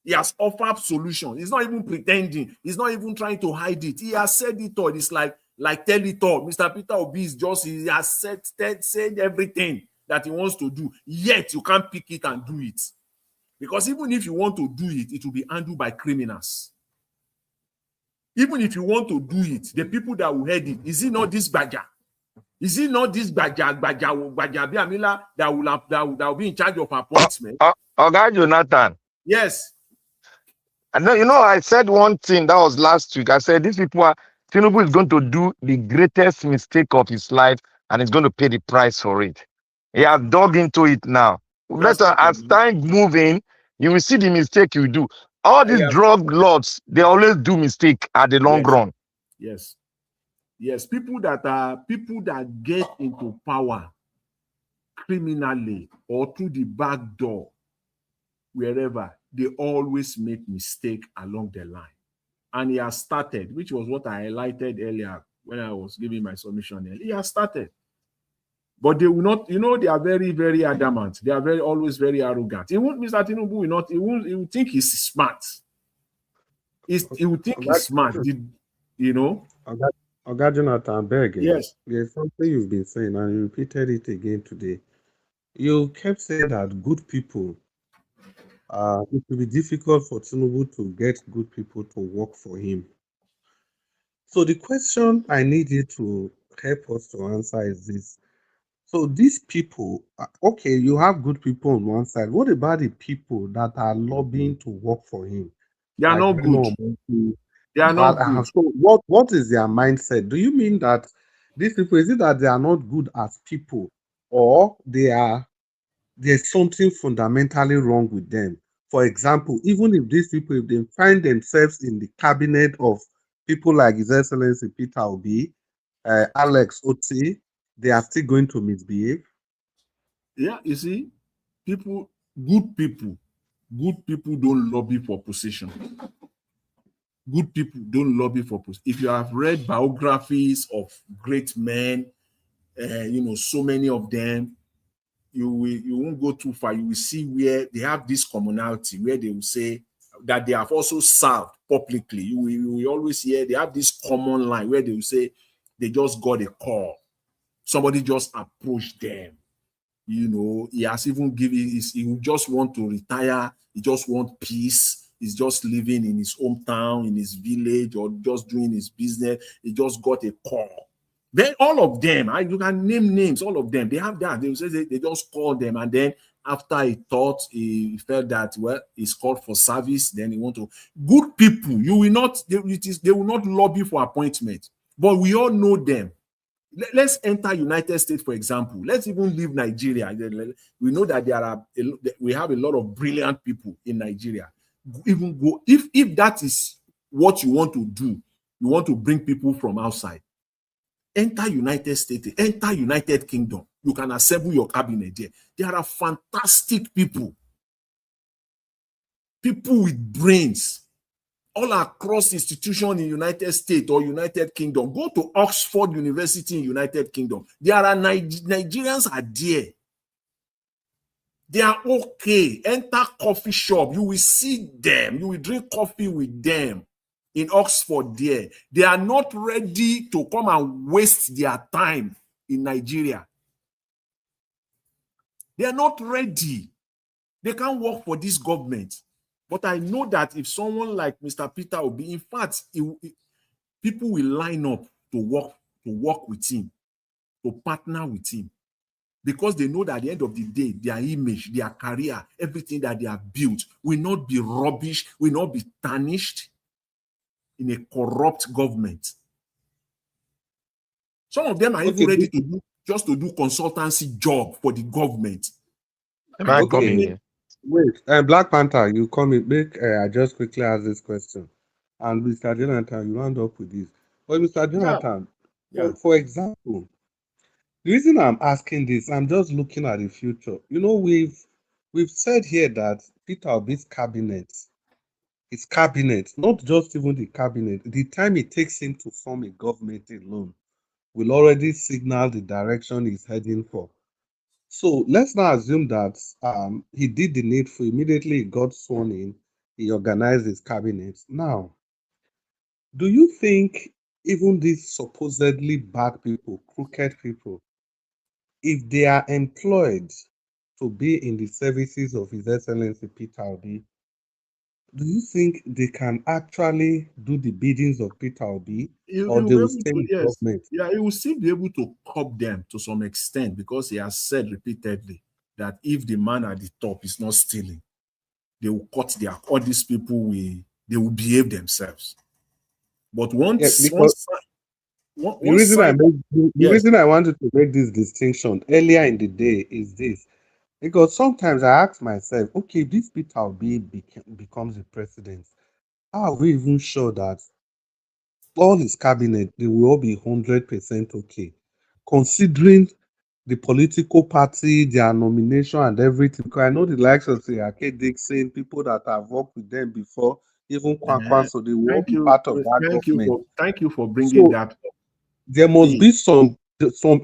S12: He has offered solutions. He's not even pretending. He's not even trying to hide it. He has said it all. It's like tell it all. Mr. Peter Obi is just, he has said everything that he wants to do. Yet you can't pick it and do it. Because even if you want to do it, it will be handled by criminals. Even if you want to do it, the people that will head it, is it not this Baja? Is it not this Baja Biamila that will be in charge of appointment?
S7: Oga Jonathan.
S12: Yes.
S7: And then, I said one thing that was last week. I said these people Tinubu is going to do the greatest mistake of his life and he's going to pay the price for it. He has dug into it now. As time moving, you will see the mistake you do. All these drug lords, they always do mistake at the long run.
S12: Yes. Yes. People that get into power criminally or through the back door, wherever, they always make mistake along the line. And he has started, which was what I highlighted earlier when I was giving my submission. He has started. But they will not, they are very, very adamant. They are always very arrogant. Mr. Tinubu will not, he will think he's smart. He will think he's smart,
S14: Oga Jonathan, beg.
S12: Yes.
S14: There's something you've been saying and you repeated it again today. You kept saying that good people, it will be difficult for Tinubu to get good people to work for him. So the question I need you to help us to answer is this. So these people, okay, you have good people on one side. What about the people that are lobbying to work for him?
S12: They are not good. They are not good.
S14: So what is their mindset? Do you mean that these people, is it that they are not good as people, or there's something fundamentally wrong with them? For example, even if these people, if they find themselves in the cabinet of people like His Excellency Peter Obi, Alex Oti, they are still going to misbehave?
S12: Yeah, you see, good people don't lobby for position. Good people don't lobby for position. If you have read biographies of great men, so many of them, you won't go too far. You will see where they have this commonality, where they will say that they have also served publicly. You will always hear they have this common line where they will say, they just got a call. Somebody just approached them. You know, he has even given, he just want to retire. He just want peace. He's just living in his hometown, in his village, or just doing his business. He just got a call. Then all of them, you can name names, all of them, they have that. They will say they just call them, and then after he thought, he felt that, well, he's called for service, then he want to. Good people, you will not, they will not lobby for appointment, but we all know them. Let's enter United States, for example. Let's even leave Nigeria. We know that we have a lot of brilliant people in Nigeria. Even go, if that is what you want to do, you want to bring people from outside, enter United States, enter United Kingdom. You can assemble your cabinet there. There are fantastic people with brains, all across institutions in United States or United Kingdom. Go to Oxford University in United Kingdom. There are Nigerians are there. They are okay. Enter coffee shop. You will see them. You will drink coffee with them in Oxford there. They are not ready to come and waste their time in Nigeria. They are not ready. They can't work for this government. But I know that if someone like Mr. Peter Obi, in fact, people will line up to work with him, to partner with him, because they know that at the end of the day, their image, their career, everything that they have built will not be rubbish, will not be tarnished in a corrupt government. Some of them are even ready to do consultancy job for the government.
S14: Wait, Black Panther, you come in. I just quickly ask this question, and Mr. Jonathan, you round up with this. But Mr. Jonathan, for example, the reason I'm asking this, I'm just looking at the future. You know, we've said here that Peter Obi's cabinet, his cabinet, not just even the cabinet, the time it takes him to form a government alone will already signal the direction he's heading for. So let's now assume that he did the needful. Immediately he got sworn in, he organized his cabinet. Now, do you think even these supposedly bad people, crooked people, if they are employed to be in the services of His Excellency Peter Obi, do you think they can actually do the biddings of Peter Obi, or they will stay in government?
S12: Yeah, he will still be able to curb them to some extent, because he has said repeatedly that if the man at the top is not stealing, they will cut all these people, they will behave themselves. But
S14: the reason I wanted to make this distinction earlier in the day is this. Because sometimes I ask myself, okay, if this Peter Obi becomes the president, how are we even sure that all his cabinet, they will all be 100% okay? Considering the political party, their nomination and everything. Because I know the likes of, say, Ake Dixon, people that have worked with them before, even Kwankwan, so they will be part of that government.
S12: Thank you for bringing that up.
S14: There must be some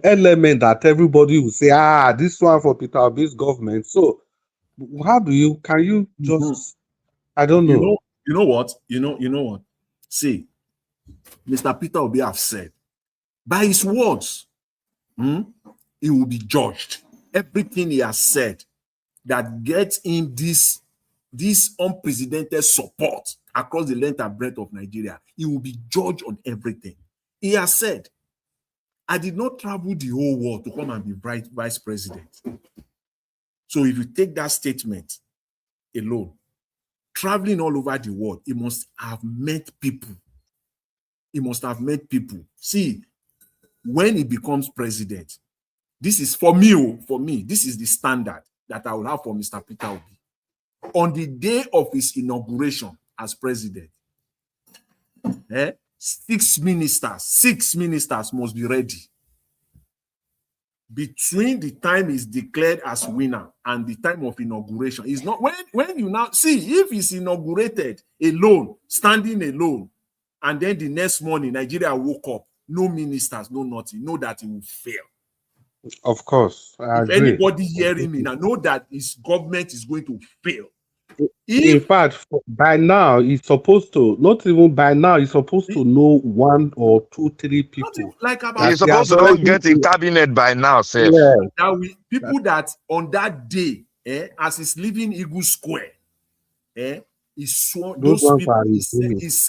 S14: element that everybody will say, this one for Peter Obi's government. So can you just, I don't know.
S12: You know what? See, Mr. Peter Obi have said, by his words, he will be judged. Everything he has said that gets him this unprecedented support across the length and breadth of Nigeria, he will be judged on everything. He has said, I did not travel the whole world to come and be vice president. So if you take that statement alone, traveling all over the world, he must have met people. See, when he becomes president, this is for me, this is the standard that I will have for Mr. Peter Obi. On the day of his inauguration as president, 6 ministers must be ready. Between the time he's declared as winner and the time of inauguration, is not when you now see if he's inaugurated alone, standing alone, and then the next morning Nigeria woke up, no ministers, no nothing, know that he will fail.
S14: Of course, I agree.
S12: Anybody hearing me now, know that his government is going to fail.
S14: In fact, by now, he's supposed to, not even by now, he's supposed to know 1 or 2, 3 people
S12: like about
S14: that
S7: He's
S14: he has
S7: supposed to
S14: already.
S7: get a cabinet by now, Seth.
S14: Yeah.
S12: that people that on that day, as he's leaving Eagle Square, he's sworn
S14: Those
S12: those
S14: ones
S12: people
S14: are resuming.
S12: he's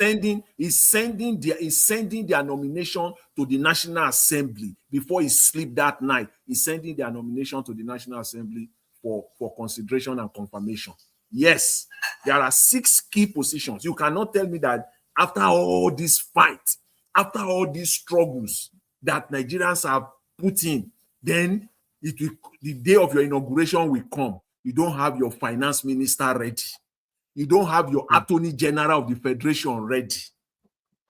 S12: sending their nomination to the National Assembly before he sleep that night. He's sending their nomination to the National Assembly for consideration and confirmation. Yes, there are 6 key positions. You cannot tell me that after all this fight, after all these struggles that Nigerians have put in, then the day of your inauguration will come. You don't have your finance minister ready. You don't have your attorney general of the federation ready.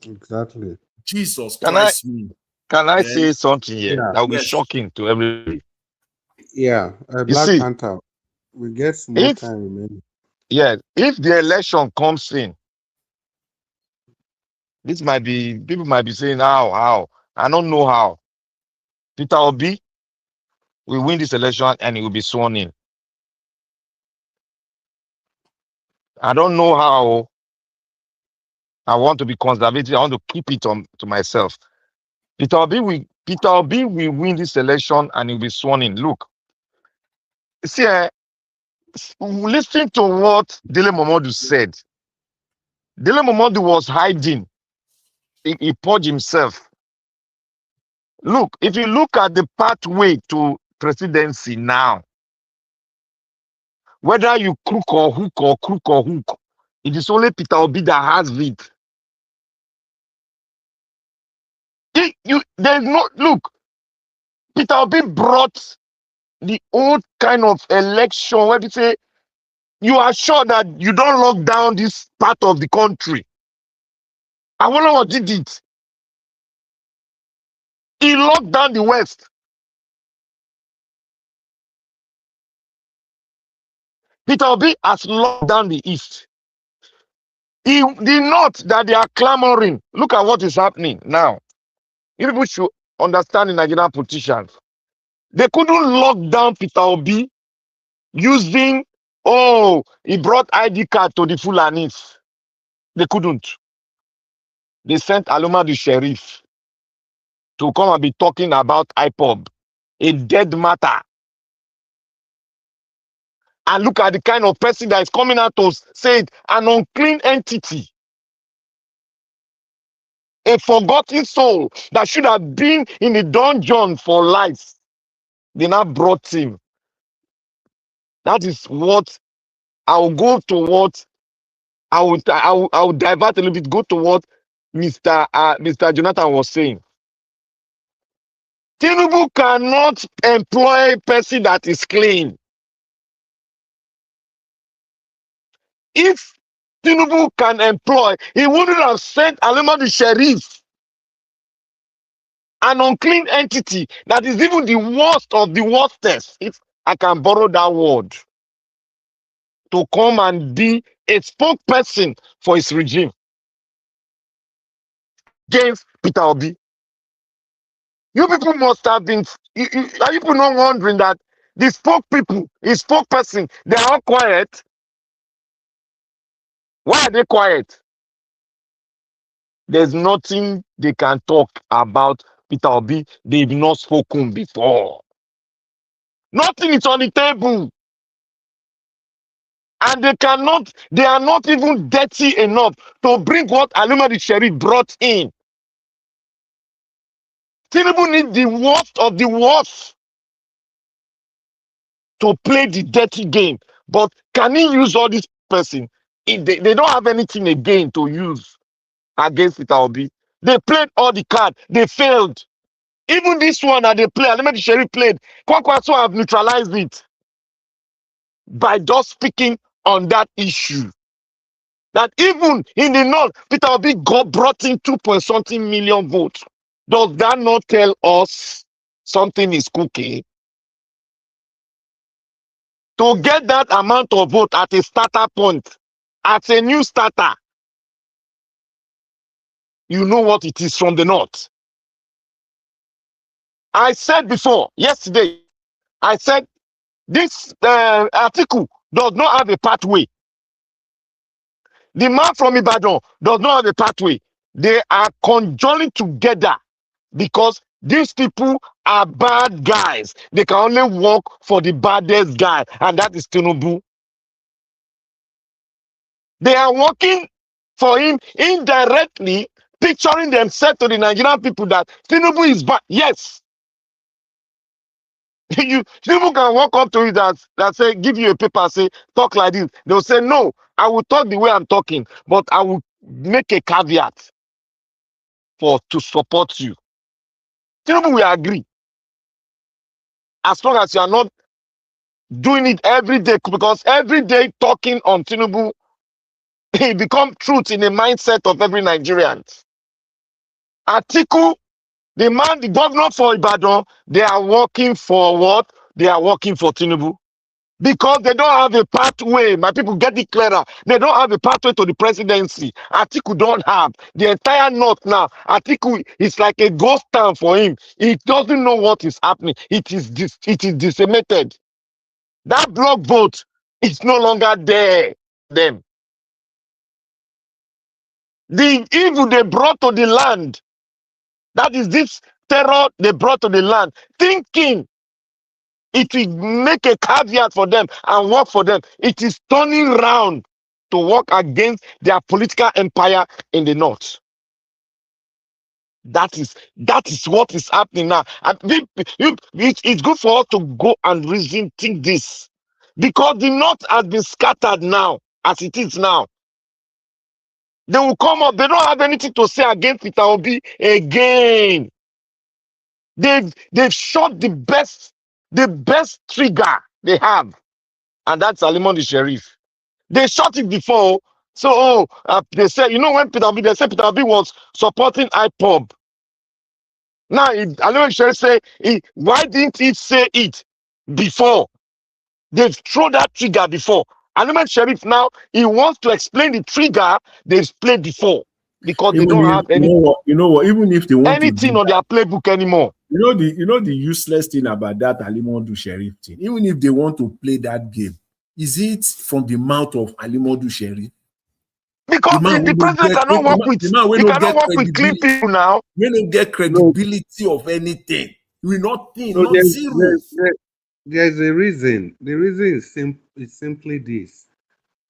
S14: Exactly.
S12: Jesus
S7: Can
S12: Christ me.
S7: Can I say something here
S14: Yeah.
S7: that will be
S12: Yes.
S7: shocking to everybody?
S14: Yeah.
S7: You
S14: Black
S7: see,
S14: Panther, we get more
S7: if
S14: time remaining.
S7: if the election comes in, people might be saying how. I don't know how. Peter Obi will win this election and he will be sworn in. I don't know how. I want to be conservative. I want to keep it to myself. Peter Obi will win this election and he'll be sworn in. Look, see, listen to what Dele Momodu said. Dele Momodu was hiding. He purged himself. Look, if you look at the pathway to presidency now, whether you crook or hook, it is only Peter Obi that has it. There's no look. Peter Obi brought the old kind of election where they say you are sure that you don't lock down this part of the country. Awolowo did it. He locked down the West. Peter Obi has locked down the East. The North that they are clamoring. Look at what is happening now. You people should understand the Nigerian politicians. They couldn't lock down Peter Obi using, he brought ID card to the Fulanis. They couldn't. They sent Aloma the sheriff to come and be talking about IPOB, a dead matter. And look at the kind of person that is coming out to say it, an unclean entity, a forgotten soul that should have been in the dungeon for life. They now brought him. That is what I will go to what I will divert a little bit, go to what Mr. Jonathan was saying. Tinubu cannot employ a person that is clean. If Tinubu can employ, he wouldn't have sent Alema the sheriff, an unclean entity that is even the worst of the worstest, if I can borrow that word, to come and be a spokesperson for his regime against Peter Obi. You people must have been, are you people not wondering that the spokesperson, they are all quiet? Why are they quiet? There's nothing they can talk about Peter Obi they've not spoken before. Nothing is on the table. And they are not even dirty enough to bring what Aluma the Sheriff brought in. Tinubu needs the worst of the worst to play the dirty game. But can he use all this person? They don't have anything again to use against Peter Obi. They played all the cards. They failed. Even this one that they play, Aluma the Sheriff played, Kwakwaso have neutralized it by just speaking on that issue. That even in the north, Peter Obi brought in 2.something million votes. Does that not tell us something is cooking? To get that amount of vote at a starter point, as a new starter, you know what it is from the north. I said before, yesterday, I said this article does not have a pathway. The man from Ibadan does not have a pathway. They are conjoining together because these people are bad guys. They can only work for the baddest guy, and that is Tinubu. They are working for him indirectly, picturing themselves to the Nigerian people that Tinubu is bad. Yes. People can walk up to you that say, give you a paper, say, talk like this. They'll say, no, I will talk the way I'm talking, but I will make a caveat to support you. Tinubu will agree. As long as you are not doing it every day, because every day talking on Tinubu, it becomes truth in the mindset of every Nigerian. Atiku, the governor for Ibadan, they are working for what? They are working for Tinubu. Because they don't have a pathway. My people, get it clearer. They don't have a pathway to the presidency. Atiku don't have. The entire North now, Atiku is like a ghost town for him. He doesn't know what is happening. It is disseminated. That block vote is no longer there. Them. The evil they brought to the land, that is this terror they brought to the land, thinking it will make a caveat for them and work for them. It is turning round to work against their political empire in the north. That is what is happening now. And it's good for us to go and reason, think this. Because the north has been scattered now, as it is now. They will come up, they don't have anything to say against Peter Obi again. They've shot the best trigger they have, and that's Alimony Sheriff. They shot it before. So they said, when they said Peter Obi was supporting IPOB. Now Alimony Sheriff say, why didn't he say it before? They've thrown that trigger before. Alimony Sheriff now, he wants to explain the trigger they've played before. Because they don't have any,
S12: you know what, even if they want
S7: anything on their playbook anymore.
S12: You know the useless thing about that Alimodu Sheriff thing. Even if they want to play that game, is it from the mouth of Alimodu Sheriff?
S7: Because the president cannot work with, he cannot work with clean people now.
S12: We don't get credibility of anything. We nothing, not zero.
S14: There's a reason. The reason is simply this.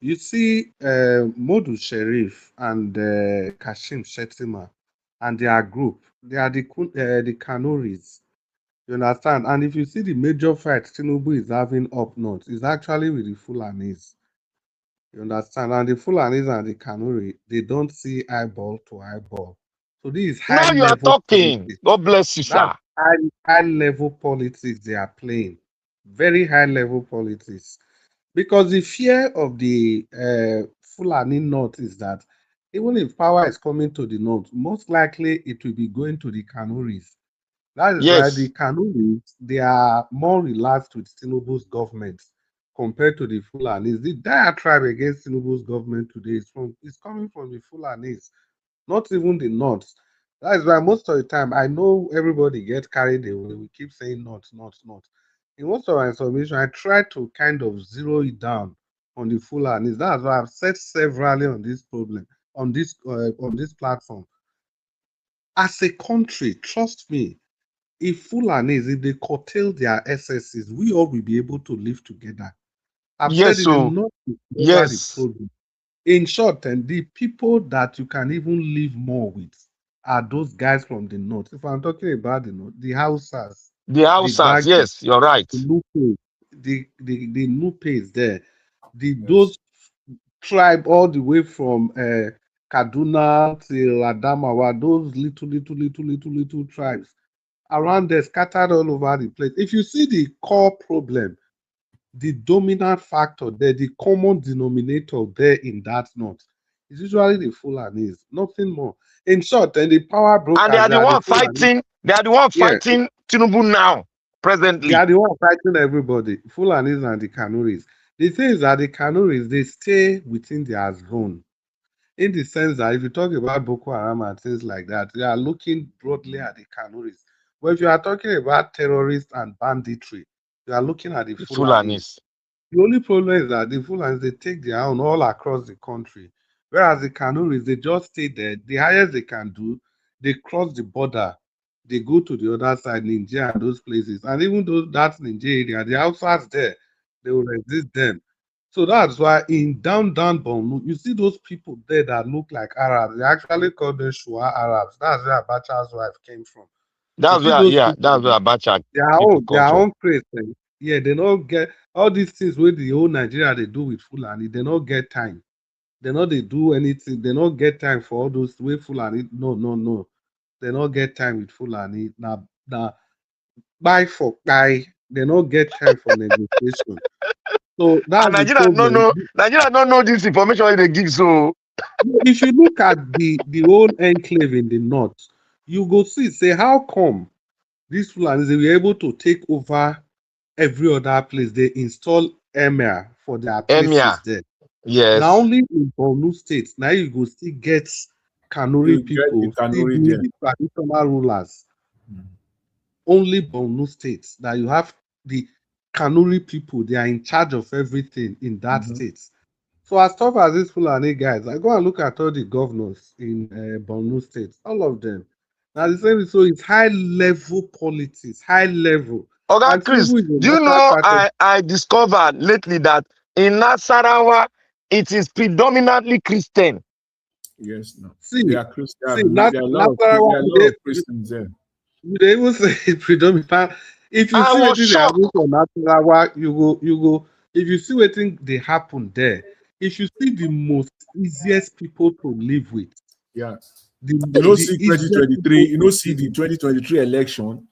S14: You see, Modu Sheriff and Kashim Shettima and their group, they are the Kanuris. You understand? And if you see the major fight Tinubu is having up north, is actually with the Fulanis. You understand? And the Fulanis and the Kanuri, they don't see eyeball to eyeball. So this is high
S7: now you
S14: level
S7: are talking.
S14: Politics.
S7: God bless you, sir.
S14: High level politics they are playing. Very high level politics. Because the fear of the Fulani North is that even if power is coming to the North, most likely it will be going to the Kanuris. That is why the Kanuris, they are more relaxed with Tinubu's government compared to the Fulanis. The diatribe against Tinubu's government today is coming from the Fulanis, not even the North. That is why most of the time, I know everybody gets carried away. We keep saying North, North, North. In most of my information, I try to kind of zero it down on the Fulanis. That's why I've said severally on this problem, on this platform. As a country, trust me, if Fulanis, if they curtail their excesses, we all will be able to live together. I've said it enough to cover the problem. In short, and the people that you can even live more with are those guys from the north. If I'm talking about the north, the Hausas.
S7: The Hausas, yes, you're right.
S14: The Nupe is there. Those tribe all the way from Kaduna till Adamawa, those little tribes around there scattered all over the place. If you see the core problem, the dominant factor there, the common denominator there in that north is usually the Fulanis, nothing more. In short, and the power brokers,
S7: and they are the one fighting. They are the one fighting Tinubu now, presently.
S14: They are the one fighting everybody. Fulanis and the Kanuris. The thing is that the Kanuris, they stay within their zone. In the sense that if you talk about Boko Haram and things like that, they are looking broadly at the Kanuris. But if you are talking about terrorists and banditry, you are looking at the Fulanis. The only problem is that the Fulanis, they take their own all across the country. Whereas the Kanuris, they just stay there. The highest they can do, they cross the border. They go to the other side, Nigeria and those places. And even though that's Nigeria, the outsiders there, they will resist them. So that's why in down Borno, you see those people there that look like Arabs. They actually call them Shua Arabs. That's where Abacha's wife came from. You
S7: That's
S14: see
S7: where,
S14: those
S7: yeah,
S14: people,
S7: that's where Abacha people
S14: their
S7: culture.
S14: own craze. Yeah, they don't get all these things where the whole Nigeria they do with Fulani, they don't get time. They not they do anything, they not get time for all those way Fulani. No, no, no. They not get time with Fulani. Now buy for buy, they not get time for negotiation. So
S7: And
S14: that's the
S7: Nigeria no
S14: problem.
S7: know, Nigeria don't know this information wey they give so.
S14: If you look at the whole enclave in the north, you go see say how come these Fulanis they were able to take over every other place. They install emir for their places
S7: Emia,
S14: there. Now
S7: yes.
S14: only in Borno State, now you go still get
S12: You
S14: Kanuri
S12: get the
S14: people still
S12: Kanuri
S14: being
S12: there.
S14: the traditional rulers. Only Borno State that you have the Kanuri people, they are in charge of everything in that state. So as tough as these Fulani guys, I go and look at all the governors in Borno State, all of them. Now the same, so it's high level politics, high level.
S7: Oga
S14: And
S7: Chris,
S14: Tinubu is a
S7: do you
S14: natural
S7: know
S14: target.
S7: I discovered lately that in Nasarawa it is predominantly Christian.
S12: Yes, no.
S14: See,
S12: They are Christian.
S14: Nas-
S12: There are a lot of
S14: Nasarawa,
S12: there are a lot of Christians there.
S14: they even say predominant. If you
S7: I
S14: see
S7: was
S14: what they happen
S7: shocked.
S14: for Nasarawa, you go. If you see what they happen there, if you see the most easiest people to live with,
S12: Yeah.
S14: the
S12: You know,
S14: the
S12: see
S14: easiest
S12: 2023,
S14: people
S12: you know,
S14: to
S12: see
S14: live
S12: the
S14: with.
S12: 2023 election,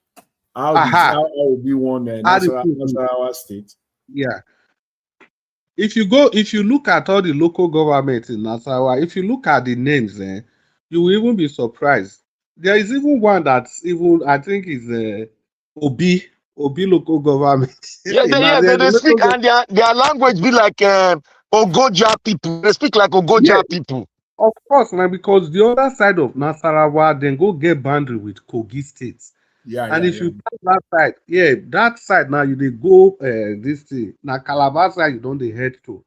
S12: how
S14: Aha,
S12: how we won
S14: how the people.
S12: Nasarawa State.
S14: Yeah. If you look at all the local governments in Nasarawa, if you look at the names, you will even be surprised. There is even one that's even I think is Obi local government.
S7: Yes, yes,
S14: There's a
S7: they
S14: local
S7: speak and their language be like Ogoja people. They speak like
S14: yeah,
S7: Ogoja people.
S14: of course, now because the other side of Nasarawa then go get boundary with Kogi State.
S12: Yeah,
S14: And
S12: yeah,
S14: if
S12: yeah.
S14: you pass that side, yeah, that side now you they go this thing. Now Calabar side you don't they head to.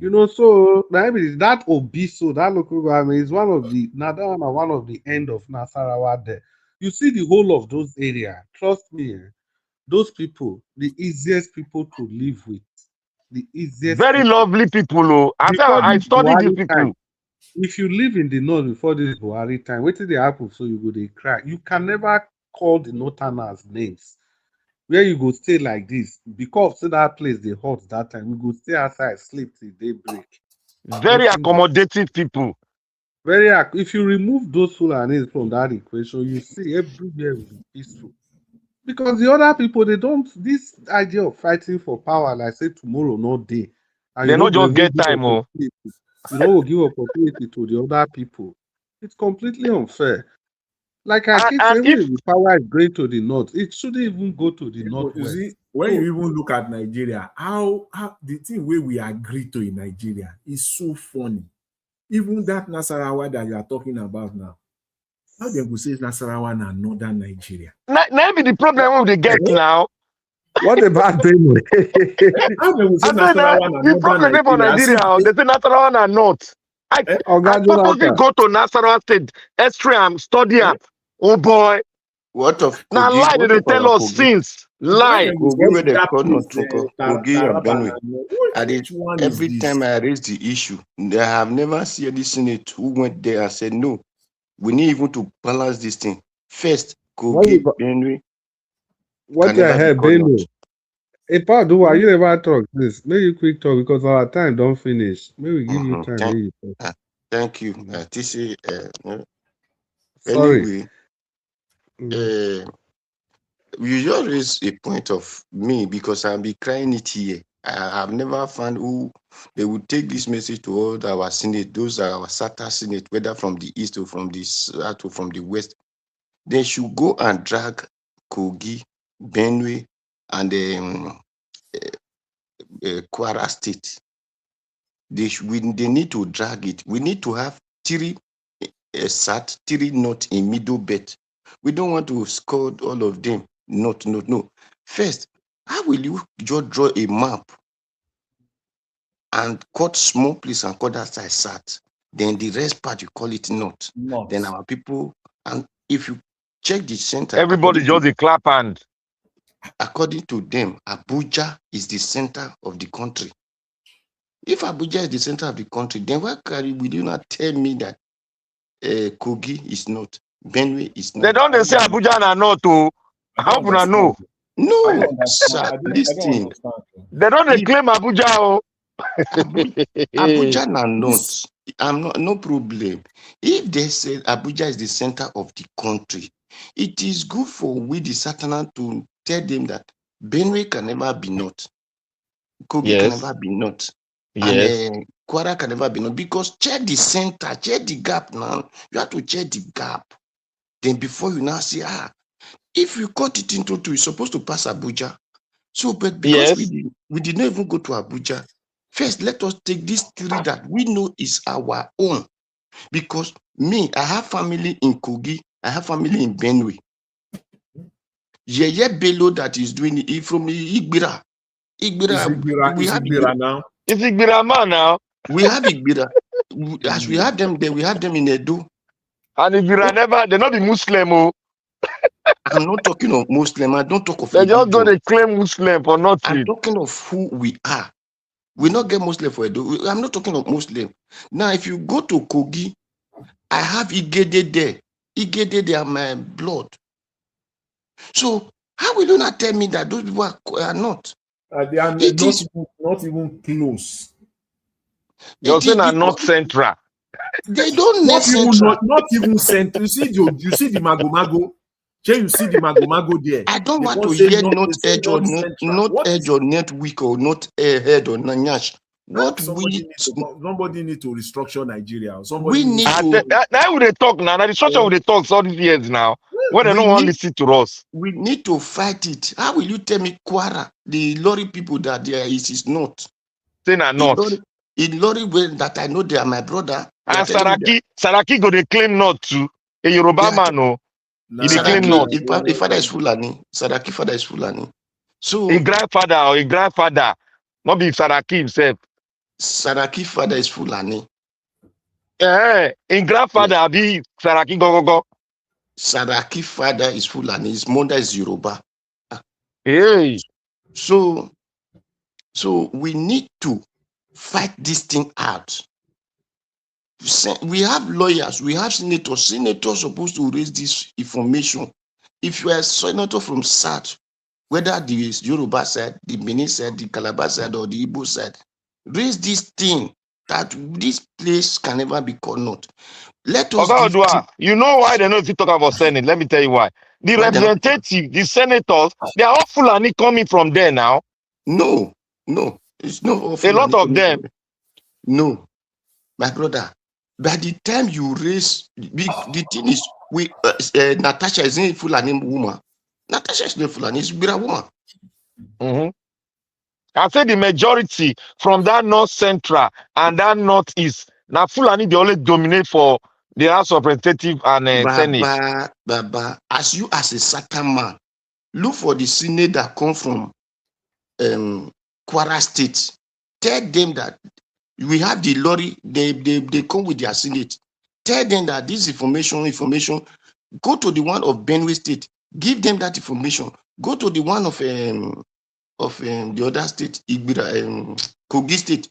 S14: You know, so maybe that Obiso, that local government is one of the now that one are one of the end of Nasarawa there. You see the whole of those area. Trust me, those people, the easiest people to live with, the easiest
S7: Very
S14: people.
S7: lovely people. Oh,
S14: Before
S7: I
S14: this
S7: study these
S14: Buhari time,
S7: people.
S14: if you live in the north before this Buhari time, what did they happen? So you go they cry. You can never call the northerners names. Where you go stay like this because say that place they hot that time. We go stay outside, sleep till daybreak.
S7: Very
S14: Waiting be
S7: accommodative people.
S14: if you remove those Fulanis from that equation, you see everywhere will be peaceful. Because the other people, they don't this idea of fighting for power, like say tomorrow, not day, and you
S7: They
S14: don't
S7: not
S14: go
S7: just
S14: even
S7: get
S14: give
S7: time. Oh,
S14: opportunity. You don't go give opportunity to the other people. It's completely unfair. Like I keep
S7: and
S14: saying,
S7: if
S14: when the power is going to the north, it shouldn't even go to the
S12: You
S14: northwest.
S12: see, when
S14: So
S12: you even look at Nigeria, how the thing where we agree to in Nigeria is so funny. Even that Nasarawa that you are talking about now, how they go say Nasarawa and northern Nigeria?
S7: maybe the problem we they get
S12: Eh?
S7: now.
S14: what about Benue?
S12: How they go say
S7: I say that
S12: Nasarawa and
S7: the
S12: northern
S7: problem dey for
S12: Nigeria? As if,
S7: Nigeria, they say Nasarawa are not.
S12: eh,
S7: I
S14: Oga
S7: purposely
S14: Jonathan,
S7: go to Nasarawa State, X-ray study
S12: eh?
S7: am. Oh boy,
S16: What of
S7: now
S16: Kogi?
S7: lie
S16: What
S7: they
S16: of
S7: tell
S16: our
S7: us
S16: Kogi?
S7: since.
S12: Why
S7: Lie.
S12: they go
S16: Kogi
S12: say
S16: where they
S12: that
S16: call not
S12: place,
S16: Tunko, Kogi and
S12: Taraba
S16: Benue.
S12: and
S16: And
S12: which one is
S16: every
S12: this?
S16: time I raise the issue, I have never seen the Senate who went there and said, no, we need even to balance this thing. First, Kogi, Benue
S14: what
S16: can
S14: your
S16: never be
S14: hair,
S16: called not.
S14: Benue? Hey, Pa, do I?
S12: Hmm?
S14: You never talk this. Make you quick talk because our time don't finish. May we give you time. May you talk.
S16: Thank you. TC,
S14: Sorry.
S16: anyway,
S14: Mm.
S16: uh, you just raise a point of me because I'll be crying it here. I have never found who they would take this message to all our Senate, those are our SATA Senate, whether from the east or from the south or from the west. They should go and drag Kogi, Benue, and Kwara State. They need to drag it. We need to have three SAT, three not in middle belt. We don't want to score all of them. Not, no. First, how will you just draw a map and cut small place and cut that side SAT? then the rest part you call it North.
S12: Not.
S16: Then our people, and if you check the center,
S7: Everybody just a clap hand.
S16: according to them, Abuja is the center of the country. If Abuja is the center of the country, then why will you not tell me that Kogi is not, Benue is not?
S7: They don't say Abuja na not to. How can I know?
S16: No, sir, listen.
S7: They don't claim Abuja. Oh.
S16: Abuja na not. I'm not, no problem. If they say Abuja is the center of the country, it is good for we the Satanan to tell them that Benue can never be not. Kogi can never be not.
S7: Yes.
S16: And Kwara can never be not. Because check the center, check the gap now. You have to check the gap. Then before you now say, if you cut it into two, you're supposed to pass Abuja. So, but because we did not even go to Abuja, first, let us take these three that we know is our own. Because me, I have family in Kogi, I have family in Benue. Yeye Bello that is doing it from Igbira. Igbira, we have Igbira
S7: now. It's Igbira man now.
S16: We have Igbira. As we have them there, we have them in Edo.
S7: And Igbira never, they're not the Muslim. Oh.
S16: I'm not talking of Muslim. I don't talk of.
S7: They just don't they claim Muslim for nothing.
S16: I'm talking of who we are. We not get Muslim for Edo. I'm not talking of Muslim. Now, if you go to Kogi, I have Igede there. Igede, they are my blood. So how will you not tell me that those people are not?
S12: They are not even close.
S7: You're saying are not central.
S16: They don't
S12: not even central. You see the Mago. You see the Mago there.
S16: I don't want to hear not edge or not edge or net weak or not head or nyash. What
S12: somebody need to restructure Nigeria.
S16: We need to.
S7: Now we talk now. The structure we talk all these years now. When they don't want to listen to us.
S16: We need to fight it. How will you tell me Kwara, the lorry people that there is not?
S7: Saying are not.
S16: In lorry way that I know they are my brother.
S7: And Saraki go they claim not to. A Yoruba man, no. He claim not.
S16: His father is Fulani. Saraki father is Fulani. So
S7: a grandfather, not be Saraki himself.
S16: Saraki father is Fulani.
S7: In grandfather be Saraki go.
S16: Saraki father is Fulani. His mother is Yoruba.
S7: Hey.
S16: So we need to fight this thing out. We have lawyers, we have senators. Senators supposed to raise this information. If you are a senator from South, whether the Yoruba side, the Benin side, the Calabar side, or the Igbo side, raise this thing that this place can never be cornered. Let us.
S7: You know why they know if you talk about Senate? Let me tell you why. The representative, the senators, they are all Fulani coming from there now.
S16: No, it's not all
S7: Fulani. A lot of them.
S16: No, my brother. By the time you raise, the thing is, Natasha is a Fulani woman. Natasha is not a Fulani, she's a woman.
S7: I say the majority from that north central and that northeast. Now Fulani they only dominate for the House of Representatives and Senate.
S16: Baba, as you as a certain man, look for the Senate that come from Kwara State. Tell them that we have the lorry, they come with their Senate. Tell them that this information, go to the one of Benue State, give them that information. Go to the one of the other state, Kogi State.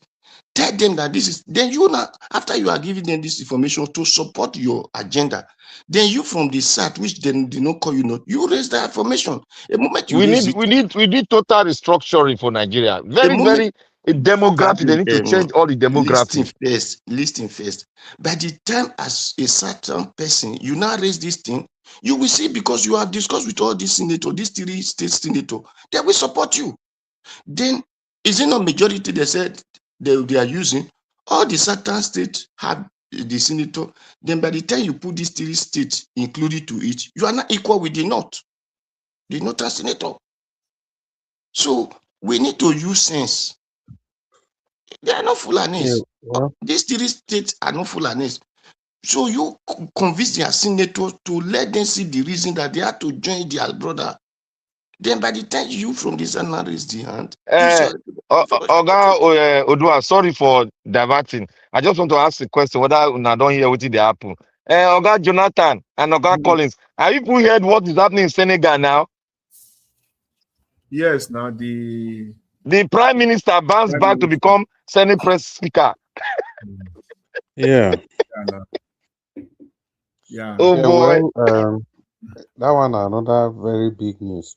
S16: Tell them that this is, then you now, after you are giving them this information to support your agenda, then you from the South, which they do not call you not, you raise that information. The moment you
S7: we need total restructuring for Nigeria. Very demographic. They need to change all the demographics.
S16: Listen first. By the time as a certain person, you now raise this thing, you will see, because you have discussed with all these senators, these 3 state senators, they will support you. Then, is it not majority they said they are using? All the certain states have the senator. Then by the time you put these 3 states included to it, you are not equal with the North. The Northern senator. So, we need to use sense. They are not Fulanis. These 3 states are not Fulanis. So you convince their senator to let them see the reason that they have to join their brother. Then by the time you from this and raise the hand,
S7: Oga Odua, sorry for diverting. I just want to ask a question whether una don't hear what they happen. Oga Jonathan and Oga Collins, have you people heard what is happening in Senegal now?
S12: Yes, now the
S7: Prime Minister bounced back to become Senate Press Speaker.
S14: Yeah.
S12: Yeah.
S7: Oh boy.
S14: Well, that one another very big news.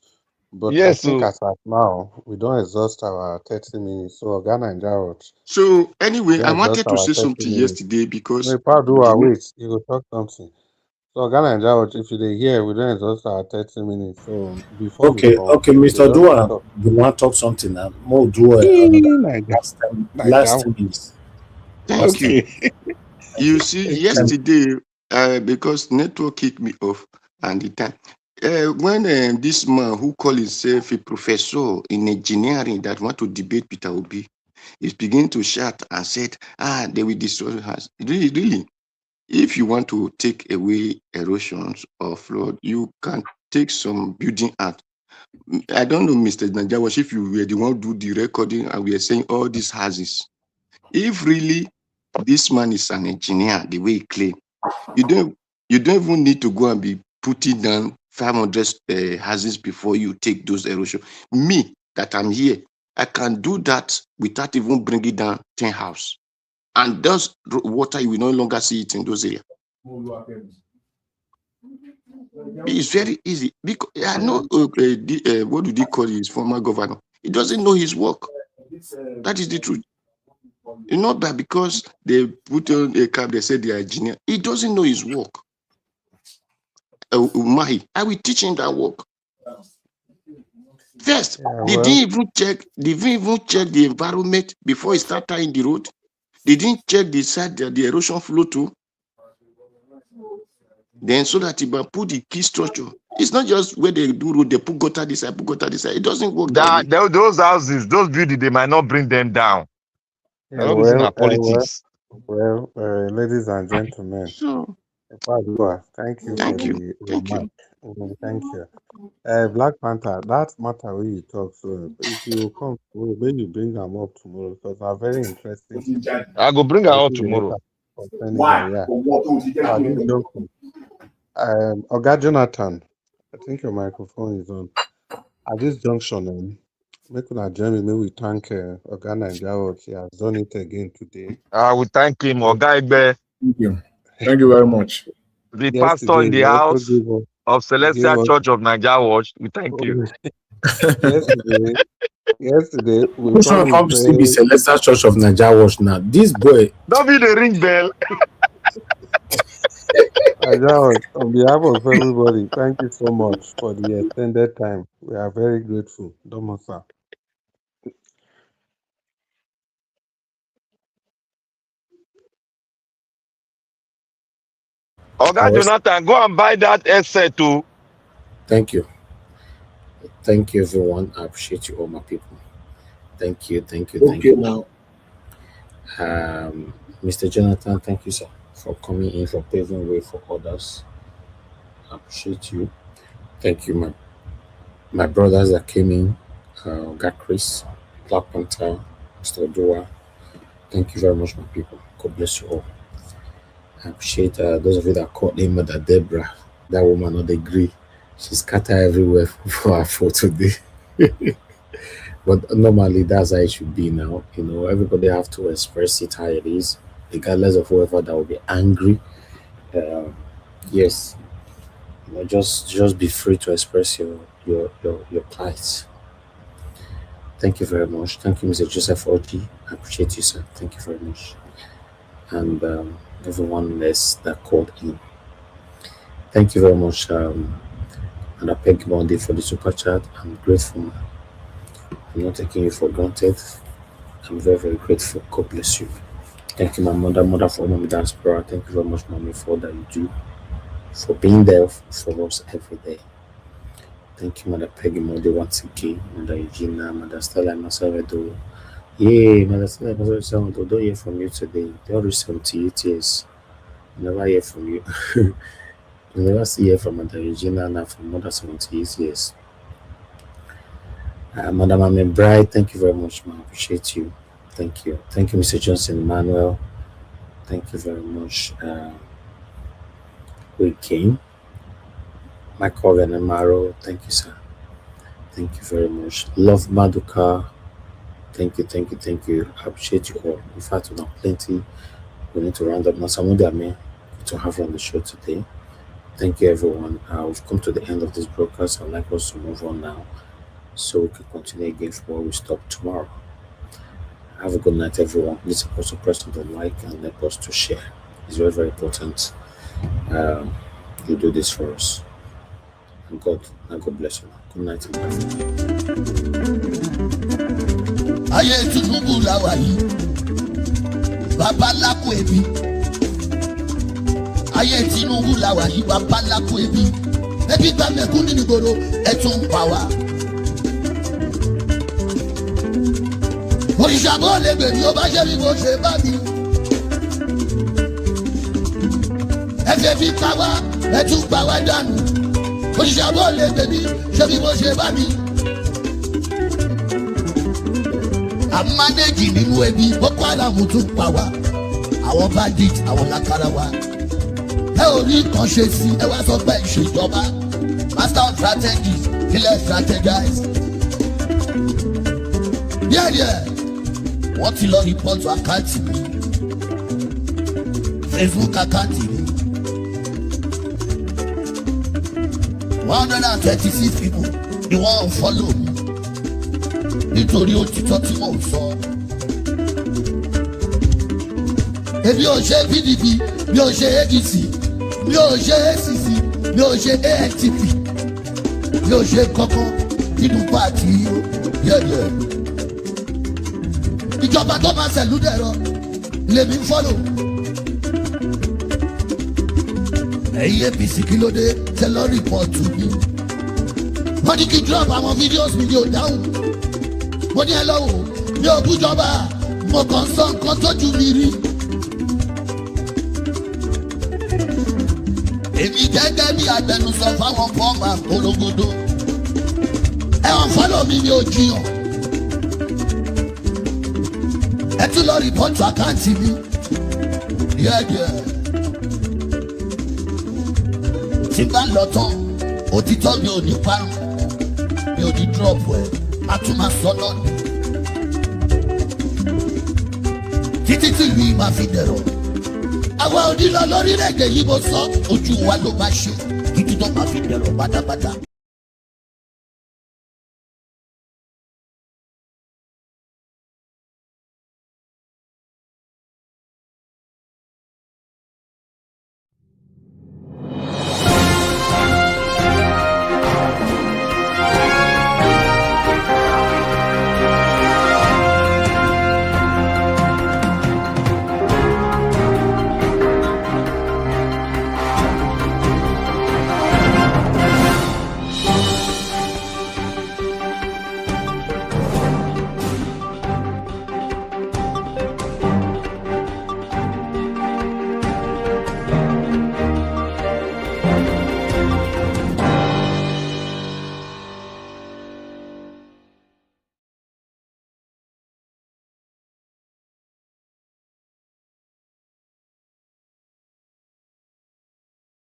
S14: But I
S7: Yes,
S14: think
S7: so
S14: as at now, we don't exhaust our 30 minutes. So Ghana and Jarrod,
S16: So anyway,
S14: don't
S16: I
S14: exhaust
S16: wanted to
S14: our
S16: say
S14: 30
S16: something
S14: minutes.
S16: yesterday because
S14: No, Padua, wait, you will talk something. So Ghana and Jarrod, if you hear, we don't exhaust our 30 minutes. So before we
S15: Okay,
S14: conclude,
S15: Mr.
S14: we just
S15: Dua,
S14: talk.
S15: you want to talk something now? More do another last 10 minutes.
S16: thank
S15: Last 10
S16: you.
S15: minutes.
S16: You see, yesterday, because network kicked me off and the time. When this man who called himself a professor in engineering that want to debate Peter Obi is beginning to shout and said, they will destroy us. Really, if you want to take away erosions or flood, you can take some building out. I don't know, Mr. Najawash, if you were the one who do the recording and we are saying all these houses. If really this man is an engineer, the way he claimed, you don't even need to go and be putting down 500 houses before you take those erosion. Me, that I'm here, I can do that without even bringing down 10 houses. And those water, you will no longer see it in those areas. It's very easy. Because I know, what do they call his former governor? He doesn't know his work. That is the truth. It's not that because they put on a cap, they said they are engineer. He doesn't know his work. Umahi, I will teach him that work. First, they didn't even check the environment before he start tying the road. They didn't check the side the erosion flow to. Then so that he can put the key structure. It's not just where they do road, they put gutter this side, put gutter this side. It doesn't work that way.
S7: Those houses, those buildings, they might not bring them down.
S14: Yeah,
S7: Not using our politics.
S14: Ladies and gentlemen,
S16: So,
S14: Padua, thank you for
S16: thank you.
S14: the
S16: Thank
S14: remark.
S16: you.
S14: Thank you. Black Panther, that matter where you talk, so if you come tomorrow, maybe you bring them up tomorrow because are very interesting.
S7: I go bring her
S14: I
S7: out
S14: think the
S7: tomorrow.
S14: matter for Senegal, yeah. So at this junction, Oga Jonathan, I think your microphone is on. At this junction, make una join me, may we thank Oga Nigeria. He has done it again today.
S7: I will thank him, Oga Egbe.
S12: Thank you. Thank you very much.
S7: The pastor in the house of Celestial Church of Nigeria Watch. We thank you.
S14: Yesterday, we
S15: Which one come to see me, Celestial Church of Nigeria Watch now? This boy.
S7: Don't be the ring bell.
S14: On behalf of everybody, thank you so much for the extended time. We are very grateful. Domosa.
S7: Oga Jonathan, go and buy that headset too.
S15: Thank you. Thank you, everyone. I appreciate you, all my people. Thank you. Thank you. Now, Mr. Jonathan, thank you, sir, for coming in, for paving way for others. I appreciate you. Thank you, my brothers that came in, got Chris, Black Panther, Mr. Dua. Thank you very much, my people. God bless you all. I appreciate those of you that called in Mother Deborah. That woman not agree. She's scattered everywhere for her photo today. But normally that's how it should be now. You know, everybody have to express it how it is, regardless of whoever that will be angry. Yes, you know, just be free to express your plight. Thank you very much. Thank you, Mr. Joseph Oji. I appreciate you, sir. Thank you very much. And everyone else that called in. Thank you very much. And I thank Monday for the super chat. I'm grateful. I'm not taking you for granted. I'm very, very grateful. God bless you. Thank you, my mother for Mommy Diaspora. Thank you very much, Mommy, for all that you do, for being there for us every day. Thank you, Mother Peggy Monday once again, Mother Eugenia, Mother Stella, myself, Yay, Mother Stella, myself, don't hear from you today. They already 78 years. Never hear from you. You never see her from Mother Eugenia now from Mother 78 years. Madam Amin Bright, thank you very much, man. Appreciate you. Thank you. Thank you, Mr. Johnson Emmanuel. Thank you very much. We came. Michael Venemaro, thank you, sir. Thank you very much. Love Maduka. Thank you, thank you, thank you. I appreciate you all. In fact, we have plenty. We need to round up now. Samudame, good to have you on the show today. Thank you, everyone. We've come to the end of this broadcast. I'd like us to move on now so we can continue again from where we stop tomorrow. Have a good night, everyone. Please also press on the like and let us to share. It's very, very important. You do this for us. And God bless you. Good night and bye.
S17: Ayé Tinubu la wà yìí, bàbá lákò ebi. Ayé Tinubu la wà yìí, bàbá lákò ebi. Ebi gba mẹ̀kúnnù nígboro, ẹ tún pa wá. Òrìṣà bó lè gbèrú ó bá ṣe bí mo ṣe bá mi. Ẹ fẹ́ bí pa wá, ẹ tún pa wá dànù. Òrìṣà bó lè gbèrú ṣe bí mo ṣe bá mi. Àmánéjì nínú ebi Boko Haram tún pa wá. Àwọn bandit, àwọn lákàrà wa. Ẹ ò rí kan ṣe sí, ẹ wá sọ pé ìṣèjọba. Master of strategies, kílẹ̀ strategize. Díẹ̀díẹ̀, wọ́n ti lọ rìpọ́tù àkáǹtì mi. Facebook àkáǹtì mi. 126 people ni wọ́n follow mi. Nítorí òtítọ́ tí mò ń sọ. Èmi ò ṣe PDP, mi ò ṣe ADC, mi ò ṣe ACC, mi ò ṣe ANTP, mi ò ṣe kankan nínú pàtì yẹ̀yẹ̀. Ìjọba tó máa ṣẹ̀lú dẹ̀rọ lèmi ń fọ́lò. Ẹ̀yin APC kí ló dé tẹ lọ rìpọ́ọ̀tù mi. Wọ́n ní kí drop àwọn fídíòs mi ní ò dáhùn. Mo ní ẹ lọ́wọ́ mi ò bújọba, mo kàn sọ nǹkan tójú mi rí. Èmi gẹ́gẹ́ bí agbẹnusọ fáwọn fọ́ọ̀mù àpolongodo. Ẹ̀wọ̀n fọ́lọ̀ mi ni ò jiyàn. Ẹ tún lọ rìpọ́tù àkáǹtì mi. Díẹ̀díẹ̀. Tí bá lọ tán, òtítọ́ mi ò ní parun, mi ò ní dúrọ̀pù ẹ̀. A tún máa sọ lọ́nà títí tí ìlú yìí máa fi dẹ̀rọ̀. Àwa ò ní lọ lórílẹ̀-èdè yìí mo sọ, ojú wa ló máa ṣe títí tó máa fi dẹ̀rọ̀ pátápátá.